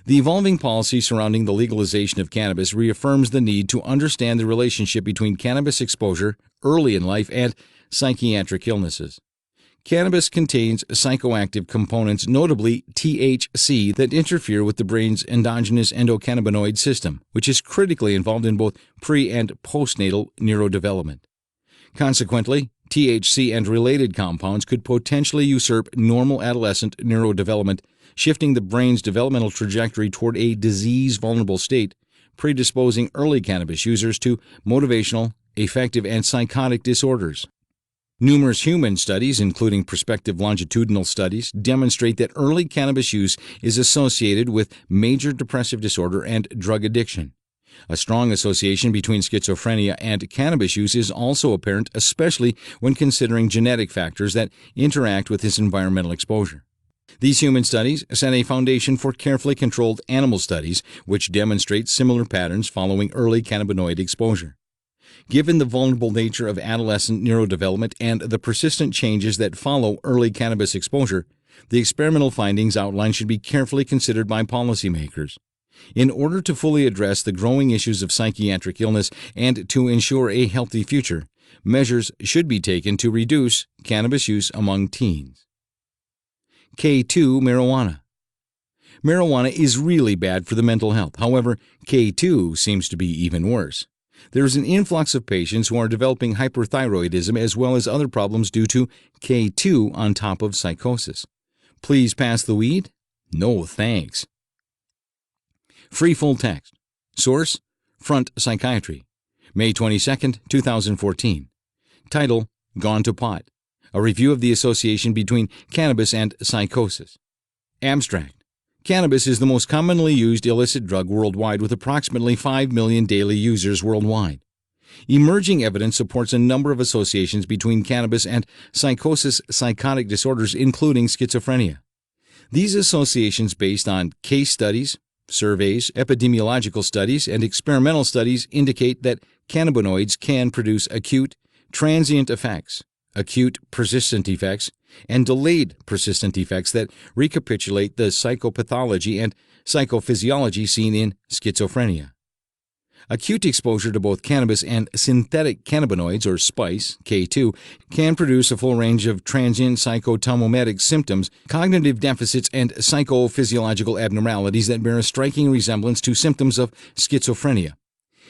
The evolving policy surrounding the legalization of cannabis reaffirms the need to understand the relationship between cannabis exposure early in life and psychiatric illnesses. Cannabis contains psychoactive components, notably THC, that interfere with the brain's endogenous endocannabinoid system, which is critically involved in both pre- and postnatal neurodevelopment. Consequently, THC and related compounds could potentially usurp normal adolescent neurodevelopment, shifting the brain's developmental trajectory toward a disease-vulnerable state, predisposing early cannabis users to motivational, affective, and psychotic disorders. Numerous human studies, including prospective longitudinal studies, demonstrate that early cannabis use is associated with major depressive disorder and drug addiction. A strong association between schizophrenia and cannabis use is also apparent, especially when considering genetic factors that interact with this environmental exposure. These human studies set a foundation for carefully controlled animal studies, which demonstrate similar patterns following early cannabinoid exposure. Given the vulnerable nature of adolescent neurodevelopment and the persistent changes that follow early cannabis exposure, the experimental findings outlined should be carefully considered by policymakers. In order to fully address the growing issues of psychiatric illness and to ensure a healthy future, measures should be taken to reduce cannabis use among teens. K2 marijuana. Marijuana is really bad for the mental health. However, K2 seems to be even worse. There is an influx of patients who are developing hyperthyroidism as well as other problems due to K2 on top of psychosis. Please pass the weed? No, thanks. Free full text. Source: Front Psychiatry, May 22, 2014. Title: Gone to Pot. A review of the association between cannabis and psychosis. Abstract: Cannabis is the most commonly used illicit drug worldwide, with approximately 5 million daily users worldwide. Emerging evidence supports a number of associations between cannabis and psychotic disorders, including schizophrenia. These associations, based on case studies, surveys, epidemiological studies, and experimental studies, indicate that cannabinoids can produce acute, transient effects, acute persistent effects, and delayed persistent effects that recapitulate the psychopathology and psychophysiology seen in schizophrenia. Acute exposure to both cannabis and synthetic cannabinoids, or SPICE, K2, can produce a full range of transient psychotomomimetic symptoms, cognitive deficits, and psychophysiological abnormalities that bear a striking resemblance to symptoms of schizophrenia.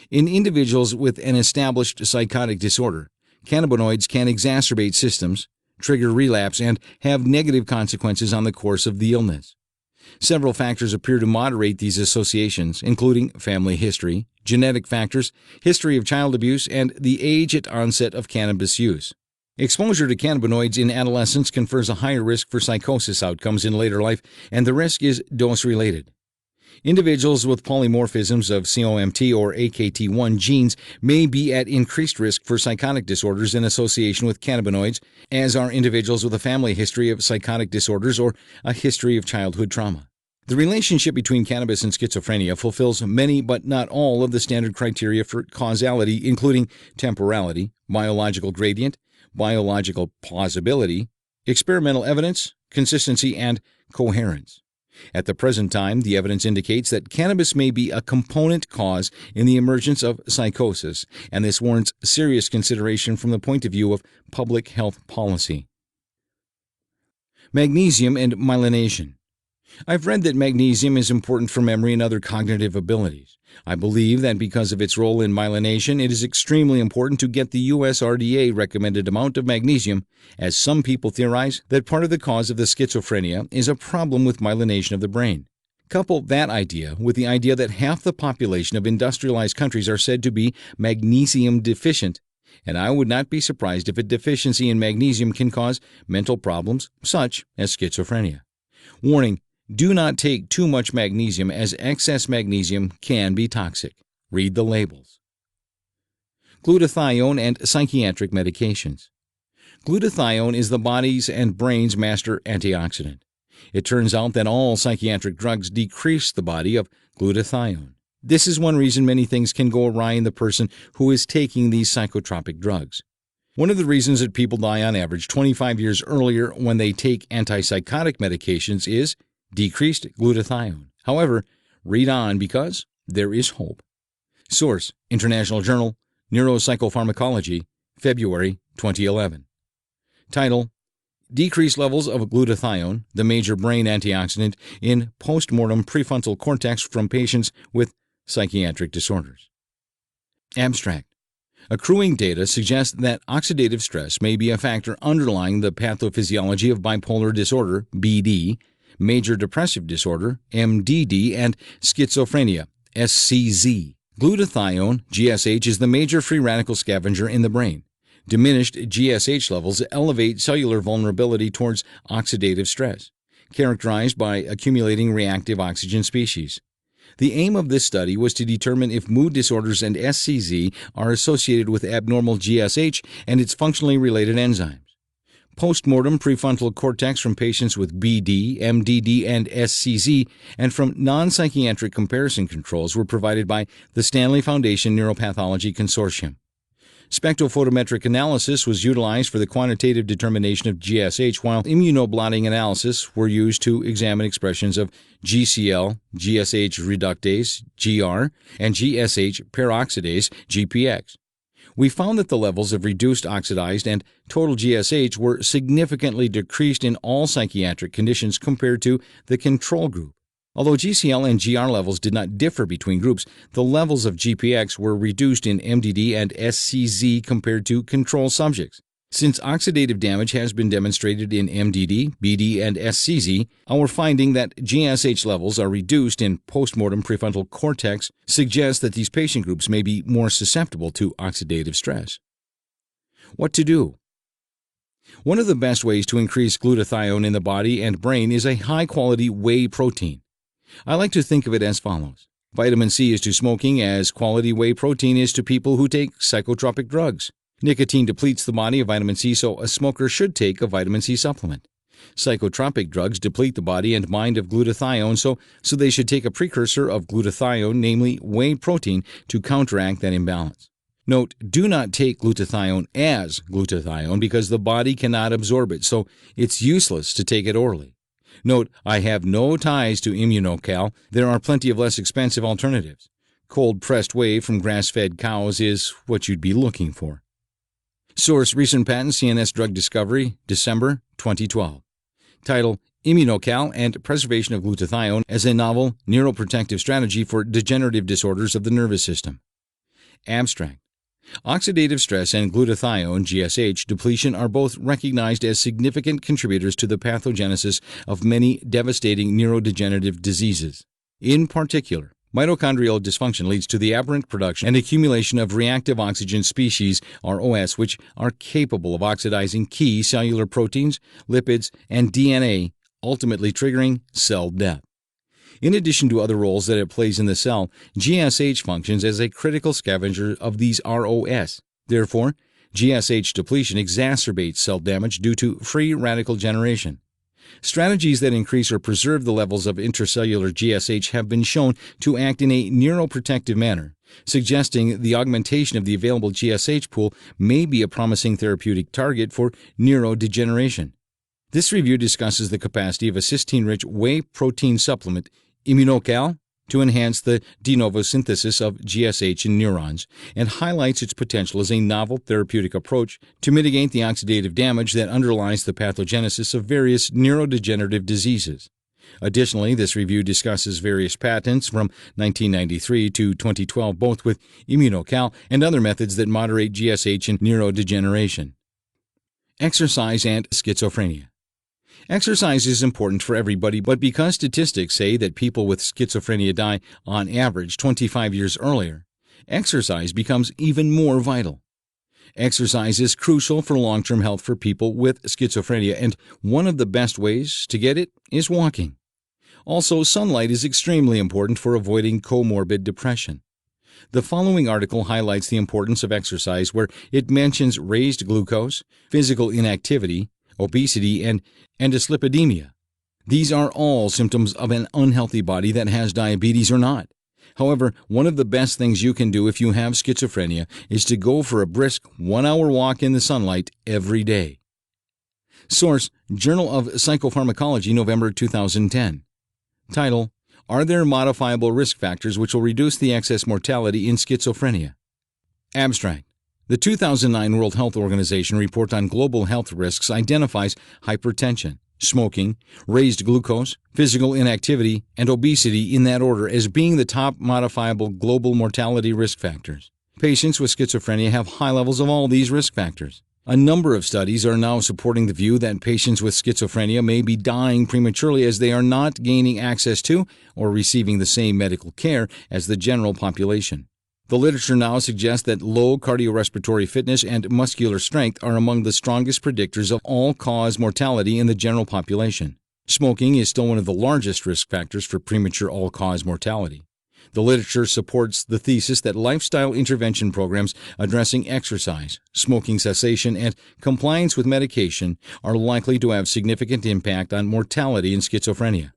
In individuals with an established psychotic disorder, cannabinoids can exacerbate symptoms, trigger relapse, and have negative consequences on the course of the illness. Several factors appear to moderate these associations, including family history, genetic factors, history of child abuse, and the age at onset of cannabis use. Exposure to cannabinoids in adolescence confers a higher risk for psychosis outcomes in later life, and the risk is dose-related. Individuals with polymorphisms of COMT or AKT1 genes may be at increased risk for psychotic disorders in association with cannabinoids, as are individuals with a family history of psychotic disorders or a history of childhood trauma. The relationship between cannabis and schizophrenia fulfills many but not all of the standard criteria for causality, including temporality, biological gradient, biological plausibility, experimental evidence, consistency, and coherence. At the present time, the evidence indicates that cannabis may be a component cause in the emergence of psychosis, and this warrants serious consideration from the point of view of public health policy. Magnesium and myelination. I've read that magnesium is important for memory and other cognitive abilities. I believe that because of its role in myelination, it is extremely important to get the USRDA recommended amount of magnesium, as some people theorize that part of the cause of the schizophrenia is a problem with myelination of the brain. Couple that idea with the idea that half the population of industrialized countries are said to be magnesium deficient, and I would not be surprised if a deficiency in magnesium can cause mental problems such as schizophrenia. Warning: do not take too much magnesium, as excess magnesium can be toxic. Read the labels. Glutathione and psychiatric medications. Glutathione is the body's and brain's master antioxidant. It turns out that all psychiatric drugs decrease the body of glutathione. This is one reason many things can go awry in the person who is taking these psychotropic drugs. One of the reasons that people die on average 25 years earlier when they take antipsychotic medications is decreased glutathione. However, read on because there is hope. Source: International Journal, Neuropsychopharmacology, February 2011. Title: Decreased levels of glutathione, the major brain antioxidant, in postmortem prefrontal cortex from patients with psychiatric disorders. Abstract: Accruing data suggests that oxidative stress may be a factor underlying the pathophysiology of bipolar disorder, BD, major depressive disorder, MDD, and schizophrenia, SCZ. Glutathione, GSH, is the major free radical scavenger in the brain. Diminished GSH levels elevate cellular vulnerability towards oxidative stress, characterized by accumulating reactive oxygen species. The aim of this study was to determine if mood disorders and SCZ are associated with abnormal GSH and its functionally related enzymes. Postmortem prefrontal cortex from patients with BD, MDD, and SCZ, and from non-psychiatric comparison controls were provided by the Stanley Foundation Neuropathology Consortium. Spectrophotometric analysis was utilized for the quantitative determination of GSH, while immunoblotting analysis were used to examine expressions of GCL, GSH reductase, GR, and GSH peroxidase, GPX. We found that the levels of reduced oxidized and total GSH were significantly decreased in all psychiatric conditions compared to the control group. Although GCL and GR levels did not differ between groups, the levels of GPX were reduced in MDD and SCZ compared to control subjects. Since oxidative damage has been demonstrated in MDD, BD, and SCZ, our finding that GSH levels are reduced in postmortem prefrontal cortex suggests that these patient groups may be more susceptible to oxidative stress. What to do? One of the best ways to increase glutathione in the body and brain is a high-quality whey protein. I like to think of it as follows. Vitamin C is to smoking as quality whey protein is to people who take psychotropic drugs. Nicotine depletes the body of vitamin C, so a smoker should take a vitamin C supplement. Psychotropic drugs deplete the body and mind of glutathione, so they should take a precursor of glutathione, namely whey protein, to counteract that imbalance. Note: do not take glutathione as glutathione because the body cannot absorb it, so it's useless to take it orally. Note: I have no ties to Immunocal. There are plenty of less expensive alternatives. Cold-pressed whey from grass-fed cows is what you'd be looking for. Source: Recent Patent CNS Drug Discovery, December 2012. Title: Immunocal and Preservation of Glutathione as a Novel Neuroprotective Strategy for Degenerative Disorders of the Nervous System. Abstract: Oxidative stress and glutathione GSH depletion are both recognized as significant contributors to the pathogenesis of many devastating neurodegenerative diseases. In particular, mitochondrial dysfunction leads to the aberrant production and accumulation of reactive oxygen species, ROS, which are capable of oxidizing key cellular proteins, lipids, and DNA, ultimately triggering cell death. In addition to other roles that it plays in the cell, GSH functions as a critical scavenger of these ROS. Therefore, GSH depletion exacerbates cell damage due to free radical generation. Strategies that increase or preserve the levels of intracellular GSH have been shown to act in a neuroprotective manner, suggesting the augmentation of the available GSH pool may be a promising therapeutic target for neurodegeneration. This review discusses the capacity of a cysteine-rich whey protein supplement, Immunocal, to enhance the de novo synthesis of GSH in neurons, and highlights its potential as a novel therapeutic approach to mitigate the oxidative damage that underlies the pathogenesis of various neurodegenerative diseases. Additionally, this review discusses various patents from 1993 to 2012, both with immunocal and other methods that moderate GSH and neurodegeneration. Exercise and schizophrenia. Exercise is important for everybody, but because statistics say that people with schizophrenia die on average 25 years earlier, exercise becomes even more vital. Exercise is crucial for long-term health for people with schizophrenia, and one of the best ways to get it is walking. Also, sunlight is extremely important for avoiding comorbid depression. The following article highlights the importance of exercise, where it mentions raised glucose, physical inactivity, obesity, and dyslipidemia. These are all symptoms of an unhealthy body that has diabetes or not. However, one of the best things you can do if you have schizophrenia is to go for a brisk 1-hour walk in the sunlight every day. Source: Journal of Psychopharmacology, November 2010. Title: Are there modifiable risk factors which will reduce the excess mortality in schizophrenia? Abstract: The 2009 World Health Organization report on global health risks identifies hypertension, smoking, raised glucose, physical inactivity, and obesity in that order as being the top modifiable global mortality risk factors. Patients with schizophrenia have high levels of all these risk factors. A number of studies are now supporting the view that patients with schizophrenia may be dying prematurely as they are not gaining access to or receiving the same medical care as the general population. The literature now suggests that low cardiorespiratory fitness and muscular strength are among the strongest predictors of all-cause mortality in the general population. Smoking is still one of the largest risk factors for premature all-cause mortality. The literature supports the thesis that lifestyle intervention programs addressing exercise, smoking cessation, and compliance with medication are likely to have significant impact on mortality in schizophrenia.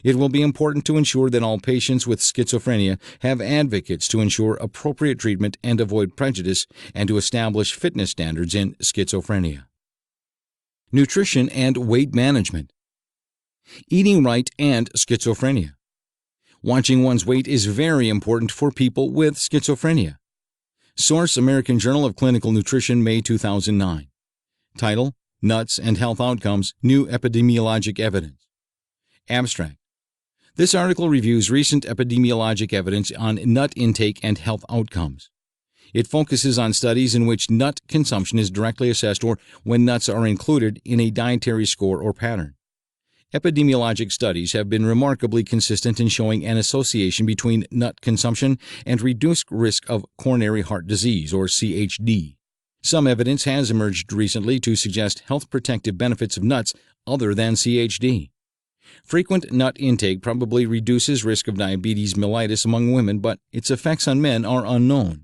It will be important to ensure that all patients with schizophrenia have advocates to ensure appropriate treatment and avoid prejudice, and to establish fitness standards in schizophrenia. Nutrition and weight management. Eating right and schizophrenia. Watching one's weight is very important for people with schizophrenia. Source: American Journal of Clinical Nutrition, May 2009. Title: Nuts and Health Outcomes, New Epidemiologic Evidence. Abstract: This article reviews recent epidemiologic evidence on nut intake and health outcomes. It focuses on studies in which nut consumption is directly assessed or when nuts are included in a dietary score or pattern. Epidemiologic studies have been remarkably consistent in showing an association between nut consumption and reduced risk of coronary heart disease, or CHD. Some evidence has emerged recently to suggest health protective benefits of nuts other than CHD. Frequent nut intake probably reduces risk of diabetes mellitus among women, but its effects on men are unknown.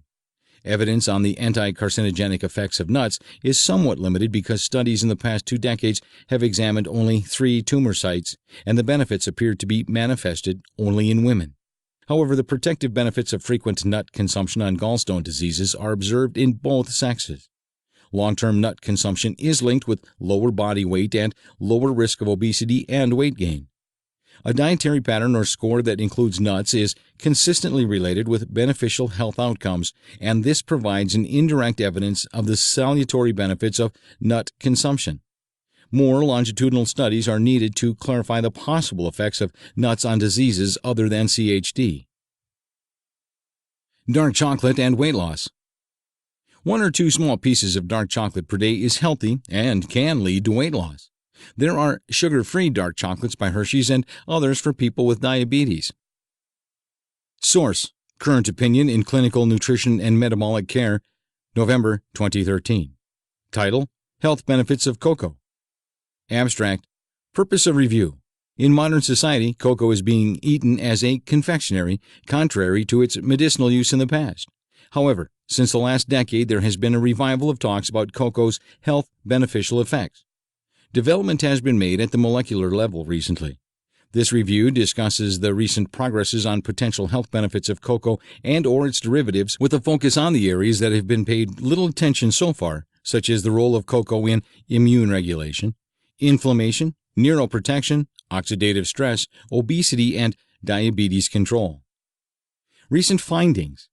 Evidence on the anti-carcinogenic effects of nuts is somewhat limited because studies in the past 2 decades have examined only 3 tumor sites, and the benefits appear to be manifested only in women. However, the protective benefits of frequent nut consumption on gallstone diseases are observed in both sexes. Long-term nut consumption is linked with lower body weight and lower risk of obesity and weight gain. A dietary pattern or score that includes nuts is consistently related with beneficial health outcomes, and this provides an indirect evidence of the salutary benefits of nut consumption. More longitudinal studies are needed to clarify the possible effects of nuts on diseases other than CHD. Dark chocolate and weight loss. 1 or 2 small pieces of dark chocolate per day is healthy and can lead to weight loss. There are sugar-free dark chocolates by Hershey's and others for people with diabetes. Source: Current Opinion in Clinical Nutrition and Metabolic Care, November 2013. Title: Health Benefits of Cocoa. Abstract: Purpose of review. In modern society, cocoa is being eaten as a confectionery, contrary to its medicinal use in the past. However, since the last decade, there has been a revival of talks about cocoa's health beneficial effects. Development has been made at the molecular level recently. This review discusses the recent progresses on potential health benefits of cocoa and/or its derivatives, with a focus on the areas that have been paid little attention so far, such as the role of cocoa in immune regulation, inflammation, neuroprotection, oxidative stress, obesity, and diabetes control. Recent findings.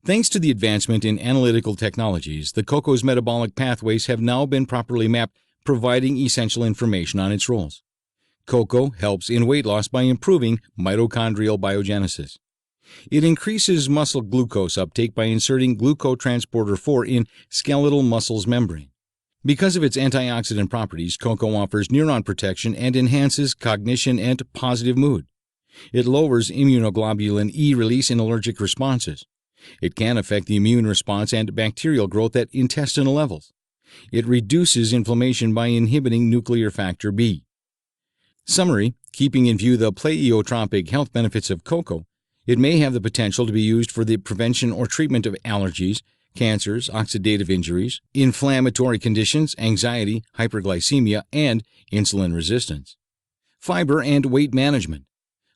Thanks to the advancement in analytical technologies, the cocoa's metabolic pathways have now been properly mapped, providing essential information on its roles. Cocoa helps in weight loss by improving mitochondrial biogenesis. It increases muscle glucose uptake by inserting glucotransporter 4 in skeletal muscles membrane. Because of its antioxidant properties, cocoa offers neuron protection and enhances cognition and positive mood. It lowers immunoglobulin E release in allergic responses. It can affect the immune response and bacterial growth at intestinal levels. It reduces inflammation by inhibiting nuclear factor B. Summary: keeping in view the pleiotropic health benefits of cocoa, it may have the potential to be used for the prevention or treatment of allergies, cancers, oxidative injuries, inflammatory conditions, anxiety, hyperglycemia, and insulin resistance. Fiber and weight management.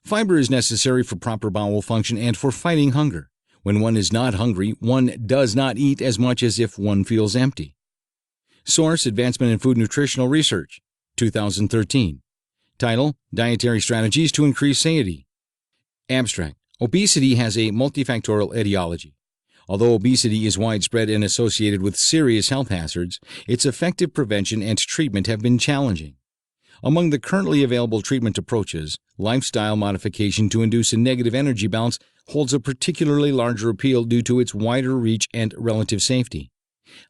Fiber is necessary for proper bowel function and for fighting hunger. When one is not hungry, one does not eat as much as if one feels empty. Source: Advancement in Food Nutritional Research, 2013. Title: Dietary Strategies to Increase Satiety. Abstract: Obesity has a multifactorial etiology. Although obesity is widespread and associated with serious health hazards, its effective prevention and treatment have been challenging. Among the currently available treatment approaches, lifestyle modification to induce a negative energy balance holds a particularly larger appeal due to its wider reach and relative safety.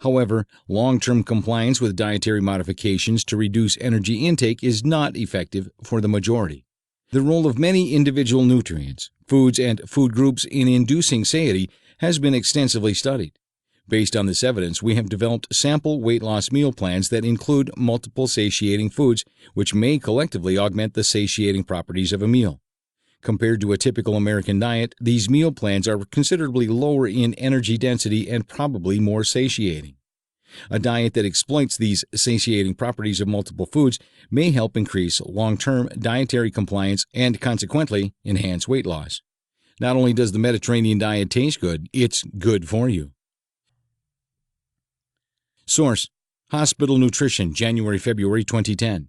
However, long-term compliance with dietary modifications to reduce energy intake is not effective for the majority. The role of many individual nutrients, foods, and food groups in inducing satiety has been extensively studied. Based on this evidence, we have developed sample weight loss meal plans that include multiple satiating foods, which may collectively augment the satiating properties of a meal. Compared to a typical American diet, these meal plans are considerably lower in energy density and probably more satiating. A diet that exploits these satiating properties of multiple foods may help increase long-term dietary compliance and consequently enhance weight loss. Not only does the Mediterranean diet taste good, it's good for you. Source: Hospital Nutrition, January-February 2010.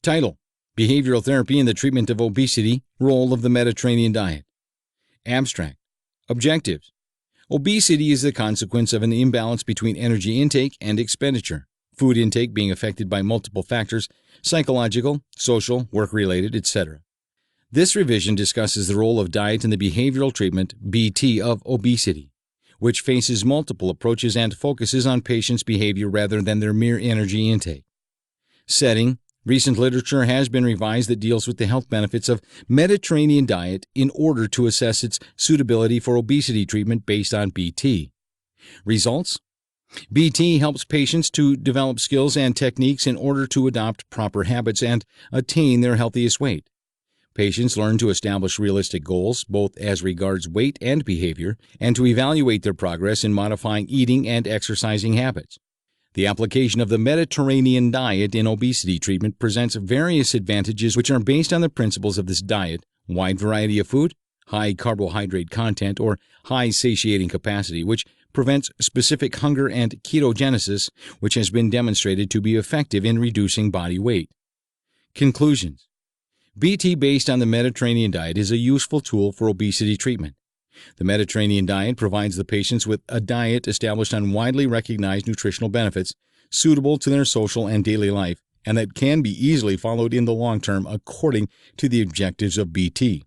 Title: Behavioral Therapy in the Treatment of Obesity, Role of the Mediterranean Diet. Abstract: Objectives: Obesity is the consequence of an imbalance between energy intake and expenditure, food intake being affected by multiple factors, psychological, social, work-related, etc. This revision discusses the role of diet in the behavioral treatment, BT, of obesity, which faces multiple approaches and focuses on patients' behavior rather than their mere energy intake. Setting: Recent literature has been revised that deals with the health benefits of Mediterranean diet in order to assess its suitability for obesity treatment based on BT. Results: BT helps patients to develop skills and techniques in order to adopt proper habits and attain their healthiest weight. Patients learn to establish realistic goals, both as regards weight and behavior, and to evaluate their progress in modifying eating and exercising habits. The application of the Mediterranean diet in obesity treatment presents various advantages which are based on the principles of this diet: wide variety of food, high carbohydrate content, or high satiating capacity, which prevents specific hunger, and ketogenesis, which has been demonstrated to be effective in reducing body weight. Conclusions: BT based on the Mediterranean diet is a useful tool for obesity treatment. The Mediterranean diet provides the patients with a diet established on widely recognized nutritional benefits, suitable to their social and daily life, and that can be easily followed in the long term according to the objectives of BT.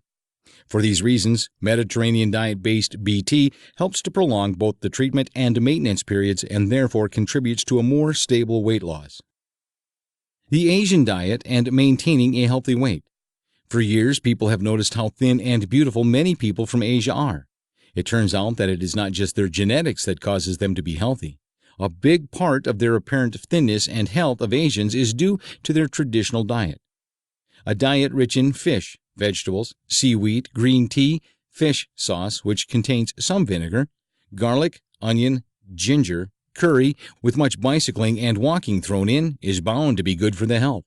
For these reasons, Mediterranean diet-based BT helps to prolong both the treatment and maintenance periods and therefore contributes to a more stable weight loss. The Asian diet and maintaining a healthy weight. For years, people have noticed how thin and beautiful many people from Asia are. It turns out that it is not just their genetics that causes them to be healthy. A big part of their apparent thinness and health of Asians is due to their traditional diet. A diet rich in fish, vegetables, seaweed, green tea, fish sauce, which contains some vinegar, garlic, onion, ginger, curry, with much bicycling and walking thrown in, is bound to be good for the health.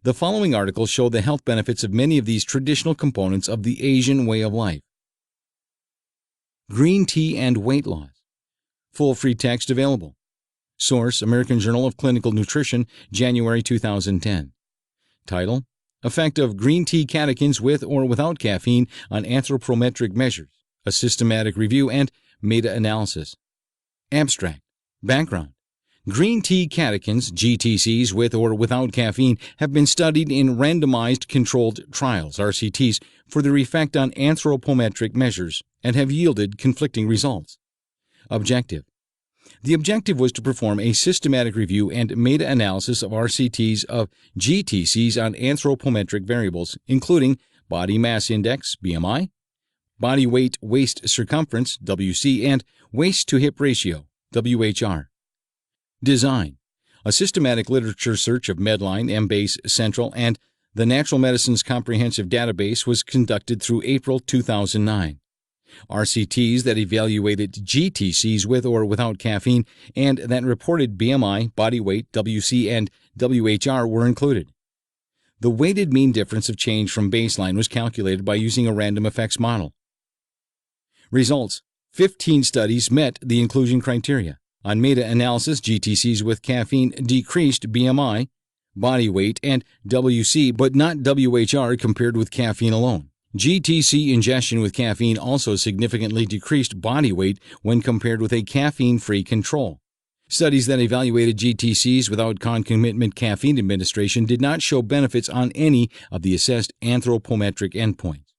The following articles show the health benefits of many of these traditional components of the Asian way of life. Green tea and weight loss. Full free text available. Source: American Journal of Clinical Nutrition, January 2010. Title: Effect of green tea catechins with or without caffeine on anthropometric measures, a systematic review and meta-analysis. Abstract. Background: Green tea catechins, GTCs, with or without caffeine, have been studied in randomized controlled trials, RCTs, for their effect on anthropometric measures and have yielded conflicting results. Objective. The objective was to perform a systematic review and meta-analysis of RCTs of GTCs on anthropometric variables, including body mass index, BMI, body weight waist circumference, WC, and waist-to-hip ratio, WHR. Design. A systematic literature search of Medline, Embase, Central, and the Natural Medicine's Comprehensive Database was conducted through April 2009. RCTs that evaluated GTCs with or without caffeine and that reported BMI, body weight, WC, and WHR were included. The weighted mean difference of change from baseline was calculated by using a random effects model. Results. 15 studies met the inclusion criteria. On meta-analysis, GTCs with caffeine decreased BMI, body weight, and WC, but not WHR compared with caffeine alone. GTC ingestion with caffeine also significantly decreased body weight when compared with a caffeine-free control. Studies that evaluated GTCs without concomitant caffeine administration did not show benefits on any of the assessed anthropometric endpoints.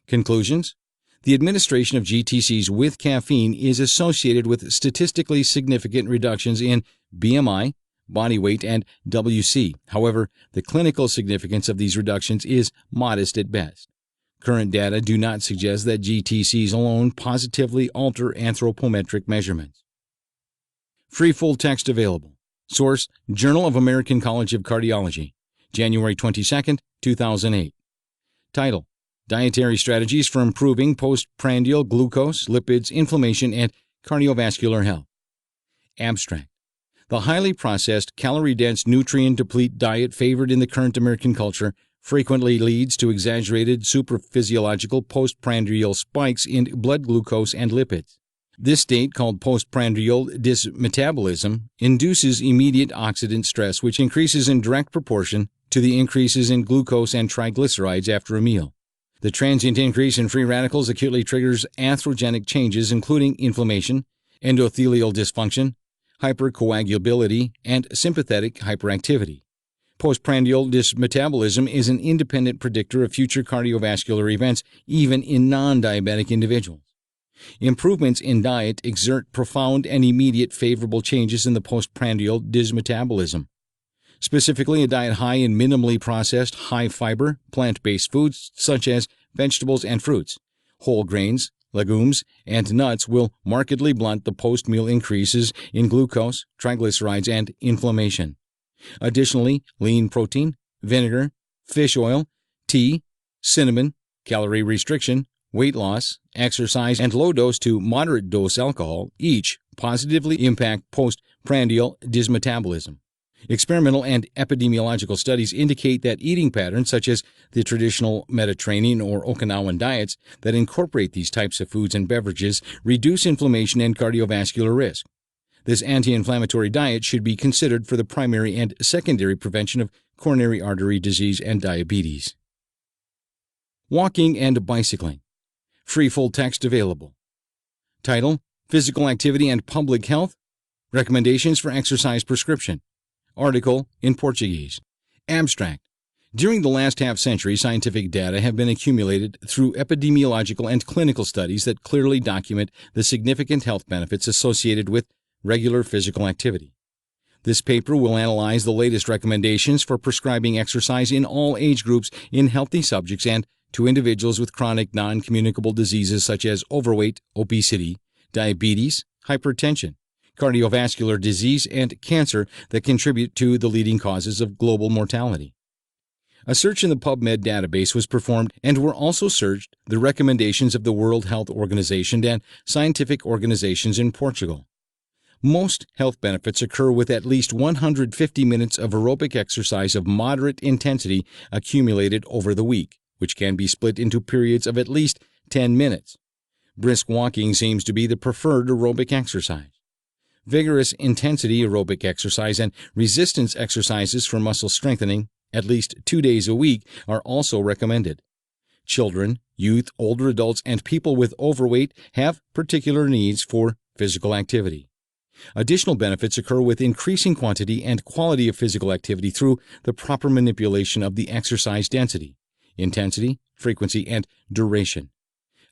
Conclusions. The administration of GTCs with caffeine is associated with statistically significant reductions in BMI, body weight, and WC. However, the clinical significance of these reductions is modest at best. Current data do not suggest that GTCs alone positively alter anthropometric measurements. Free full text available. Source: Journal of American College of Cardiology, January 22, 2008. Title: Dietary Strategies for Improving Postprandial Glucose, Lipids, Inflammation, and Cardiovascular Health. Abstract. The highly processed, calorie-dense, nutrient-deplete diet favored in the current American culture frequently leads to exaggerated supraphysiological postprandial spikes in blood glucose and lipids. This state, called postprandial dysmetabolism, induces immediate oxidant stress, which increases in direct proportion to the increases in glucose and triglycerides after a meal. The transient increase in free radicals acutely triggers atherogenic changes, including inflammation, endothelial dysfunction, hypercoagulability, and sympathetic hyperactivity. Postprandial dysmetabolism is an independent predictor of future cardiovascular events, even in non-diabetic individuals. Improvements in diet exert profound and immediate favorable changes in the postprandial dysmetabolism. Specifically, a diet high in minimally processed, high-fiber, plant-based foods such as vegetables and fruits, whole grains, legumes, and nuts will markedly blunt the post-meal increases in glucose, triglycerides, and inflammation. Additionally, lean protein, vinegar, fish oil, tea, cinnamon, calorie restriction, weight loss, exercise, and low-dose to moderate-dose alcohol each positively impact postprandial dysmetabolism. Experimental and epidemiological studies indicate that eating patterns such as the traditional Mediterranean or Okinawan diets that incorporate these types of foods and beverages reduce inflammation and cardiovascular risk. This anti-inflammatory diet should be considered for the primary and secondary prevention of coronary artery disease and diabetes. Walking and bicycling. Free full text available. Title: Physical Activity and Public Health. Recommendations for Exercise Prescription. Article in Portuguese. Abstract. During the last half-century, scientific data have been accumulated through epidemiological and clinical studies that clearly document the significant health benefits associated with regular physical activity. This paper will analyze the latest recommendations for prescribing exercise in all age groups in healthy subjects and to individuals with chronic non-communicable diseases such as overweight, obesity, diabetes, hypertension, cardiovascular disease, and cancer that contribute to the leading causes of global mortality. A search in the PubMed database was performed and were also searched the recommendations of the World Health Organization and scientific organizations in Portugal. Most health benefits occur with at least 150 minutes of aerobic exercise of moderate intensity accumulated over the week, which can be split into periods of at least 10 minutes. Brisk walking seems to be the preferred aerobic exercise. Vigorous intensity aerobic exercise and resistance exercises for muscle strengthening, at least 2 days a week, are also recommended. Children, youth, older adults, and people with overweight have particular needs for physical activity. Additional benefits occur with increasing quantity and quality of physical activity through the proper manipulation of the exercise density, intensity, frequency, and duration.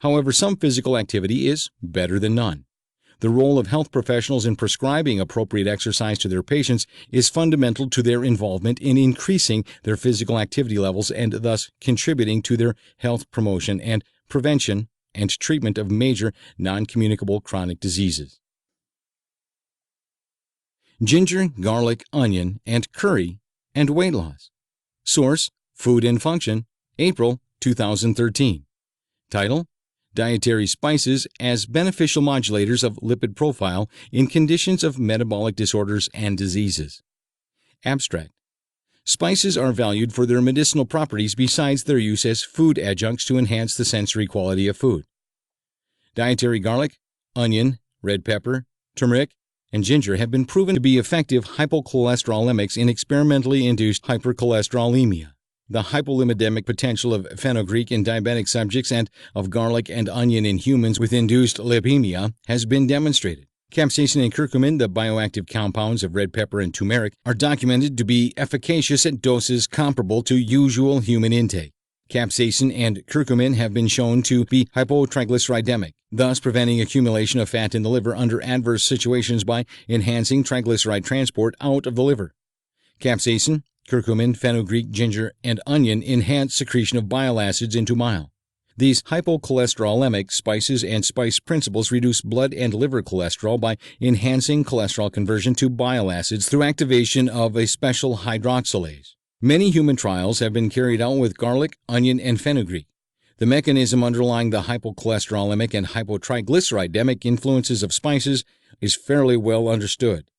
However, some physical activity is better than none. The role of health professionals in prescribing appropriate exercise to their patients is fundamental to their involvement in increasing their physical activity levels and thus contributing to their health promotion and prevention and treatment of major non-communicable chronic diseases. Ginger, garlic, onion, and curry, and weight loss. Source: Food and Function, April 2013. Title: Dietary Spices as Beneficial Modulators of Lipid Profile in Conditions of Metabolic Disorders and Diseases. Abstract: Spices are valued for their medicinal properties besides their use as food adjuncts to enhance the sensory quality of food. Dietary garlic, onion, red pepper, turmeric, and ginger have been proven to be effective hypocholesterolemics in experimentally induced hypercholesterolemia. The hypolipidemic potential of fenugreek in diabetic subjects and of garlic and onion in humans with induced lipemia has been demonstrated. Capsaicin and curcumin, the bioactive compounds of red pepper and turmeric, are documented to be efficacious at doses comparable to usual human intake. Capsaicin and curcumin have been shown to be hypotriglyceridemic, thus preventing accumulation of fat in the liver under adverse situations by enhancing triglyceride transport out of the liver. Capsaicin, curcumin, fenugreek, ginger, and onion enhance secretion of bile acids into bile. These hypocholesterolemic spices and spice principles reduce blood and liver cholesterol by enhancing cholesterol conversion to bile acids through activation of a special hydroxylase. Many human trials have been carried out with garlic, onion, and fenugreek. The mechanism underlying the hypocholesterolemic and hypotriglyceridemic influences of spices is fairly well understood.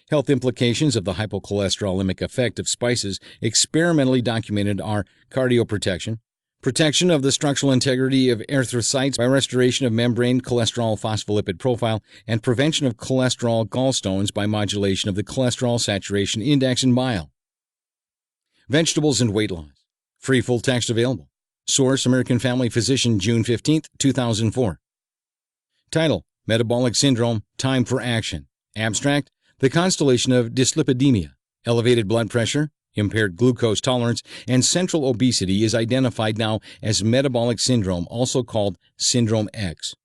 Health implications of the hypocholesterolemic effect of spices experimentally documented are cardioprotection, protection of the structural integrity of erythrocytes by restoration of membrane cholesterol phospholipid profile, and prevention of cholesterol gallstones by modulation of the cholesterol saturation index in bile. Vegetables and weight loss. Free full text available. Source: American Family Physician, June 15, 2004. Title: Metabolic Syndrome, Time for Action. Abstract: The constellation of dyslipidemia, elevated blood pressure, impaired glucose tolerance, and central obesity is identified now as metabolic syndrome, also called Syndrome X.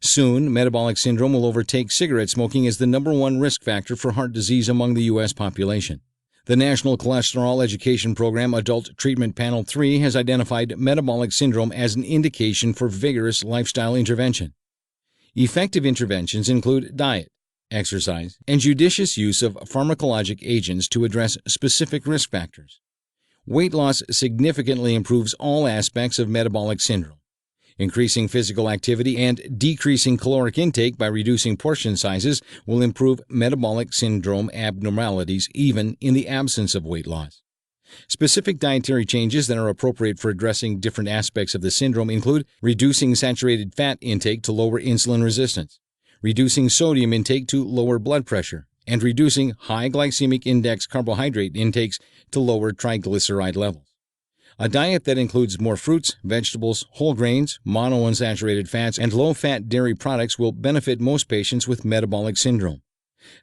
Soon, metabolic syndrome will overtake cigarette smoking as the #1 risk factor for heart disease among the U.S. population. The National Cholesterol Education Program Adult Treatment Panel 3 has identified metabolic syndrome as an indication for vigorous lifestyle intervention. Effective interventions include diet, exercise, and judicious use of pharmacologic agents to address specific risk factors. Weight loss significantly improves all aspects of metabolic syndrome. Increasing physical activity and decreasing caloric intake by reducing portion sizes will improve metabolic syndrome abnormalities even in the absence of weight loss. Specific dietary changes that are appropriate for addressing different aspects of the syndrome include reducing saturated fat intake to lower insulin resistance, reducing sodium intake to lower blood pressure, and reducing high glycemic index carbohydrate intakes to lower triglyceride levels. A diet that includes more fruits, vegetables, whole grains, monounsaturated fats, and low-fat dairy products will benefit most patients with metabolic syndrome.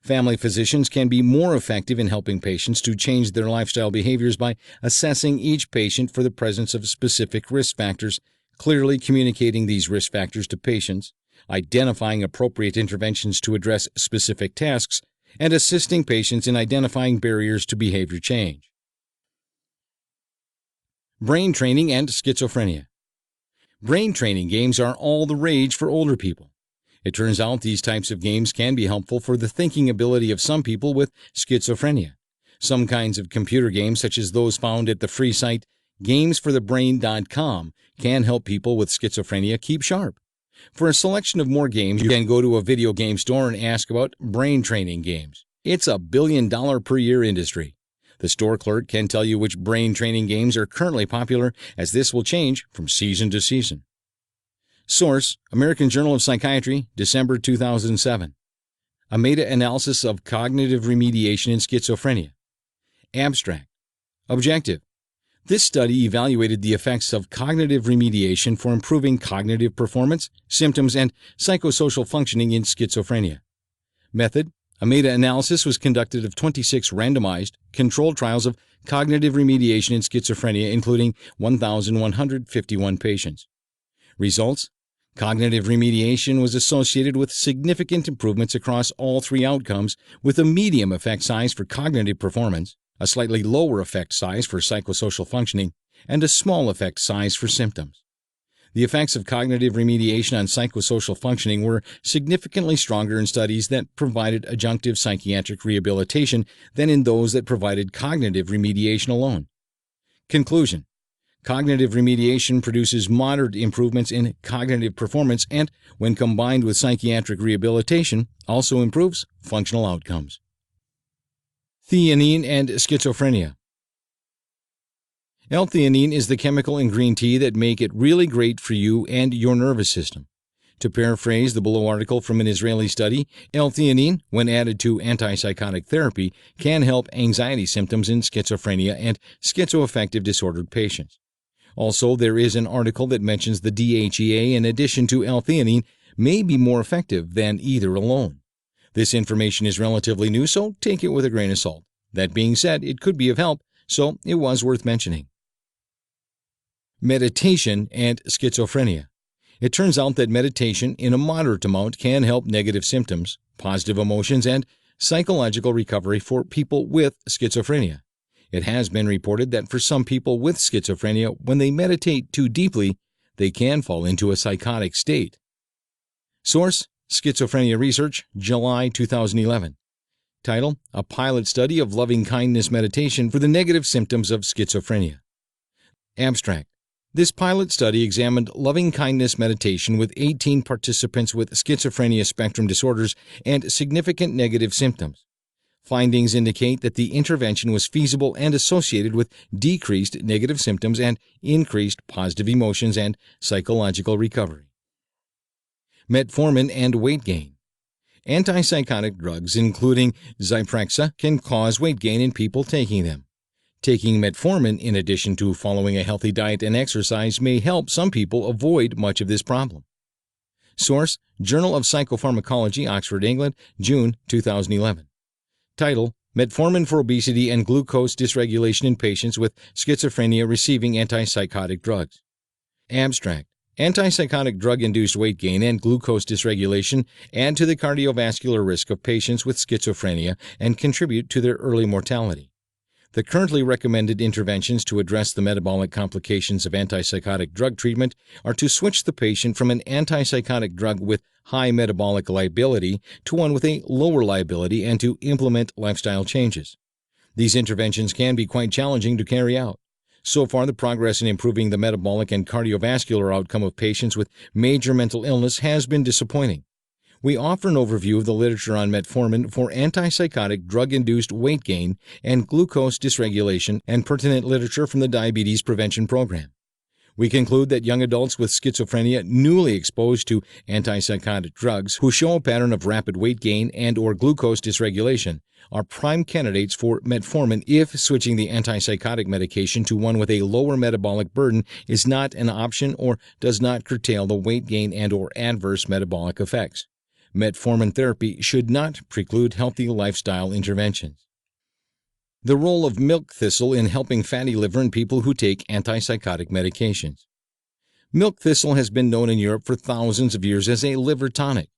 Family physicians can be more effective in helping patients to change their lifestyle behaviors by assessing each patient for the presence of specific risk factors, clearly communicating these risk factors to patients, identifying appropriate interventions to address specific tasks, and assisting patients in identifying barriers to behavior change. Brain training and schizophrenia. Brain training games are all the rage for older people. It turns out these types of games can be helpful for the thinking ability of some people with schizophrenia. Some kinds of computer games, such as those found at the free site gamesforthebrain.com, can help people with schizophrenia keep sharp. For a selection of more games, you can go to a video game store and ask about brain training games. It's a $1 billion per year industry. The store clerk can tell you which brain training games are currently popular, as this will change from season to season. Source: American Journal of Psychiatry, December 2007. A meta-analysis of cognitive remediation in schizophrenia. Abstract. Objective. This study evaluated the effects of cognitive remediation for improving cognitive performance, symptoms, and psychosocial functioning in schizophrenia. Method: A meta-analysis was conducted of 26 randomized, controlled trials of cognitive remediation in schizophrenia, including 1,151 patients. Results: cognitive remediation was associated with significant improvements across all three outcomes, with a medium effect size for cognitive performance, a slightly lower effect size for psychosocial functioning, and a small effect size for symptoms. The effects of cognitive remediation on psychosocial functioning were significantly stronger in studies that provided adjunctive psychiatric rehabilitation than in those that provided cognitive remediation alone. Conclusion: cognitive remediation produces moderate improvements in cognitive performance and, when combined with psychiatric rehabilitation, also improves functional outcomes. Theanine and schizophrenia. L-theanine is the chemical in green tea that make it really great for you and your nervous system. To paraphrase the below article from an Israeli study, L-theanine, when added to antipsychotic therapy, can help anxiety symptoms in schizophrenia and schizoaffective disordered patients. Also, there is an article that mentions the DHEA in addition to L-theanine may be more effective than either alone. This information is relatively new, so take it with a grain of salt. That being said, it could be of help, so it was worth mentioning. Meditation and schizophrenia. It turns out that meditation in a moderate amount can help negative symptoms, positive emotions, and psychological recovery for people with schizophrenia. It has been reported that for some people with schizophrenia, when they meditate too deeply, they can fall into a psychotic state. Source: Schizophrenia Research, July 2011. Title: A Pilot Study of Loving-Kindness Meditation for the Negative Symptoms of Schizophrenia. Abstract: This pilot study examined loving-kindness meditation with 18 participants with schizophrenia spectrum disorders and significant negative symptoms. Findings indicate that the intervention was feasible and associated with decreased negative symptoms and increased positive emotions and psychological recovery. Metformin and weight gain. Antipsychotic drugs, including Zyprexa, can cause weight gain in people taking them. Taking metformin in addition to following a healthy diet and exercise may help some people avoid much of this problem. Source: Journal of Psychopharmacology, Oxford, England, June 2011. Title: Metformin for Obesity and Glucose Dysregulation in Patients with Schizophrenia Receiving Antipsychotic Drugs. Abstract: Antipsychotic drug-induced weight gain and glucose dysregulation add to the cardiovascular risk of patients with schizophrenia and contribute to their early mortality. The currently recommended interventions to address the metabolic complications of antipsychotic drug treatment are to switch the patient from an antipsychotic drug with high metabolic liability to one with a lower liability and to implement lifestyle changes. These interventions can be quite challenging to carry out. So far, the progress in improving the metabolic and cardiovascular outcome of patients with major mental illness has been disappointing. We offer an overview of the literature on metformin for antipsychotic drug-induced weight gain and glucose dysregulation and pertinent literature from the Diabetes Prevention Program. We conclude that young adults with schizophrenia newly exposed to antipsychotic drugs who show a pattern of rapid weight gain and/or glucose dysregulation are prime candidates for metformin if switching the antipsychotic medication to one with a lower metabolic burden is not an option or does not curtail the weight gain and/or adverse metabolic effects. Metformin therapy should not preclude healthy lifestyle interventions. The role of milk thistle in helping fatty liver in people who take antipsychotic medications. Milk thistle has been known in Europe for thousands of years as a liver tonic.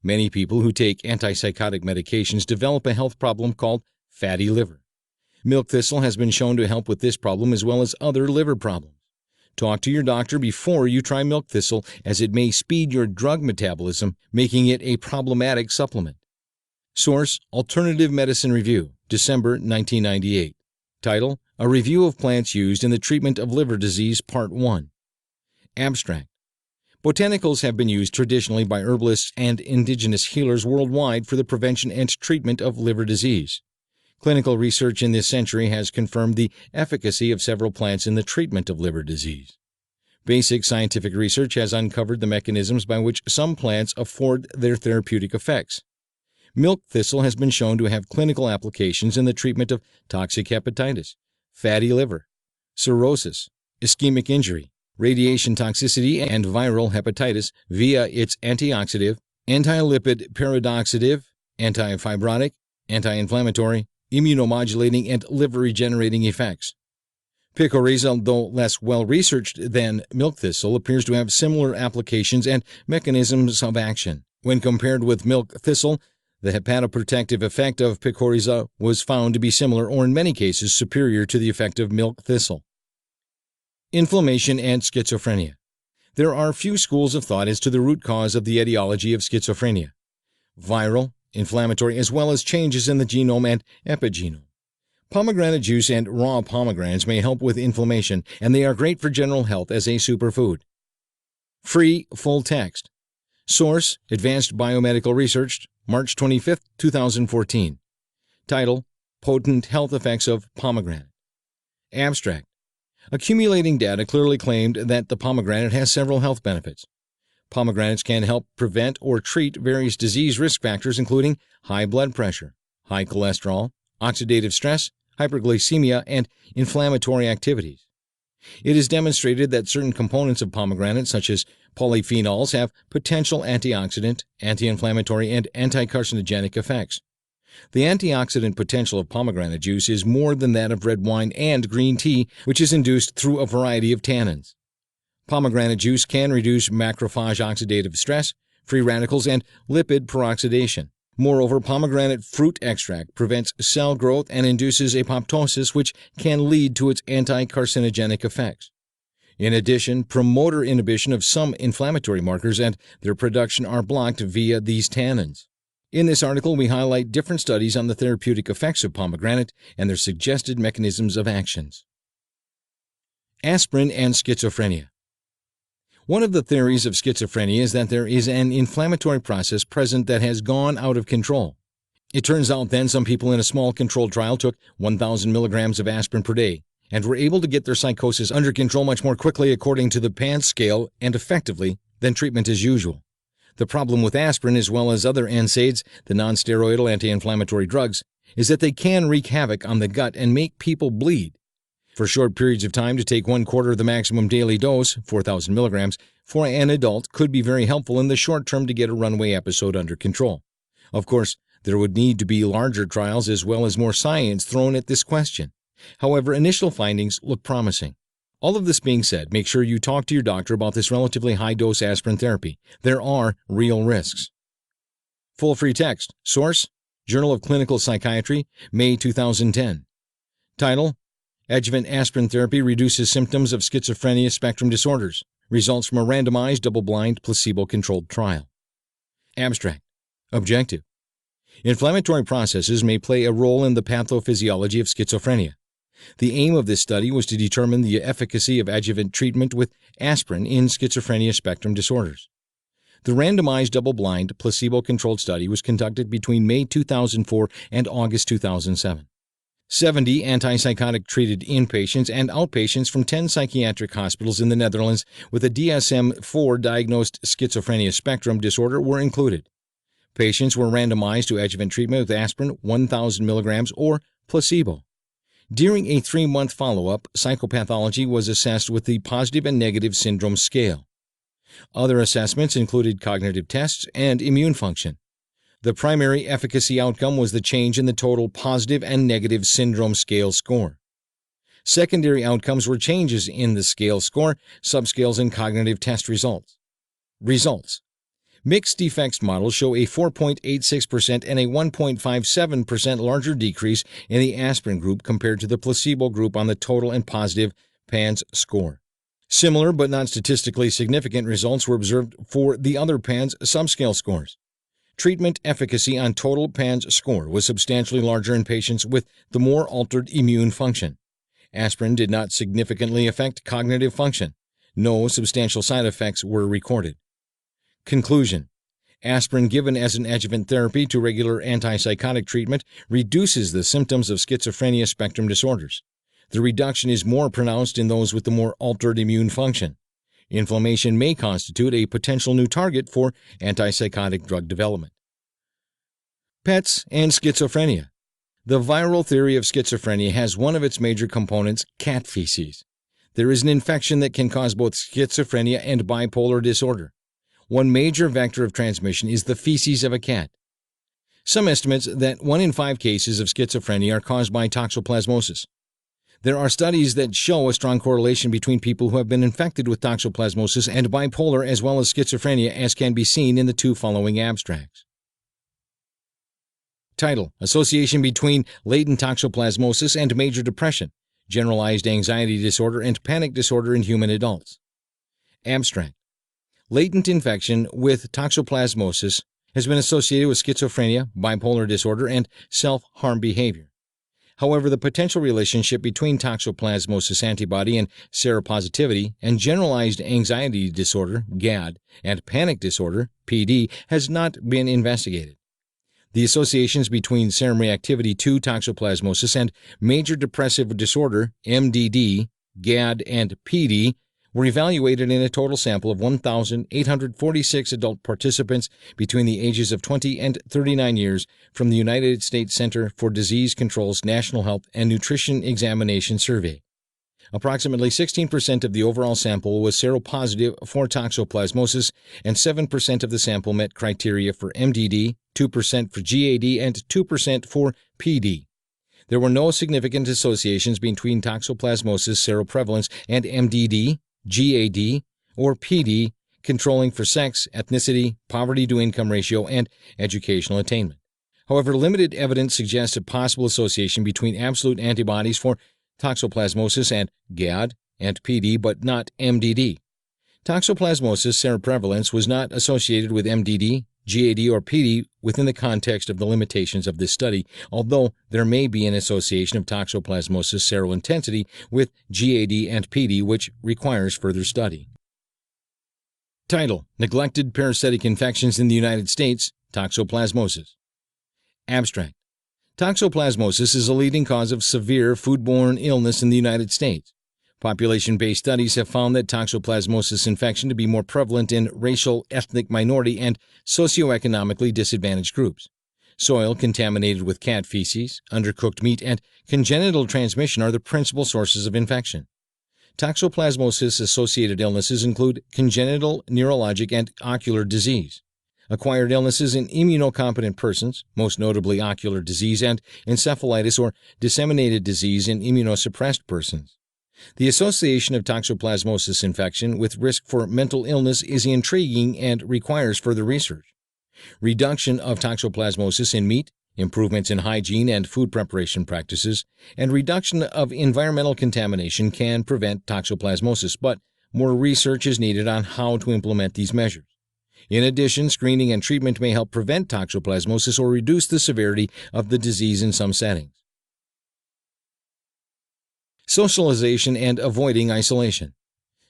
Many people who take antipsychotic medications develop a health problem called fatty liver. Milk thistle has been shown to help with this problem as well as other liver problems. Talk to your doctor before you try milk thistle, as it may speed your drug metabolism, making it a problematic supplement. Source: Alternative Medicine Review, December 1998. Title: A Review of Plants Used in the Treatment of Liver Disease, Part 1. Abstract: Botanicals have been used traditionally by herbalists and indigenous healers worldwide for the prevention and treatment of liver disease. Clinical research in this century has confirmed the efficacy of several plants in the treatment of liver disease. Basic scientific research has uncovered the mechanisms by which some plants afford their therapeutic effects. Milk thistle has been shown to have clinical applications in the treatment of toxic hepatitis, fatty liver, cirrhosis, ischemic injury, radiation toxicity, and viral hepatitis via its antioxidant, anti-lipid, peridoxative, antifibrotic, anti-inflammatory, immunomodulating, and liver-regenerating effects. Picorizza, though less well-researched than milk thistle, appears to have similar applications and mechanisms of action. When compared with milk thistle, the hepatoprotective effect of picorizza was found to be similar or in many cases superior to the effect of milk thistle. Inflammation and schizophrenia. There are few schools of thought as to the root cause of the etiology of schizophrenia: viral, inflammatory, as well as changes in the genome and epigenome. Pomegranate juice and raw pomegranates may help with inflammation, and they are great for general health as a superfood. Free full text. Source: Advanced Biomedical Research, March 25, 2014. Title: Potent Health Effects of Pomegranate. Abstract: Accumulating data clearly claimed that the pomegranate has several health benefits. Pomegranates can help prevent or treat various disease risk factors including high blood pressure, high cholesterol, oxidative stress, hyperglycemia, and inflammatory activities. It is demonstrated that certain components of pomegranate, such as polyphenols, have potential antioxidant, anti-inflammatory, and anti-carcinogenic effects. The antioxidant potential of pomegranate juice is more than that of red wine and green tea, which is induced through a variety of tannins. Pomegranate juice can reduce macrophage oxidative stress, free radicals, and lipid peroxidation. Moreover, pomegranate fruit extract prevents cell growth and induces apoptosis, which can lead to its anti-carcinogenic effects. In addition, promoter inhibition of some inflammatory markers and their production are blocked via these tannins. In this article, we highlight different studies on the therapeutic effects of pomegranate and their suggested mechanisms of actions. Aspirin and schizophrenia. One of the theories of schizophrenia is that there is an inflammatory process present that has gone out of control. It turns out then some people in a small controlled trial took 1,000 milligrams of aspirin per day and were able to get their psychosis under control much more quickly according to the PANSS scale and effectively than treatment as usual. The problem with aspirin, as well as other NSAIDs, the non-steroidal anti-inflammatory drugs, is that they can wreak havoc on the gut and make people bleed. For short periods of time, to take 1/4 of the maximum daily dose, 4,000 milligrams, for an adult could be very helpful in the short term to get a runaway episode under control. Of course, there would need to be larger trials as well as more science thrown at this question. However, initial findings look promising. All of this being said, make sure you talk to your doctor about this relatively high-dose aspirin therapy. There are real risks. Full free text. Source: Journal of Clinical Psychiatry, May 2010. Title: Adjuvant aspirin therapy reduces symptoms of schizophrenia spectrum disorders. Results from a randomized, double-blind, placebo-controlled trial. Abstract. Objective: Inflammatory processes may play a role in the pathophysiology of schizophrenia. The aim of this study was to determine the efficacy of adjuvant treatment with aspirin in schizophrenia spectrum disorders. The randomized double-blind, placebo-controlled study was conducted between May 2004 and August 2007. 70 antipsychotic-treated inpatients and outpatients from 10 psychiatric hospitals in the Netherlands with a DSM-4 diagnosed schizophrenia spectrum disorder were included. Patients were randomized to adjuvant treatment with aspirin 1,000 milligrams or placebo. During a 3-month follow-up, psychopathology was assessed with the Positive and Negative Syndrome Scale. Other assessments included cognitive tests and immune function. The primary efficacy outcome was the change in the total Positive and Negative Syndrome Scale score. Secondary outcomes were changes in the scale score, subscales, and cognitive test results. Results: Mixed defects models show a 4.86% and a 1.57% larger decrease in the aspirin group compared to the placebo group on the total and positive PANSS score. Similar but not statistically significant results were observed for the other PANSS subscale scores. Treatment efficacy on total PANSS score was substantially larger in patients with the more altered immune function. Aspirin did not significantly affect cognitive function. No substantial side effects were recorded. Conclusion: Aspirin given as an adjuvant therapy to regular antipsychotic treatment reduces the symptoms of schizophrenia spectrum disorders. The reduction is more pronounced in those with the more altered immune function. Inflammation may constitute a potential new target for antipsychotic drug development. Pets and schizophrenia. The viral theory of schizophrenia has one of its major components, cat feces. There is an infection that can cause both schizophrenia and bipolar disorder. One major vector of transmission is the feces of a cat. Some estimates that 1 in 5 cases of schizophrenia are caused by toxoplasmosis. There are studies that show a strong correlation between people who have been infected with toxoplasmosis and bipolar as well as schizophrenia, as can be seen in the 2 following abstracts. Title: Association between latent toxoplasmosis and major depression, generalized anxiety disorder, and panic disorder in human adults. Abstract: Latent infection with toxoplasmosis has been associated with schizophrenia, bipolar disorder, and self-harm behavior. However, the potential relationship between toxoplasmosis antibody and seropositivity and generalized anxiety disorder, GAD, and panic disorder, PD, has not been investigated. The associations between serum reactivity to toxoplasmosis and major depressive disorder, MDD, GAD, and PD, were evaluated in a total sample of 1,846 adult participants between the ages of 20 and 39 years from the United States Center for Disease Control's National Health and Nutrition Examination Survey. Approximately 16% of the overall sample was seropositive for toxoplasmosis, and 7% of the sample met criteria for MDD, 2% for GAD, and 2% for PD. There were no significant associations between toxoplasmosis seroprevalence and MDD, GAD, or PD controlling for sex, ethnicity, poverty-to-income ratio, and educational attainment. However, limited evidence suggests a possible association between absolute antibodies for toxoplasmosis and GAD and PD, but not MDD. Toxoplasmosis seroprevalence was not associated with MDD, GAD, or PD within the context of the limitations of this study, although there may be an association of toxoplasmosis serointensity with GAD and PD, which requires further study. Title: Neglected parasitic infections in the United States, toxoplasmosis. Abstract: Toxoplasmosis is a leading cause of severe foodborne illness in the United States. Population-based studies have found that toxoplasmosis infection to be more prevalent in racial, ethnic minority, and socioeconomically disadvantaged groups. Soil contaminated with cat feces, undercooked meat, and congenital transmission are the principal sources of infection. Toxoplasmosis-associated illnesses include congenital neurologic and ocular disease, acquired illnesses in immunocompetent persons, most notably ocular disease, and encephalitis or disseminated disease in immunosuppressed persons. The association of toxoplasmosis infection with risk for mental illness is intriguing and requires further research. Reduction of toxoplasmosis in meat, improvements in hygiene and food preparation practices, and reduction of environmental contamination can prevent toxoplasmosis, but more research is needed on how to implement these measures. In addition, screening and treatment may help prevent toxoplasmosis or reduce the severity of the disease in some settings. Socialization and avoiding isolation.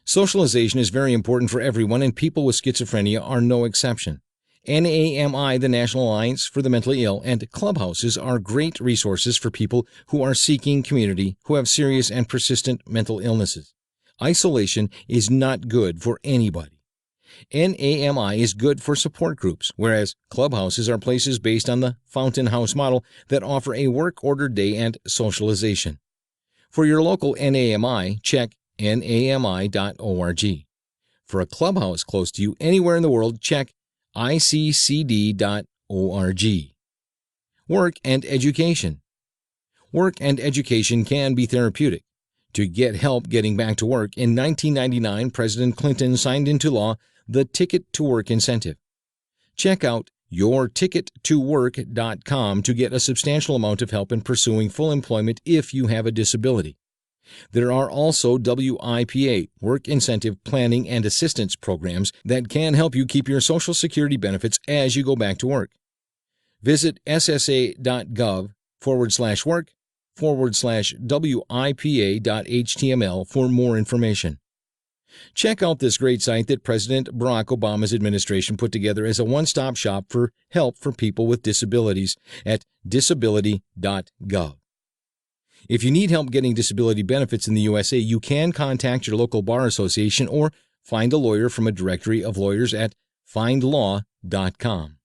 Socialization is very important for everyone, and people with schizophrenia are no exception. NAMI, the National Alliance for the Mentally Ill, and clubhouses are great resources for people who are seeking community who have serious and persistent mental illnesses. Isolation is not good for anybody. NAMI is good for support groups, whereas clubhouses are places based on the Fountain House model that offer a work-ordered day and socialization. For your local NAMI, check nami.org. For a clubhouse close to you anywhere in the world, check iccd.org. Work and education. Work and education can be therapeutic. To get help getting back to work, in 1999, President Clinton signed into law the Ticket to Work incentive. Check out yourtickettowork.com to get a substantial amount of help in pursuing full employment if you have a disability. There are also WIPA, Work Incentive Planning and Assistance programs that can help you keep your Social Security benefits as you go back to work. Visit ssa.gov/work/WIPA.html for more information. Check out this great site that President Barack Obama's administration put together as a one-stop shop for help for people with disabilities at disability.gov. If you need help getting disability benefits in the USA, you can contact your local bar association or find a lawyer from a directory of lawyers at findlaw.com.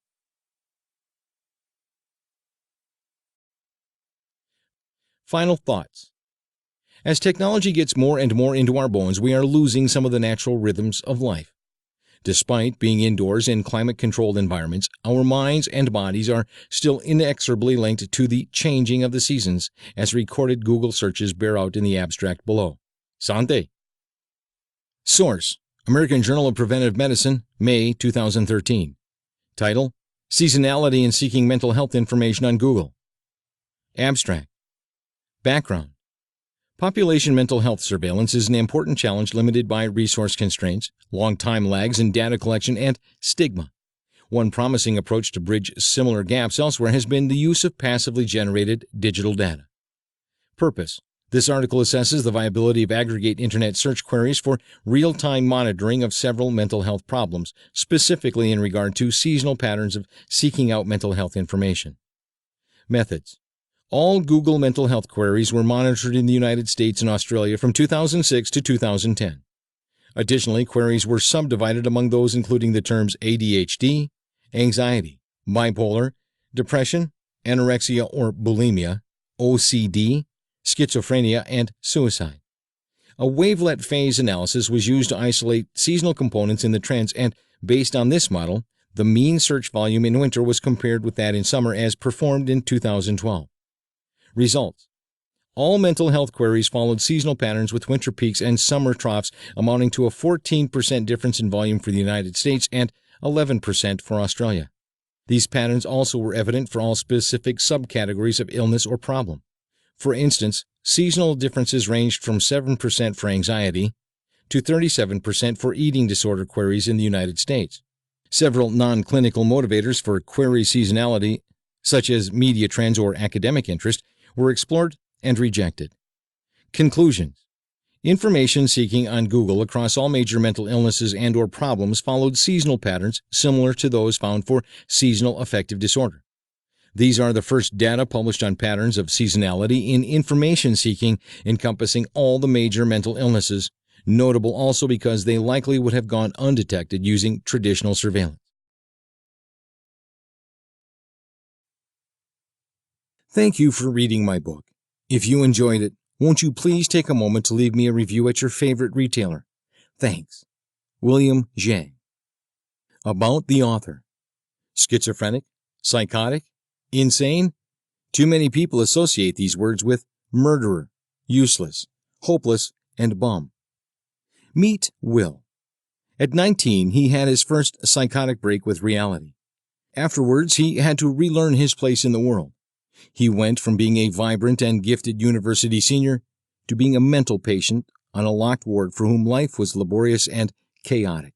Final thoughts. As technology gets more and more into our bones, we are losing some of the natural rhythms of life. Despite being indoors in climate-controlled environments, our minds and bodies are still inexorably linked to the changing of the seasons, as recorded Google searches bear out in the abstract below. Sante. Source: American Journal of Preventive Medicine, May 2013. Title: Seasonality in Seeking Mental Health Information on Google. Abstract. Background: Population mental health surveillance is an important challenge limited by resource constraints, long time lags in data collection, and stigma. One promising approach to bridge similar gaps elsewhere has been the use of passively generated digital data. Purpose: This article assesses the viability of aggregate Internet search queries for real-time monitoring of several mental health problems, specifically in regard to seasonal patterns of seeking out mental health information. Methods: All Google mental health queries were monitored in the United States and Australia from 2006 to 2010. Additionally, queries were subdivided among those including the terms ADHD, anxiety, bipolar, depression, anorexia or bulimia, OCD, schizophrenia, and suicide. A wavelet phase analysis was used to isolate seasonal components in the trends, and based on this model, the mean search volume in winter was compared with that in summer as performed in 2012. Results: All mental health queries followed seasonal patterns with winter peaks and summer troughs, amounting to a 14% difference in volume for the United States and 11% for Australia. These patterns also were evident for all specific subcategories of illness or problem. For instance, seasonal differences ranged from 7% for anxiety to 37% for eating disorder queries in the United States. Several non-clinical motivators for query seasonality, such as media trends or academic interest, were explored and rejected. Conclusions: Information seeking on Google across all major mental illnesses and/or problems followed seasonal patterns similar to those found for seasonal affective disorder. These are the first data published on patterns of seasonality in information seeking encompassing all the major mental illnesses, notable also because they likely would have gone undetected using traditional surveillance. Thank you for reading my book. If you enjoyed it, won't you please take a moment to leave me a review at your favorite retailer? Thanks. William Zhang. About the author: schizophrenic, psychotic, insane? Too many people associate these words with murderer, useless, hopeless, and bum. Meet Will. At 19, he had his first psychotic break with reality. Afterwards, he had to relearn his place in the world. He went from being a vibrant and gifted university senior to being a mental patient on a locked ward for whom life was laborious and chaotic.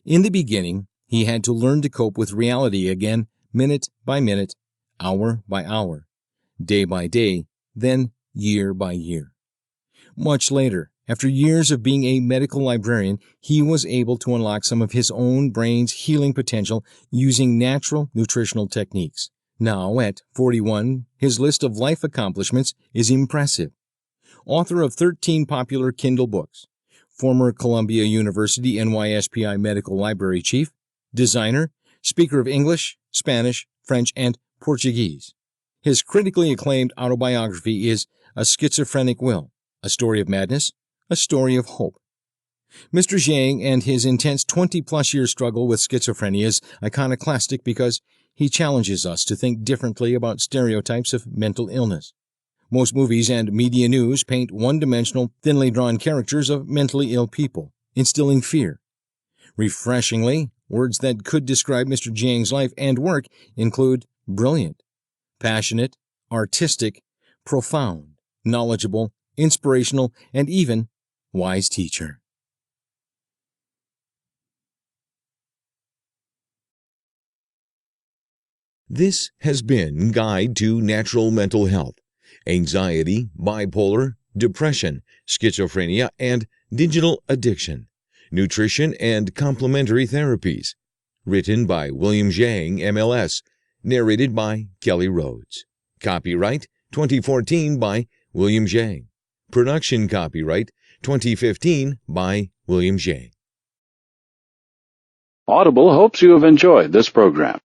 In the beginning, he had to learn to cope with reality again, minute by minute, hour by hour, day by day, then year by year. Much later, after years of being a medical librarian, he was able to unlock some of his own brain's healing potential using natural nutritional techniques. Now, at 41, his list of life accomplishments is impressive. Author of 13 popular Kindle books, former Columbia University NYSPI Medical Library Chief, designer, speaker of English, Spanish, French, and Portuguese. His critically acclaimed autobiography is A Schizophrenic Will, A Story of Madness, A Story of Hope. Mr. Zhang and his intense 20-plus year struggle with schizophrenia is iconoclastic because he challenges us to think differently about stereotypes of mental illness. Most movies and media news paint one-dimensional, thinly drawn characters of mentally ill people, instilling fear. Refreshingly, words that could describe Mr. Zhang's life and work include brilliant, passionate, artistic, profound, knowledgeable, inspirational, and even wise teacher. This has been Guide to Natural Mental Health, Anxiety, Bipolar, Depression, Schizophrenia, and Digital Addiction, Nutrition and Complementary Therapies. Written by William Zhang, MLS. Narrated by Kelly Rhodes. Copyright 2014 by William Zhang. Production copyright 2015 by William Zhang. Audible hopes you have enjoyed this program.